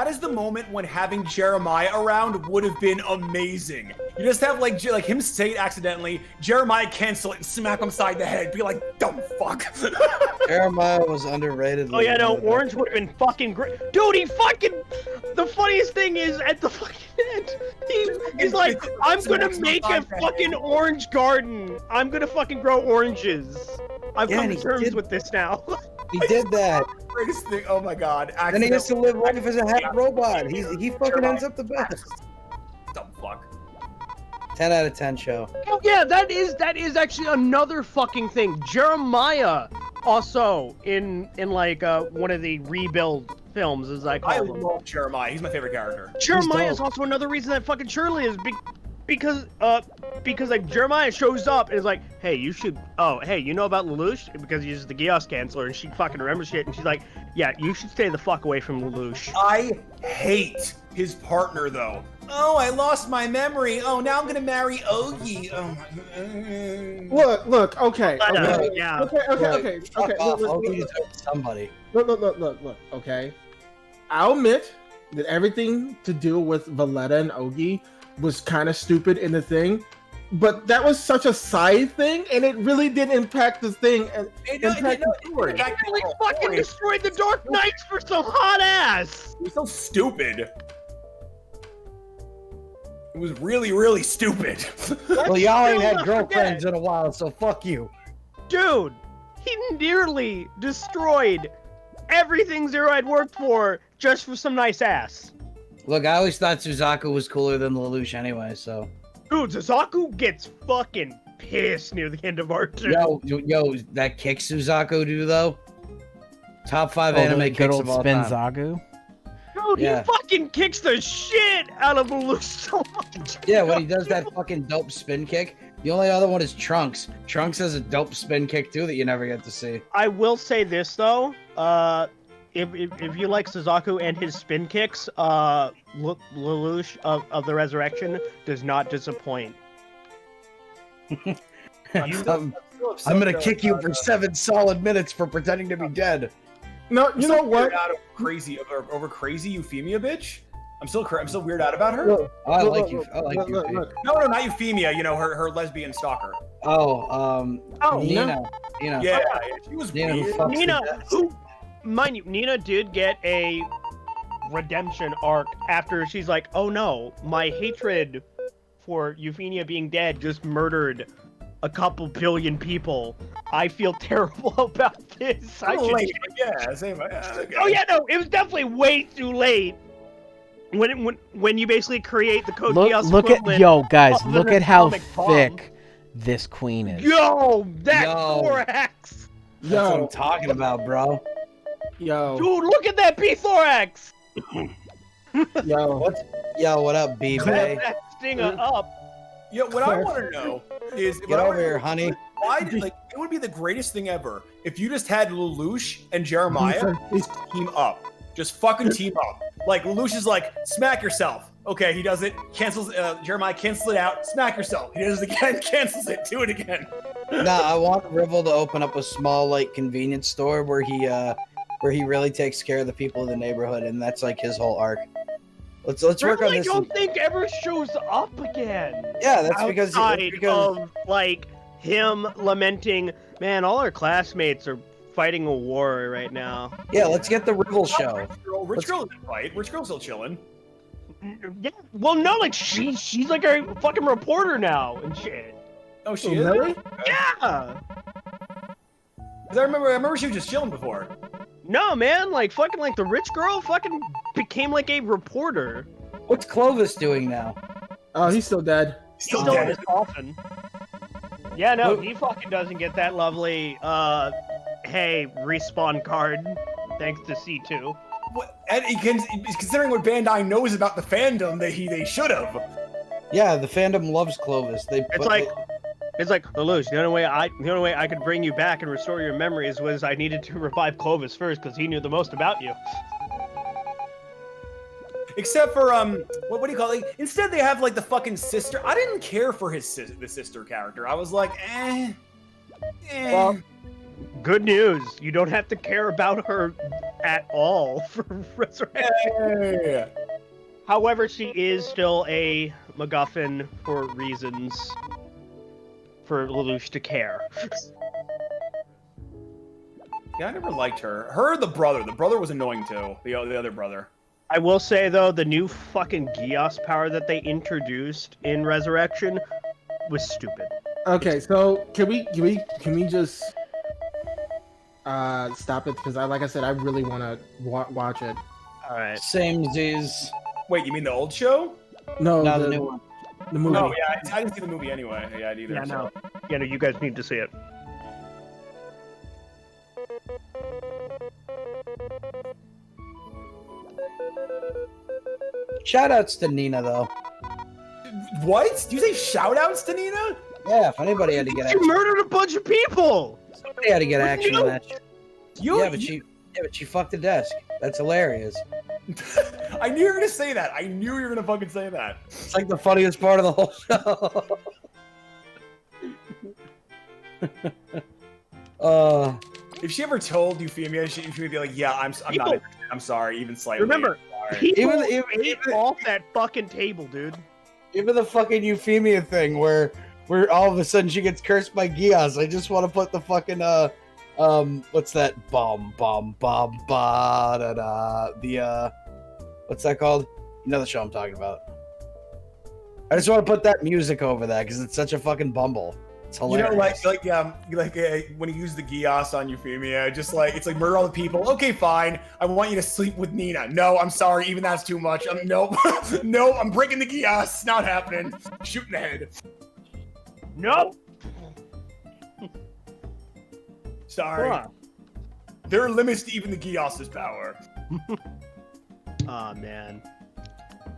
is the moment when having Jeremiah around would have been amazing. You just have like him say it accidentally, Jeremiah cancel it and smack him side the head. Be like, dumb fuck. Jeremiah was underrated. Oh yeah, no, Orange would have been fucking great. Dude, he fucking... The funniest thing is, at the fucking end, he's like, I'm gonna make a fucking orange garden. I'm gonna fucking grow oranges. I've Yeah, come and to he terms did- with this now. He did that. Greatest thing. Oh my god. Then he has to live life as a half robot. He fucking ends up the best. Dumb fuck. 10 out of 10 show. Oh yeah, that is actually another fucking thing. Jeremiah also in one of the rebuild films, as I I call them. love Jeremiah. He's my favorite character. Jeremiah is also another reason that fucking Shirley is because Jeremiah shows up and is like, hey, you know about Lelouch? Because he's the Geass Chancellor, and she fucking remembers shit, and she's like, yeah, you should stay the fuck away from Lelouch. I hate his partner though. Oh, I lost my memory. Oh, now I'm gonna marry Ogi. Oh, Look. Okay. Yeah. Okay. Fuck off. Look, Ogi's somebody. Look. Okay. I'll admit that everything to do with Valletta and Ogi was kind of stupid in the thing, but that was such a side thing, and it really did impact the thing. And impact the story. He really fucking destroyed the Dark Knights for some hot ass. it was so stupid. It was really, really stupid. Well, y'all ain't had Don't girlfriends forget. in a while, so fuck you. Dude, he nearly destroyed everything Zero had worked for just for some nice ass. Look, I always thought Suzaku was cooler than Lelouch anyway, so. Dude, Suzaku gets fucking pissed near the end of Art 2. Yo, that kick Suzaku do though? Top 5 Oh, anime the kicks good old of all Spin time. Zagu. Dude, Yeah. he fucking kicks the shit out of Lelouch so much. Yeah, when he does that fucking dope spin kick. The only other one is Trunks. Trunks has a dope spin kick too that you never get to see. I will say this though, if you like Suzaku and his spin kicks, Lelouch of the Resurrection does not disappoint. I'm gonna kick you for 7 solid minutes for pretending to be dead. No, you know what? Out of crazy over crazy Euphemia bitch. I'm still weird out about her. Look, Oh, I look, like you. look, I like look, you. look, Pete. look. No, not Euphemia. You know her lesbian stalker. Oh, Nina. Yeah, she was Nina who weird. fucks Nina, to death. who, mind you, Nina did get a redemption arc after she's like, oh no, my hatred for Euphemia being dead just murdered a couple billion people. I feel terrible about this. I should Late, but yeah, same. Okay. Oh yeah, no, it was definitely way too late. When you basically create the Code Geass Look at equivalent yo guys, of look an at how atomic bomb. thick this queen is. Yo, that Yo. thorax! That's what I'm Yo, talking about, bro. yo, Dude, look at that B-thorax! yo. Yo, what up, B-Bay? That stinger up. Yeah, what I want to know is Get over here, honey. why did, like, it would be the greatest thing ever if you just had Lelouch and Jeremiah team up. Just fucking team up. Like, Lelouch is like, smack yourself. Okay, he does it. Cancels. Jeremiah cancels it out. Smack yourself. He does it again. Cancels it. Do it again. Nah, I want Rivel to open up a small, like, convenience store where he really takes care of the people of the neighborhood, and that's like his whole arc. Let's work on I this. don't think ever shows up again. Yeah, that's because Outside of like him lamenting, man, all our classmates are fighting a war right now. yeah, let's get the Rivel show. Rich girl didn't fight. Rich girl's still chilling. Yeah, well, no, like she's like a fucking reporter now and shit. Oh, she Oh, is. really? Yeah. 'Cause I remember she was just chilling before. No, man, like fucking like the rich girl fucking became like a reporter. What's Clovis doing now? Oh, he's still dead. Still Still in dead. his coffin. Yeah, no, Well- he fucking doesn't get that lovely hey, respawn card thanks to C2. What, and considering what Bandai knows about the fandom, they should have. Yeah, the fandom loves Clovis. It's like, Lelouch, the only way I could bring you back and restore your memories was I needed to revive Clovis first because he knew the most about you. Except for what do you call it? Instead, they have like the fucking sister. I didn't care for the sister character. I was like, eh. Well, good news. You don't have to care about her at all for Resurrection. Hey. However, she is still a MacGuffin for reasons for Lelouch to care. Yeah, I never liked her. The brother. The brother was annoying too. The other brother. I will say though, the new fucking Geass power that they introduced in Resurrection was stupid. Okay, so can we just stop it? Because like I said, I really want to watch it. All right. Same Z's. Wait, you mean the old show? No, No, the new one. The movie. No, yeah, I didn't see the movie anyway. Yeah, either. Yeah, so. no. You guys need to see it. Shoutouts to Nina though. What? Do you say shout-outs to Nina? Yeah, if anybody had to get She action, murdered a bunch of people. somebody had to get action on that shit. You, Yeah, but she fucked the desk. That's hilarious. I knew you were gonna say that. I knew you were gonna fucking say that. It's like the funniest part of the whole show. If she ever told Euphemia, she would be like, "Yeah, I'm not interested. I'm sorry, even slightly." Remember, Sorry. people ate off that fucking table, dude. Even the fucking Euphemia thing where all of a sudden she gets cursed by Gias. I just want to put the fucking what's that? Bum bum bum ba da da. The what's that called? You know the show I'm talking about. I just want to put that music over that because it's such a fucking bumble. It's hilarious. You know, when you use the Gias on Euphemia, just like it's like murder all the people. Okay, fine. I want you to sleep with Nina. No, I'm sorry. Even that's too much. Nope. No, I'm breaking the Gias. It's not happening. Shooting the head. Nope. Sorry. Huh. There are limits to even the Gias's power. Oh man.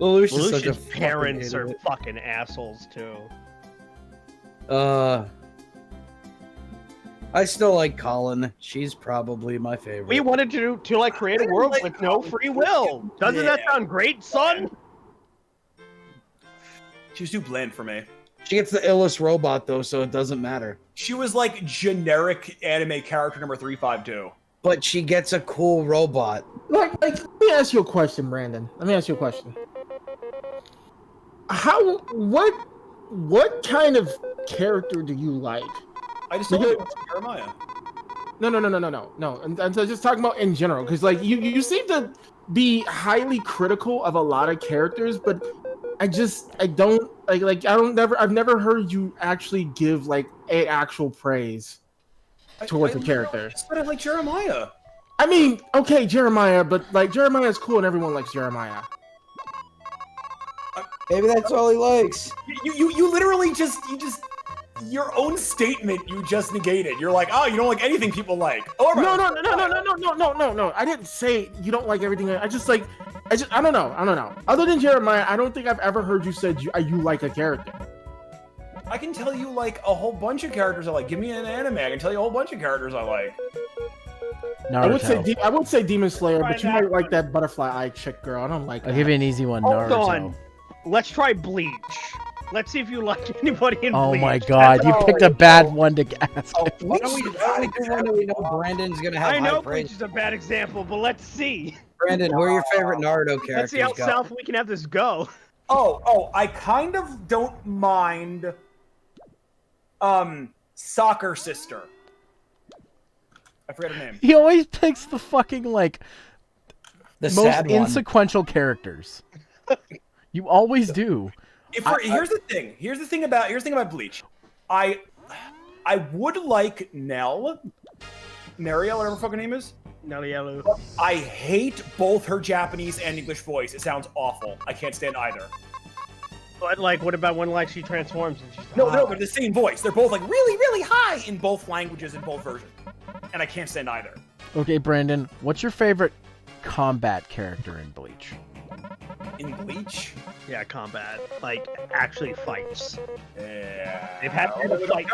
Lelouch's such a Lelouch's parents fucking are idiot. fucking assholes too. I still like Colin. She's probably my favorite. We wanted to like create a world with no free will. Doesn't that sound great, son? She was too bland for me. She gets the illest robot though, so it doesn't matter. She was like generic anime character number 352. But she gets a cool robot. Like, let me ask you a question, Brandon. Let me ask you a question. What kind of character do you like? I just told you it's Jeremiah. No. And so just talking about in general, because like you seem to be highly critical of a lot of characters, but I've never heard you actually give like an actual praise towards a character. But I like Jeremiah. I mean, okay, Jeremiah, but like Jeremiah is cool and everyone likes Jeremiah. Maybe that's all he likes. You literally just your own statement you just negated. You're like, oh, you don't like anything people like. Oh, No. I didn't say you don't like everything. I don't know. Other than Jeremiah, I don't think I've ever heard you said you like a character. I can tell you like a whole bunch of characters I like. Give me an anime. I can tell you a whole bunch of characters I like. Naruto. I would say Demon Slayer, but you might like that butterfly eye chick girl. I don't like that. I'll give you an easy one. Hold Naruto. on. Let's try Bleach. Let's see if you like anybody in Oh Bleach. my god, you picked a bad one to ask. Why don't we do one that we know Brandon's gonna have I know high praise? Bleach is a bad example, but let's see. Brandon, who are your favorite Naruto characters? Let's see how Go. south we can have this go. Oh, I kind of don't mind Soccer Sister. I forget her name. He always picks the fucking like The most sad one. insequential characters. You always do. Here's the thing about Bleach. I would like Neriel, whatever her fucking name is. Nerielu. I hate both her Japanese and English voice. It sounds awful. I can't stand either. But like, what about when like she transforms and she's No, they're the same voice. They're both like really, really high in both languages in both versions, and I can't stand either. Okay, Brandon, what's your favorite combat character in Bleach? In Bleach? Yeah, combat. Like, actually fights. Yeah. They've had to fight.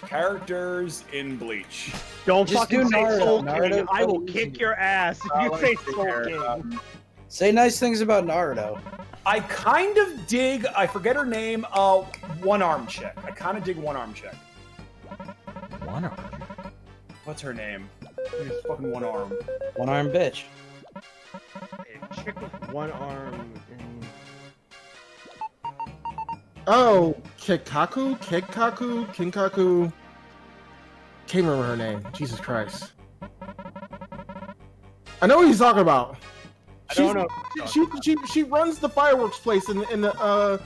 Characters in Bleach. Don't Just fucking do say Naruto. Soul King. Naruto's I will so kick easy. your ass if you say Soul King. Say nice things about Naruto. I kind of dig, I forget her name, One Arm Chick. I kind of dig One Arm Chick. One arm. What's her name? She's fucking One Arm. One arm bitch. A chick with one arm. And... Oh, Kinkaku. Can't remember her name. Jesus Christ. I know what he's talking about. I don't know. She runs the fireworks place in the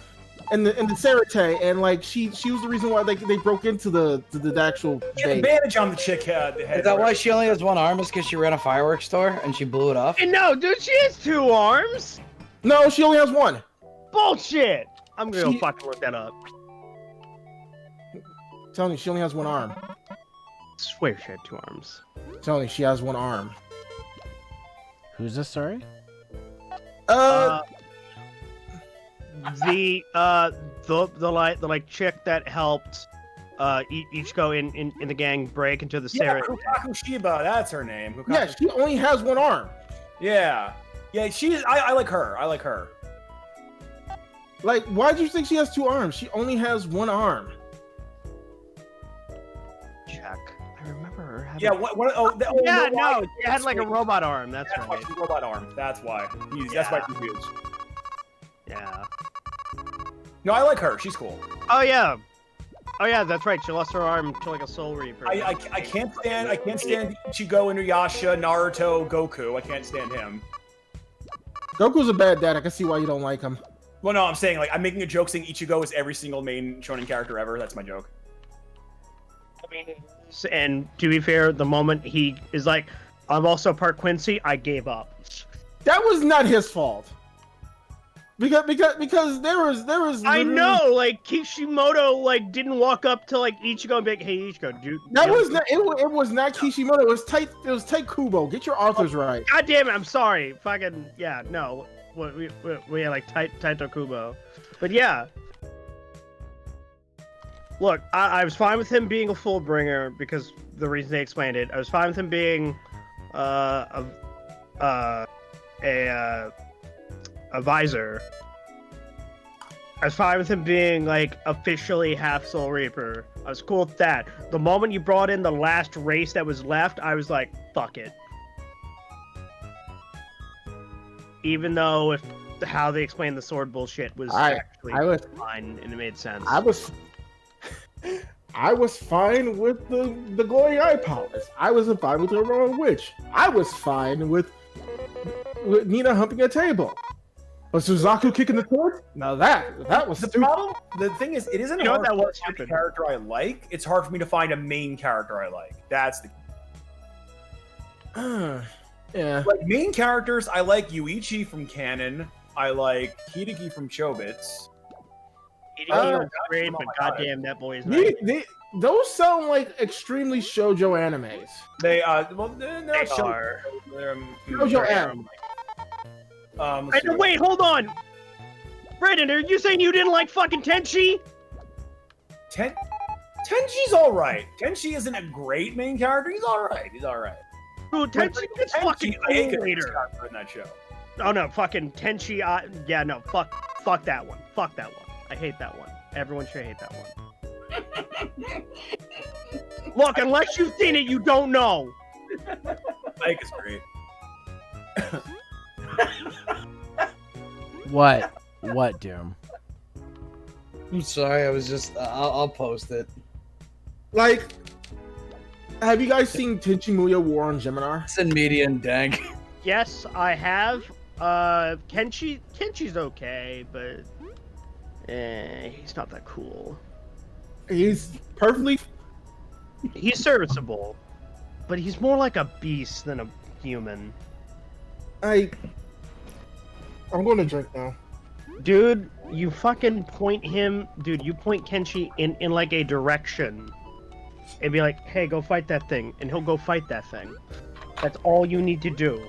Sarate, and like she was the reason why they broke into the actual She had a base. bandage on the chick head. Is that why she only has one arm? Is because she ran a fireworks store and she blew it off? And no, dude, she has two arms. No, she only has one. Bullshit. I'm gonna go fucking look that up. Tell me, she only has one arm. I swear she had two arms. Tell me, she has one arm. Who's this, sorry? The chick that helped Ichigo in the gang break into the Yeah, Sarah. Kukaku Shiba, that's her name. Yeah, she only has one arm. Yeah. Yeah, she is. I like her. I like her. Like, why do you think she has 2 arms? She only has 1 arm. Check. I remember her having. Yeah. Yeah, no, why- she had like a robot arm. That's That's why right. she's a robot arm. That's why. That's why she's huge. Yeah. No, I like her. She's cool. Oh yeah. Oh yeah, that's right. She lost her arm to like a Soul Reaper. I can't stand Ichigo, Inuyasha, Naruto, Goku. I can't stand him. Goku's a bad dad. I can see why you don't like him. Well, no, I'm saying like I'm making a joke saying Ichigo is every single main shonen character ever. That's my joke. I mean, and to be fair, the moment he is like, "I'm also part Quincy," I gave up. That was not his fault. Because there was. I know, like Kishimoto like didn't walk up to like Ichigo and be like, "Hey Ichigo, dude." That was not. It was not Kishimoto. It was Taito Kubo. Get your authors right. God damn it! I'm sorry. Fucking yeah. No, we had like Taito Kubo, but yeah. Look, I was fine with him being a full bringer because the reason they explained it. I was fine with him being a visor. I was fine with him being like officially half Soul Reaper. I was cool with that. The moment you brought in the last race that was left, I was like, fuck it. Even though how they explained the sword bullshit was actually fine and it made sense. I was fine with the glowing eye powers. I was fine with the Royal Witch. I was fine with Nina humping a table. But Suzaku kicking the torch? Now that was The stupid. problem, the thing is, it isn't You know hard what, that for me was to find a stupid. character I like. It's hard for me to find a main character I like. That's the Yeah. like main characters. I like Yuichi from Canon. I like Hideki from Chobits. was great, but goddamn, that boy is nice. Those sound like extremely shoujo animes. They well, they're not They show- are. They're, Shoujo anime. let's see. Wait, hold on! Brandon, are you saying you didn't like fucking Tenchi? Tenchi's alright. Tenchi isn't a great main character. He's alright. He's alright. Dude, Tenchi gets fucking I hate cool the later. character in that show. Oh no, fucking Tenchi, yeah, no, fuck that one. Fuck that one. I hate that one. Everyone should hate that one. Look, unless you've seen it, you don't know. Ike is great. What, Doom? I'm sorry, I was just. I'll post it. Like, have you guys seen Tenchi Muyo War on Geminar? It's in media and dank. Yes, I have. Kenchi's okay, but he's not that cool. He's perfectly. He's serviceable, but he's more like a beast than a human. I'm going to drink now. Dude, you fucking point him, dude, you point Kenshi in like a direction and be like, hey, go fight that thing, and he'll go fight that thing. That's all you need to do.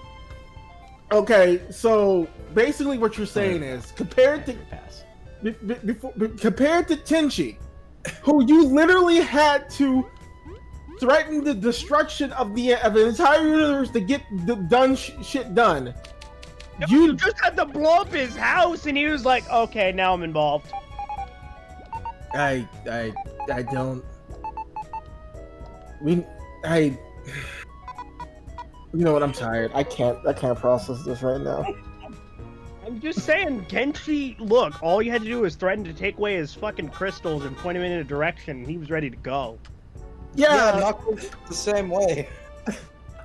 Okay, so basically what you're saying is compared to Pass. compared to Tenchi, who you literally had to threaten the destruction of the entire universe to get the shit done. You just had to blow up his house, and he was like, okay, now I'm involved. I don't. You know what? I'm tired. I can't process this right now. I'm just saying, Kenshi, look, all you had to do was threaten to take away his fucking crystals and point him in a direction, and he was ready to go. Yeah. Knuckles the same way.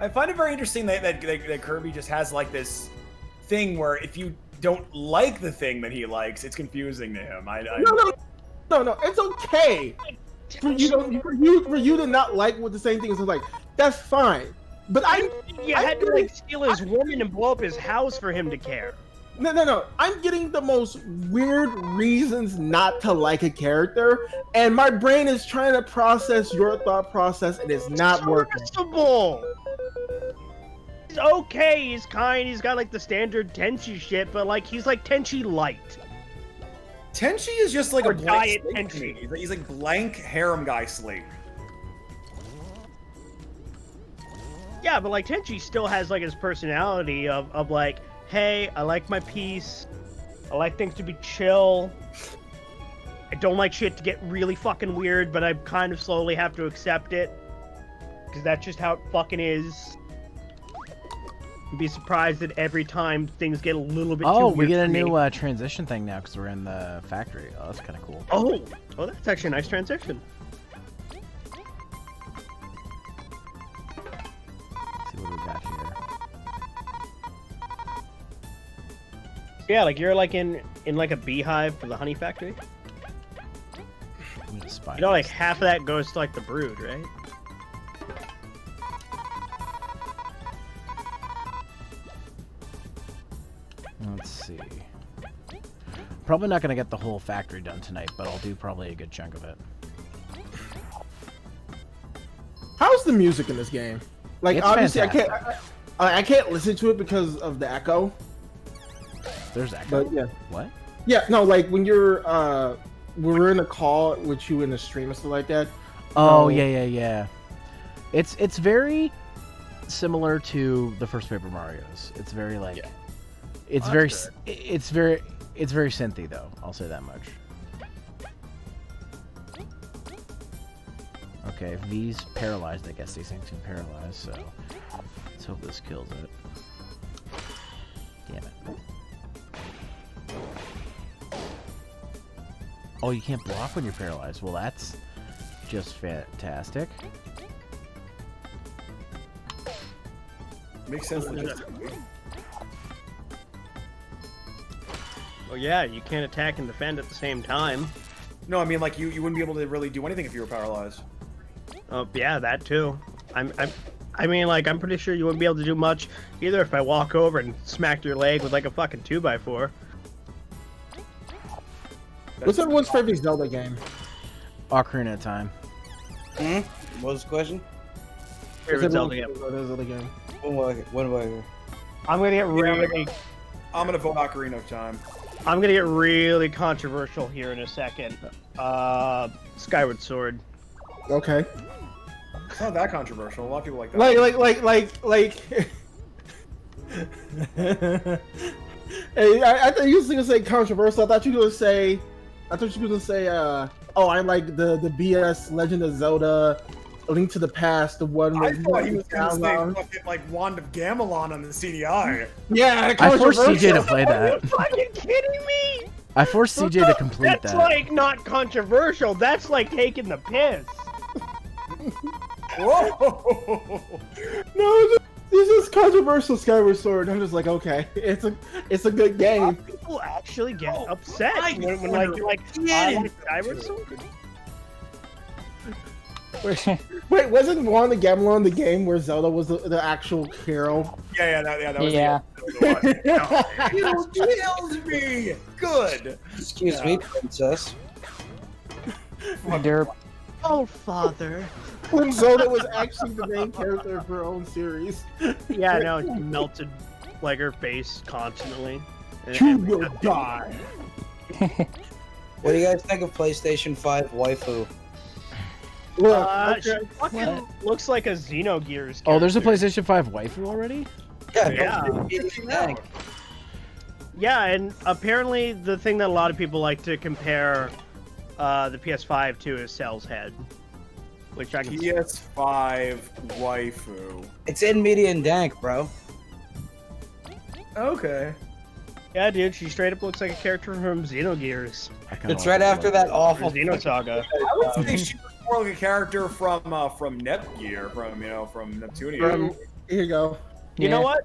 I find it very interesting that Kirby just has like this thing where if you don't like the thing that he likes, it's confusing to him. No. It's okay for you to not like what the same thing is like. That's fine. But You had to like steal his woman and blow up his house for him to care. No. I'm getting the most weird reasons not to like a character, and my brain is trying to process your thought process, and it's not working. Serviceable. He's okay. He's kind. He's got like the standard Tenchi shit, but like he's like Tenchi light. Tenchi is just like Or a blank diet slate to Tenchi. me. He's like blank harem guy slate. Yeah, but like Tenchi still has like his personality of like, hey, I like my peace. I like things to be chill. I don't like shit to get really fucking weird, but I kind of slowly have to accept it. Because that's just how it fucking is. You'd be surprised that every time things get a little bit too weird. Oh, we get a for me. new transition thing now because we're in the factory. Oh, that's kind of cool. Oh, that's actually a nice transition. Let's see what we got here. Yeah, like you're like in like a beehive for the honey factory. I'm gonna spy You know, like this. half of that goes to like the brood, right? Let's see. Probably not gonna get the whole factory done tonight, but I'll do probably a good chunk of it. How's the music in this game? Like, It's obviously, fantastic. I can't listen to it because of the echo. There's echo. But yeah, What? yeah, no, like when you're when we're in a call with you in the stream and stuff like that. Oh No. yeah. It's very similar to the first Paper Mario's. It's very like, Yeah. it's Oh, very, that's it's very synthy though. I'll say that much. Okay, V's paralyzed. I guess these things can paralyze. So let's hope this kills it. Damn it. Oh, you can't block when you're paralyzed. Well, that's just fantastic. Makes sense. Logistically. Oh yeah, you can't attack and defend at the same time. No, I mean like you wouldn't be able to really do anything if you were paralyzed. Oh yeah, that too. I mean, like I'm pretty sure you wouldn't be able to do much either if I walk over and smack your leg with like a fucking 2x4. What's everyone's favorite Zelda game? Ocarina of Time. What was the question? Favorite Zelda game. Zelda game. What do I? I'm gonna get really, I'm gonna vote Ocarina of Time. I'm gonna get really controversial here in a second. Skyward Sword. Okay. It's not that controversial. A lot of people like that. Like. Hey, I thought you was gonna say controversial. I thought you were gonna say. Oh, I like the BS Legend of Zelda, A Link to the Past, the one. I with thought he was gonna say down. fucking like Wand of Gamelon on the CDI. Yeah, I forced CJ to controversial. play Are you that. fucking kidding me? I forced CJ to complete That's that. like not controversial. That's like taking the piss. Whoa! No, this is controversial. Skyward Sword. I'm just like, okay, it's a good game. People actually get upset I when like you're like, I like Skyward Sword. Wait, wasn't Wand of Gamelon the game where Zelda was the actual hero? Yeah, that was Yeah. You killed me. Good. Excuse me, princess. Derp. Oh, father. When Zelda was actually the main character of her own series. Yeah, no, it melted like her face constantly. You will die. What do you guys think of PlayStation 5 waifu? Look, She fucking looks like a Xenogears. Oh, there's a character. PlayStation 5 waifu already? Yeah. Yeah, and apparently the thing that a lot of people like to compare the PS5 to is Cell's head, which I can. PS5 waifu. It's in Median Dank, bro. Okay. Yeah, dude, she straight up looks like a character from Xenogears I kinda It's like right it. after that or awful. Xenosaga. I would say she was more like a character from Netgear, from Neptunia. here you go. You know what?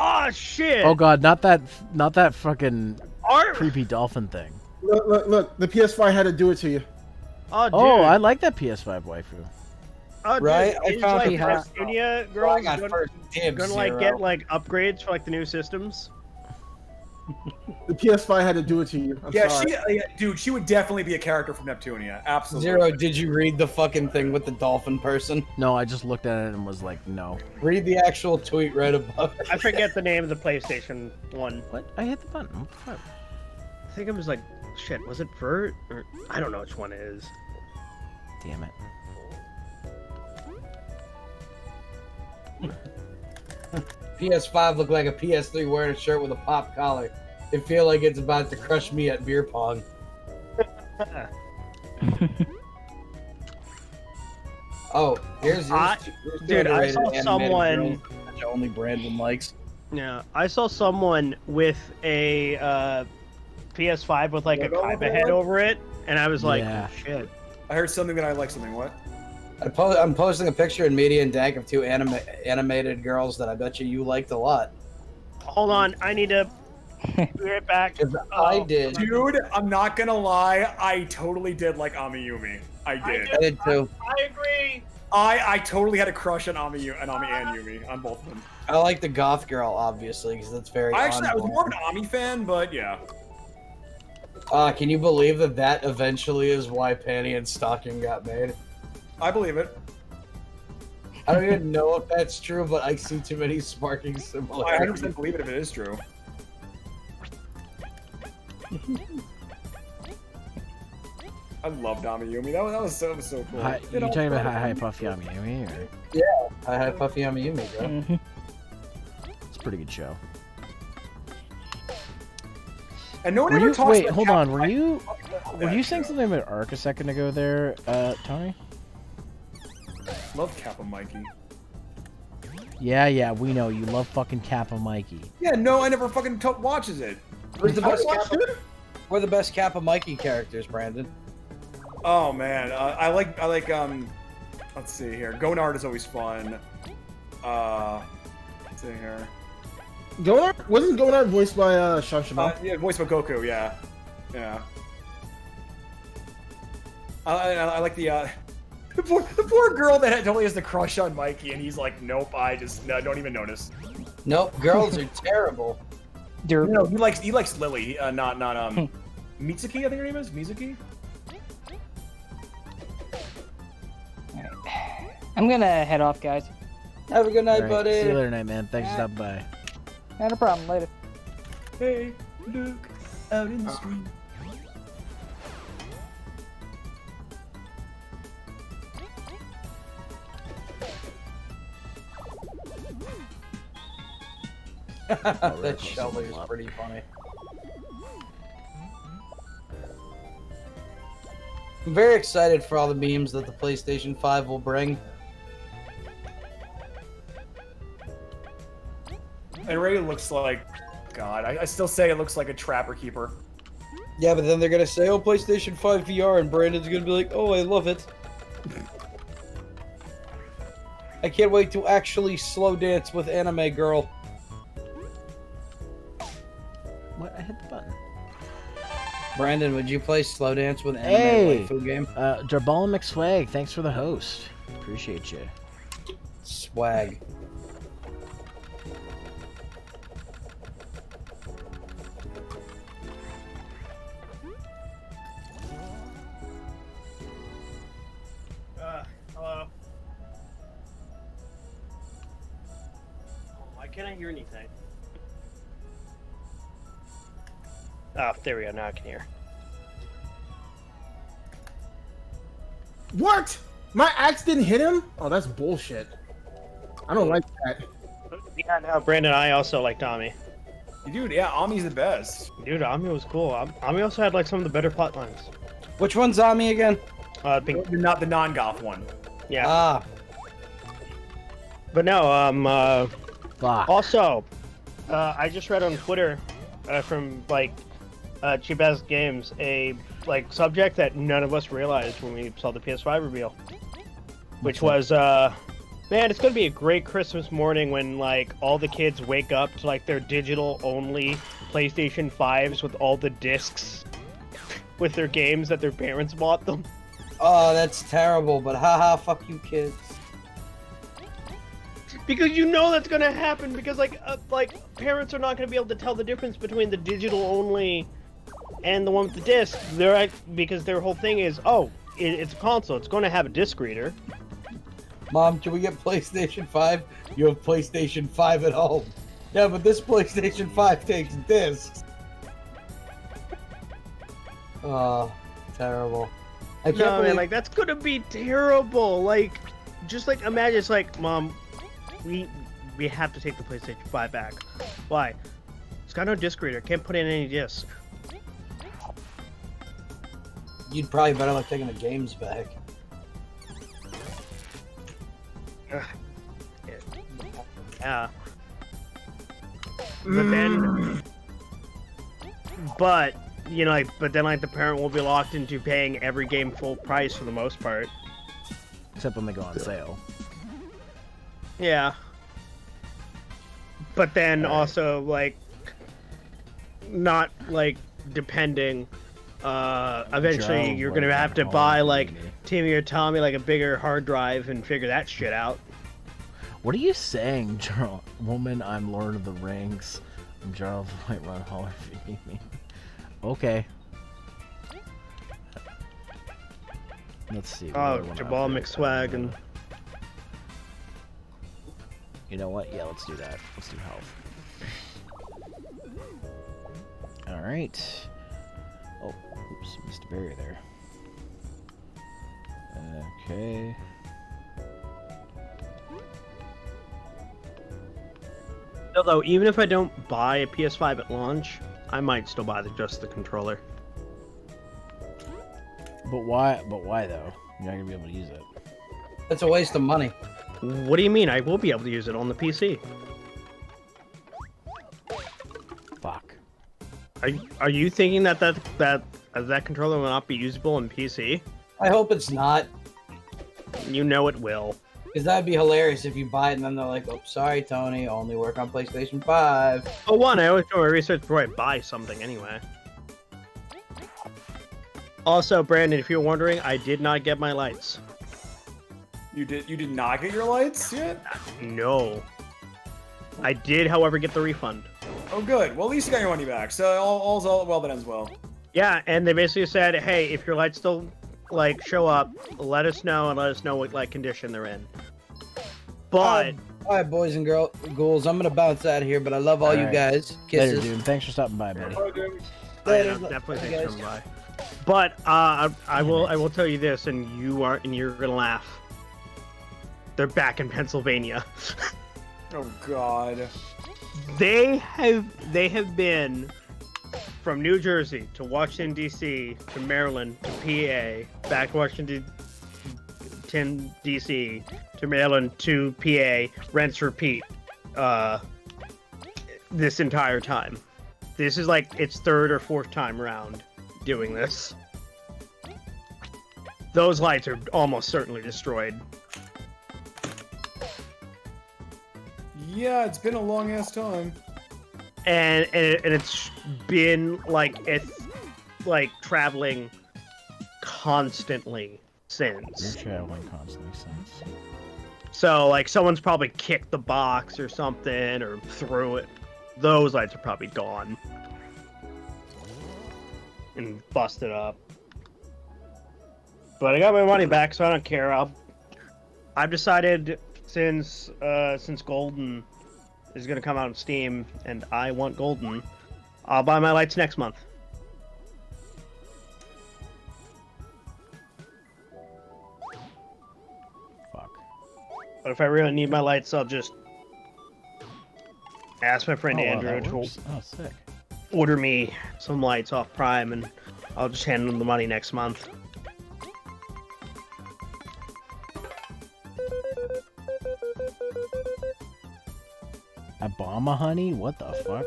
Oh shit! Oh god, not that fucking Art. creepy dolphin thing. Look. The PS5 had to do it to you. Oh, dude. Oh, I like that PS5 waifu. Oh, dude, Right? I it's found like it first. Neptunia I girls got first dibs. gonna like Zero. get like upgrades for like the new systems. The PS5 had to do it to you. I'm sorry. Dude, she would definitely be a character from Neptunia. Absolutely. Zero, did you read the fucking thing with the dolphin person? No, I just looked at it and was like, no. Read the actual tweet right above it. I forget the name of the PlayStation one. What? I hit the button. What the fuck? I think it was like, shit, was it Vert? Or, I don't know which one it is. Damn it. PS5 look like a PS3 wearing a shirt with a pop collar. It feel like it's about to crush me at beer pong. Oh, here's two dude, I saw animated someone. girls that only Brandon likes. Yeah, I saw someone with a PS5 with like a Kaiba head over it, and I was like, Yeah. oh, shit. I heard something that I like something. What? I'm posting a picture in Media and Dank of two animated girls that I bet you liked a lot. Hold on, I need to be right back. 'Cause I did. Dude, I'm not gonna lie. I totally did like Amiyumi. I did. I did too. I agree. I totally had a crush on Ami and Yumi on both of them. I like the goth girl, obviously, because that's very. I was on-brand. more of an Ami fan, but yeah. Can you believe that eventually is why Panty and Stocking got made? I believe it. I don't even know if that's true, but I see too many sparking I similarities. 100% believe it if it is true. I loved Amiyumi. That was so cool. Hi, you talking about Hi Puffy Yami? Or... I had Puffy Yumi, bro. It's a pretty good show. And no one Were ever you, talks wait, about hold Captain on. Were Mike. you saying something about Ark a second ago there, Tony? Love Kappa Mikey. Yeah, we know you love fucking Kappa Mikey. Yeah, no, I never fucking watches it. Where's the I best watched Kappa? it. We're the best Kappa Mikey characters, Brandon. Oh man, I like let's see here. Gonard is always fun. Let's see here. Gonard wasn't Gonard voiced by Sean Chabot? Yeah, voiced by Goku. Yeah. I like the poor girl that totally has the crush on Mikey, and he's like, nope, I just don't even notice. Nope, girls are terrible. No, he likes Lily, not Mitsuki. I think her name is Mizuki. I'm gonna head off, guys. Have a good night, Alright, buddy. see you later, night man. Thanks for stopping by. Not a problem. Later. Hey, Luke, out in the street. That Shelby is pretty funny. I'm very excited for all the memes that the PlayStation 5 will bring. It really looks like, God, I still say it looks like a Trapper Keeper. Yeah, but then they're gonna say, "Oh, PlayStation 5 VR," and Brandon's gonna be like, "Oh, I love it." I can't wait to actually slow dance with Anime Girl. What? I hit the button. Brandon, would you play slow dance with Anime Hey! Waifu game? Jarbala McSwag, thanks for the host. Appreciate you. Swag. Hello. Why can't I hear anything? Oh, there we go. Now I can hear. What? My axe didn't hit him? Oh, that's bullshit. I don't like that. Yeah, no, Brandon, I also like Tommy. Dude, yeah, Ami's the best. Dude, Ami was cool. Ami also had like some of the better plot lines. Which one's Ami again? Not the non-goth one. Yeah. Ah, But no, Fuck. also, I just read on Twitter from like Cheap-Ass Games a like subject that none of us realized when we saw the PS5 reveal, which was man, it's gonna be a great Christmas morning when like all the kids wake up to like their digital only PlayStation 5s with all the discs with their games that their parents bought them. oh, that's terrible. But haha, fuck you, kids. Because you know that's gonna happen. Because like parents are not gonna be able to tell the difference between the digital only and the one with the disc. Because their whole thing is, oh, it's a console. It's going to have a disc reader. Mom, can we get PlayStation 5? You have PlayStation 5 at home. Yeah, but this PlayStation 5 takes discs. Oh, terrible. I can't No, man, believe... like that's gonna be terrible. Like, just like imagine, it's like, Mom, we we have to take the PlayStation 5 back. Why? It's got no disc reader. Can't put in any disc. You'd probably better like taking the games back. Yeah. But you know, but then the parent will be locked into paying every game full price for the most part. Except when they go on sale. Yeah. But then also not depending. Eventually you're gonna have to buy Timmy or Tommy a bigger hard drive and figure that shit out. What are you saying, Gerald? Woman, I'm Lord of the Rings. I'm Gerald Whiterun Hall if you need me. Okay. Let's see. Oh, Jabal McSwagon. You know what? Yeah, let's do that. Let's do health. Alright. Oh, oops, missed a barrier there. Okay. Although, even if I don't buy a PS5 at launch, I might still buy just the controller. But why? But why though? You're not gonna be able to use it. It's a waste of money. What do you mean? I will be able to use it on the PC. Fuck. Are you thinking that controller will not be usable in PC? I hope it's not. You know it will. Because that'd be hilarious if you buy it and then they're like, oh, sorry, Tony, only work on PlayStation 5. Oh, one, I always do my research before I buy something anyway. Also, Brandon, if you're wondering, I did not get my lights. You did not get your lights yet? No. I did, however, get the refund. Oh, good. Well, at least you got your money back. So all's well that ends well. Yeah, and they basically said, hey, if your lights still show up, let us know and let us know what condition they're in. But all right, boys and ghouls, I'm gonna bounce out of here, but I love all you guys. Kisses. Later, dude. Thanks for stopping by, buddy. Later. Definitely thanks for by. But I will tell you this, and you're gonna laugh. They're back in Pennsylvania. Oh God. They have been from New Jersey to Washington D.C. to Maryland to PA, back to Washington D.C. to Maryland to PA, rinse repeat. This entire time, this is its third or fourth time around doing this. Those lights are almost certainly destroyed. Yeah, it's been a long ass time. And it's been it's traveling constantly since. You're traveling constantly since. So someone's probably kicked the box or something or threw it. Those lights are probably gone and busted up. But I got my money back, so I don't care. I've decided since Golden is going to come out on Steam, and I want Golden, I'll buy my lights next month. Fuck. But if I really need my lights, I'll just ask my friend Andrew to sick. order me some lights off Prime, and I'll just hand him the money next month. Obama honey? What the fuck?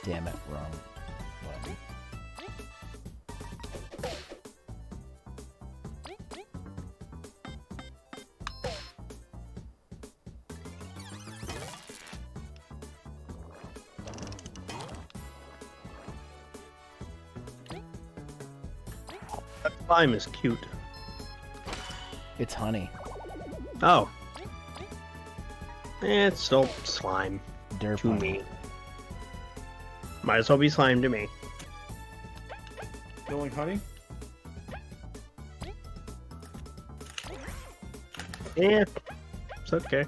Damn it, wrong button. That slime is cute. It's honey. Oh. It's still slime Derp to honey. me. Might as well be slime to me. You don't like honey? Yeah, it's okay.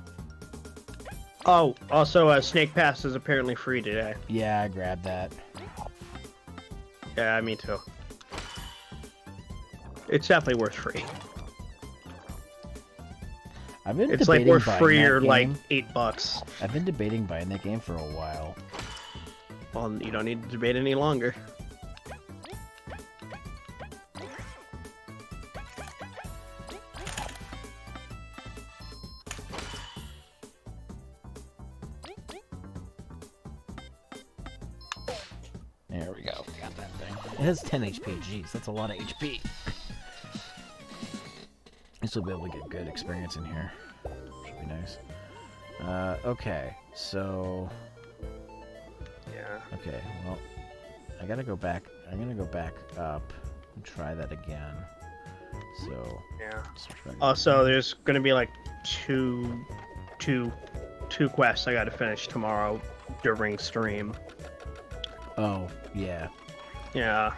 Oh, also, Snake Pass is apparently free today. Yeah, I grabbed that. Yeah, me too. It's definitely worth free. I've been It's like debating worth buying free that or like game. $8. I've been debating buying that game for a while. Well, you don't need to debate any longer. There we go. Got that thing. It has 10 HP. Jeez, that's a lot of HP. This will be able to get good experience in here. Should be nice. Okay, so... Yeah. Okay, well, I gotta go back. I'm gonna go back up and try that again. So... Yeah. switch back Also, up. there's gonna be like two quests I gotta finish tomorrow during stream. Oh, yeah. Yeah.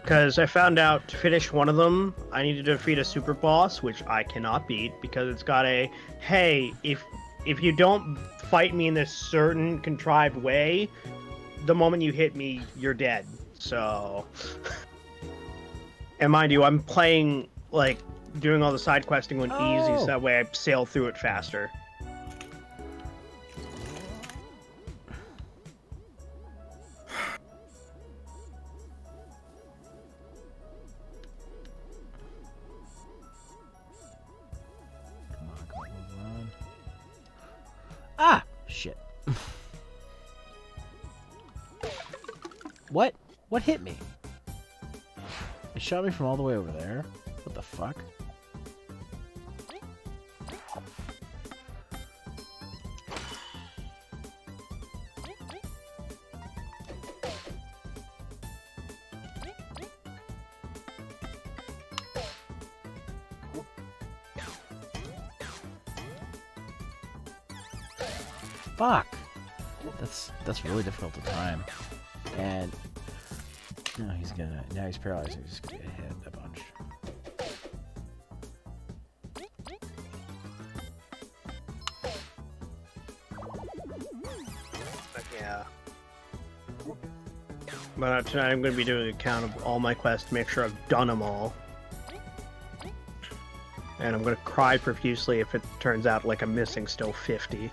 Because I found out to finish one of them, I need to defeat a super boss, which I cannot beat because it's got a, hey, if you don't fight me in this certain contrived way, the moment you hit me, you're dead. So, and mind you, I'm playing like doing all the side questing on easy, so that way I sail through it faster. Ah! Shit. What? What hit me? It shot me from all the way over there? What the fuck? Fuck! That's really difficult to time. And now he's paralyzed, so he's just gonna get hit a bunch. Yeah. But tonight I'm going to be doing a count of all my quests to make sure I've done them all. And I'm going to cry profusely if it turns out like I'm missing still 50.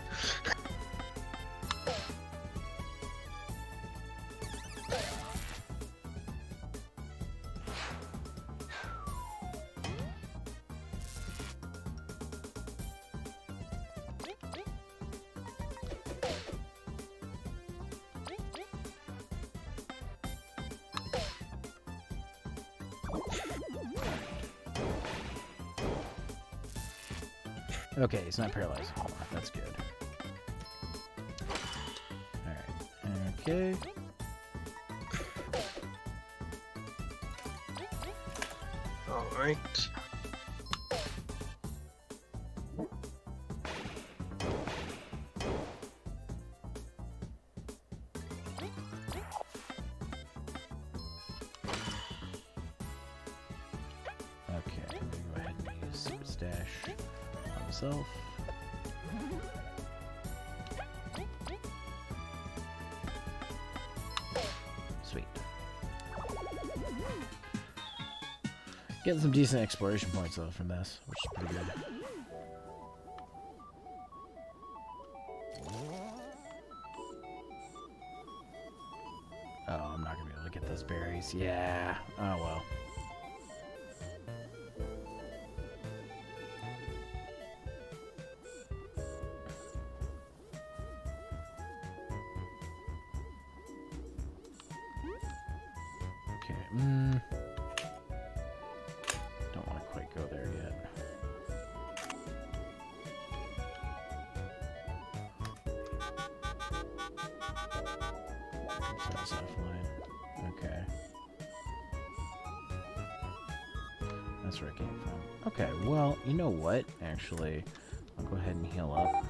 Okay, he's not paralyzed anymore. That's good. Alright. Okay. Alright. Okay, I'm gonna go ahead and use Secret Stash on himself. Sweet. Getting some decent exploration points though from this, which is pretty good. Oh, I'm not gonna be able to get those berries. Yeah. Oh well. Okay. Don't want to quite go there yet. That's offline. Okay. That's where it came from. Okay, well, you know what? Actually, I'll go ahead and heal up.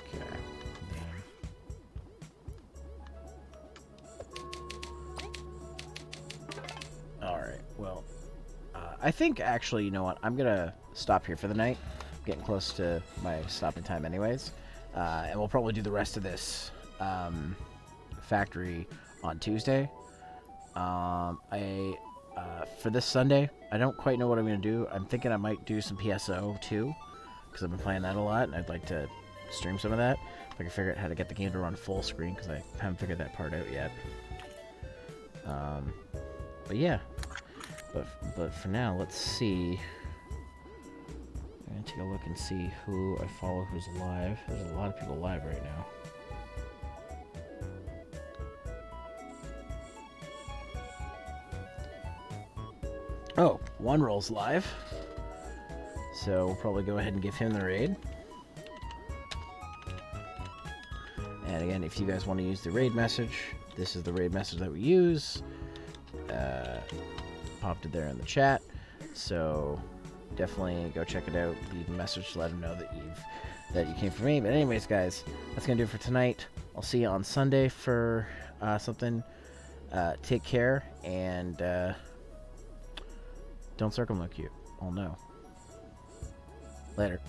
Okay. Alright, well, I think actually, you know what? I'm gonna stop here for the night. getting close to my stopping time anyways. And we'll probably do the rest of this factory on Tuesday. For this Sunday, I don't quite know what I'm going to do. I'm thinking I might do some PSO too, because I've been playing that a lot, and I'd like to stream some of that. If I can figure out how to get the game to run full screen, because I haven't figured that part out yet. But yeah. But for now, let's see. I'm going to take a look and see who I follow who's live. There's a lot of people live right now. Oh, One Roll's live. So we'll probably go ahead and give him the raid. And again, if you guys want to use the raid message, this is the raid message that we use. Popped it there in the chat. So definitely go check it out. Leave a message to let them know that you came from me. But anyways, guys, that's gonna do it for tonight. I'll see you on Sunday for something. Take care, and don't circumlook you. Oh no. Later.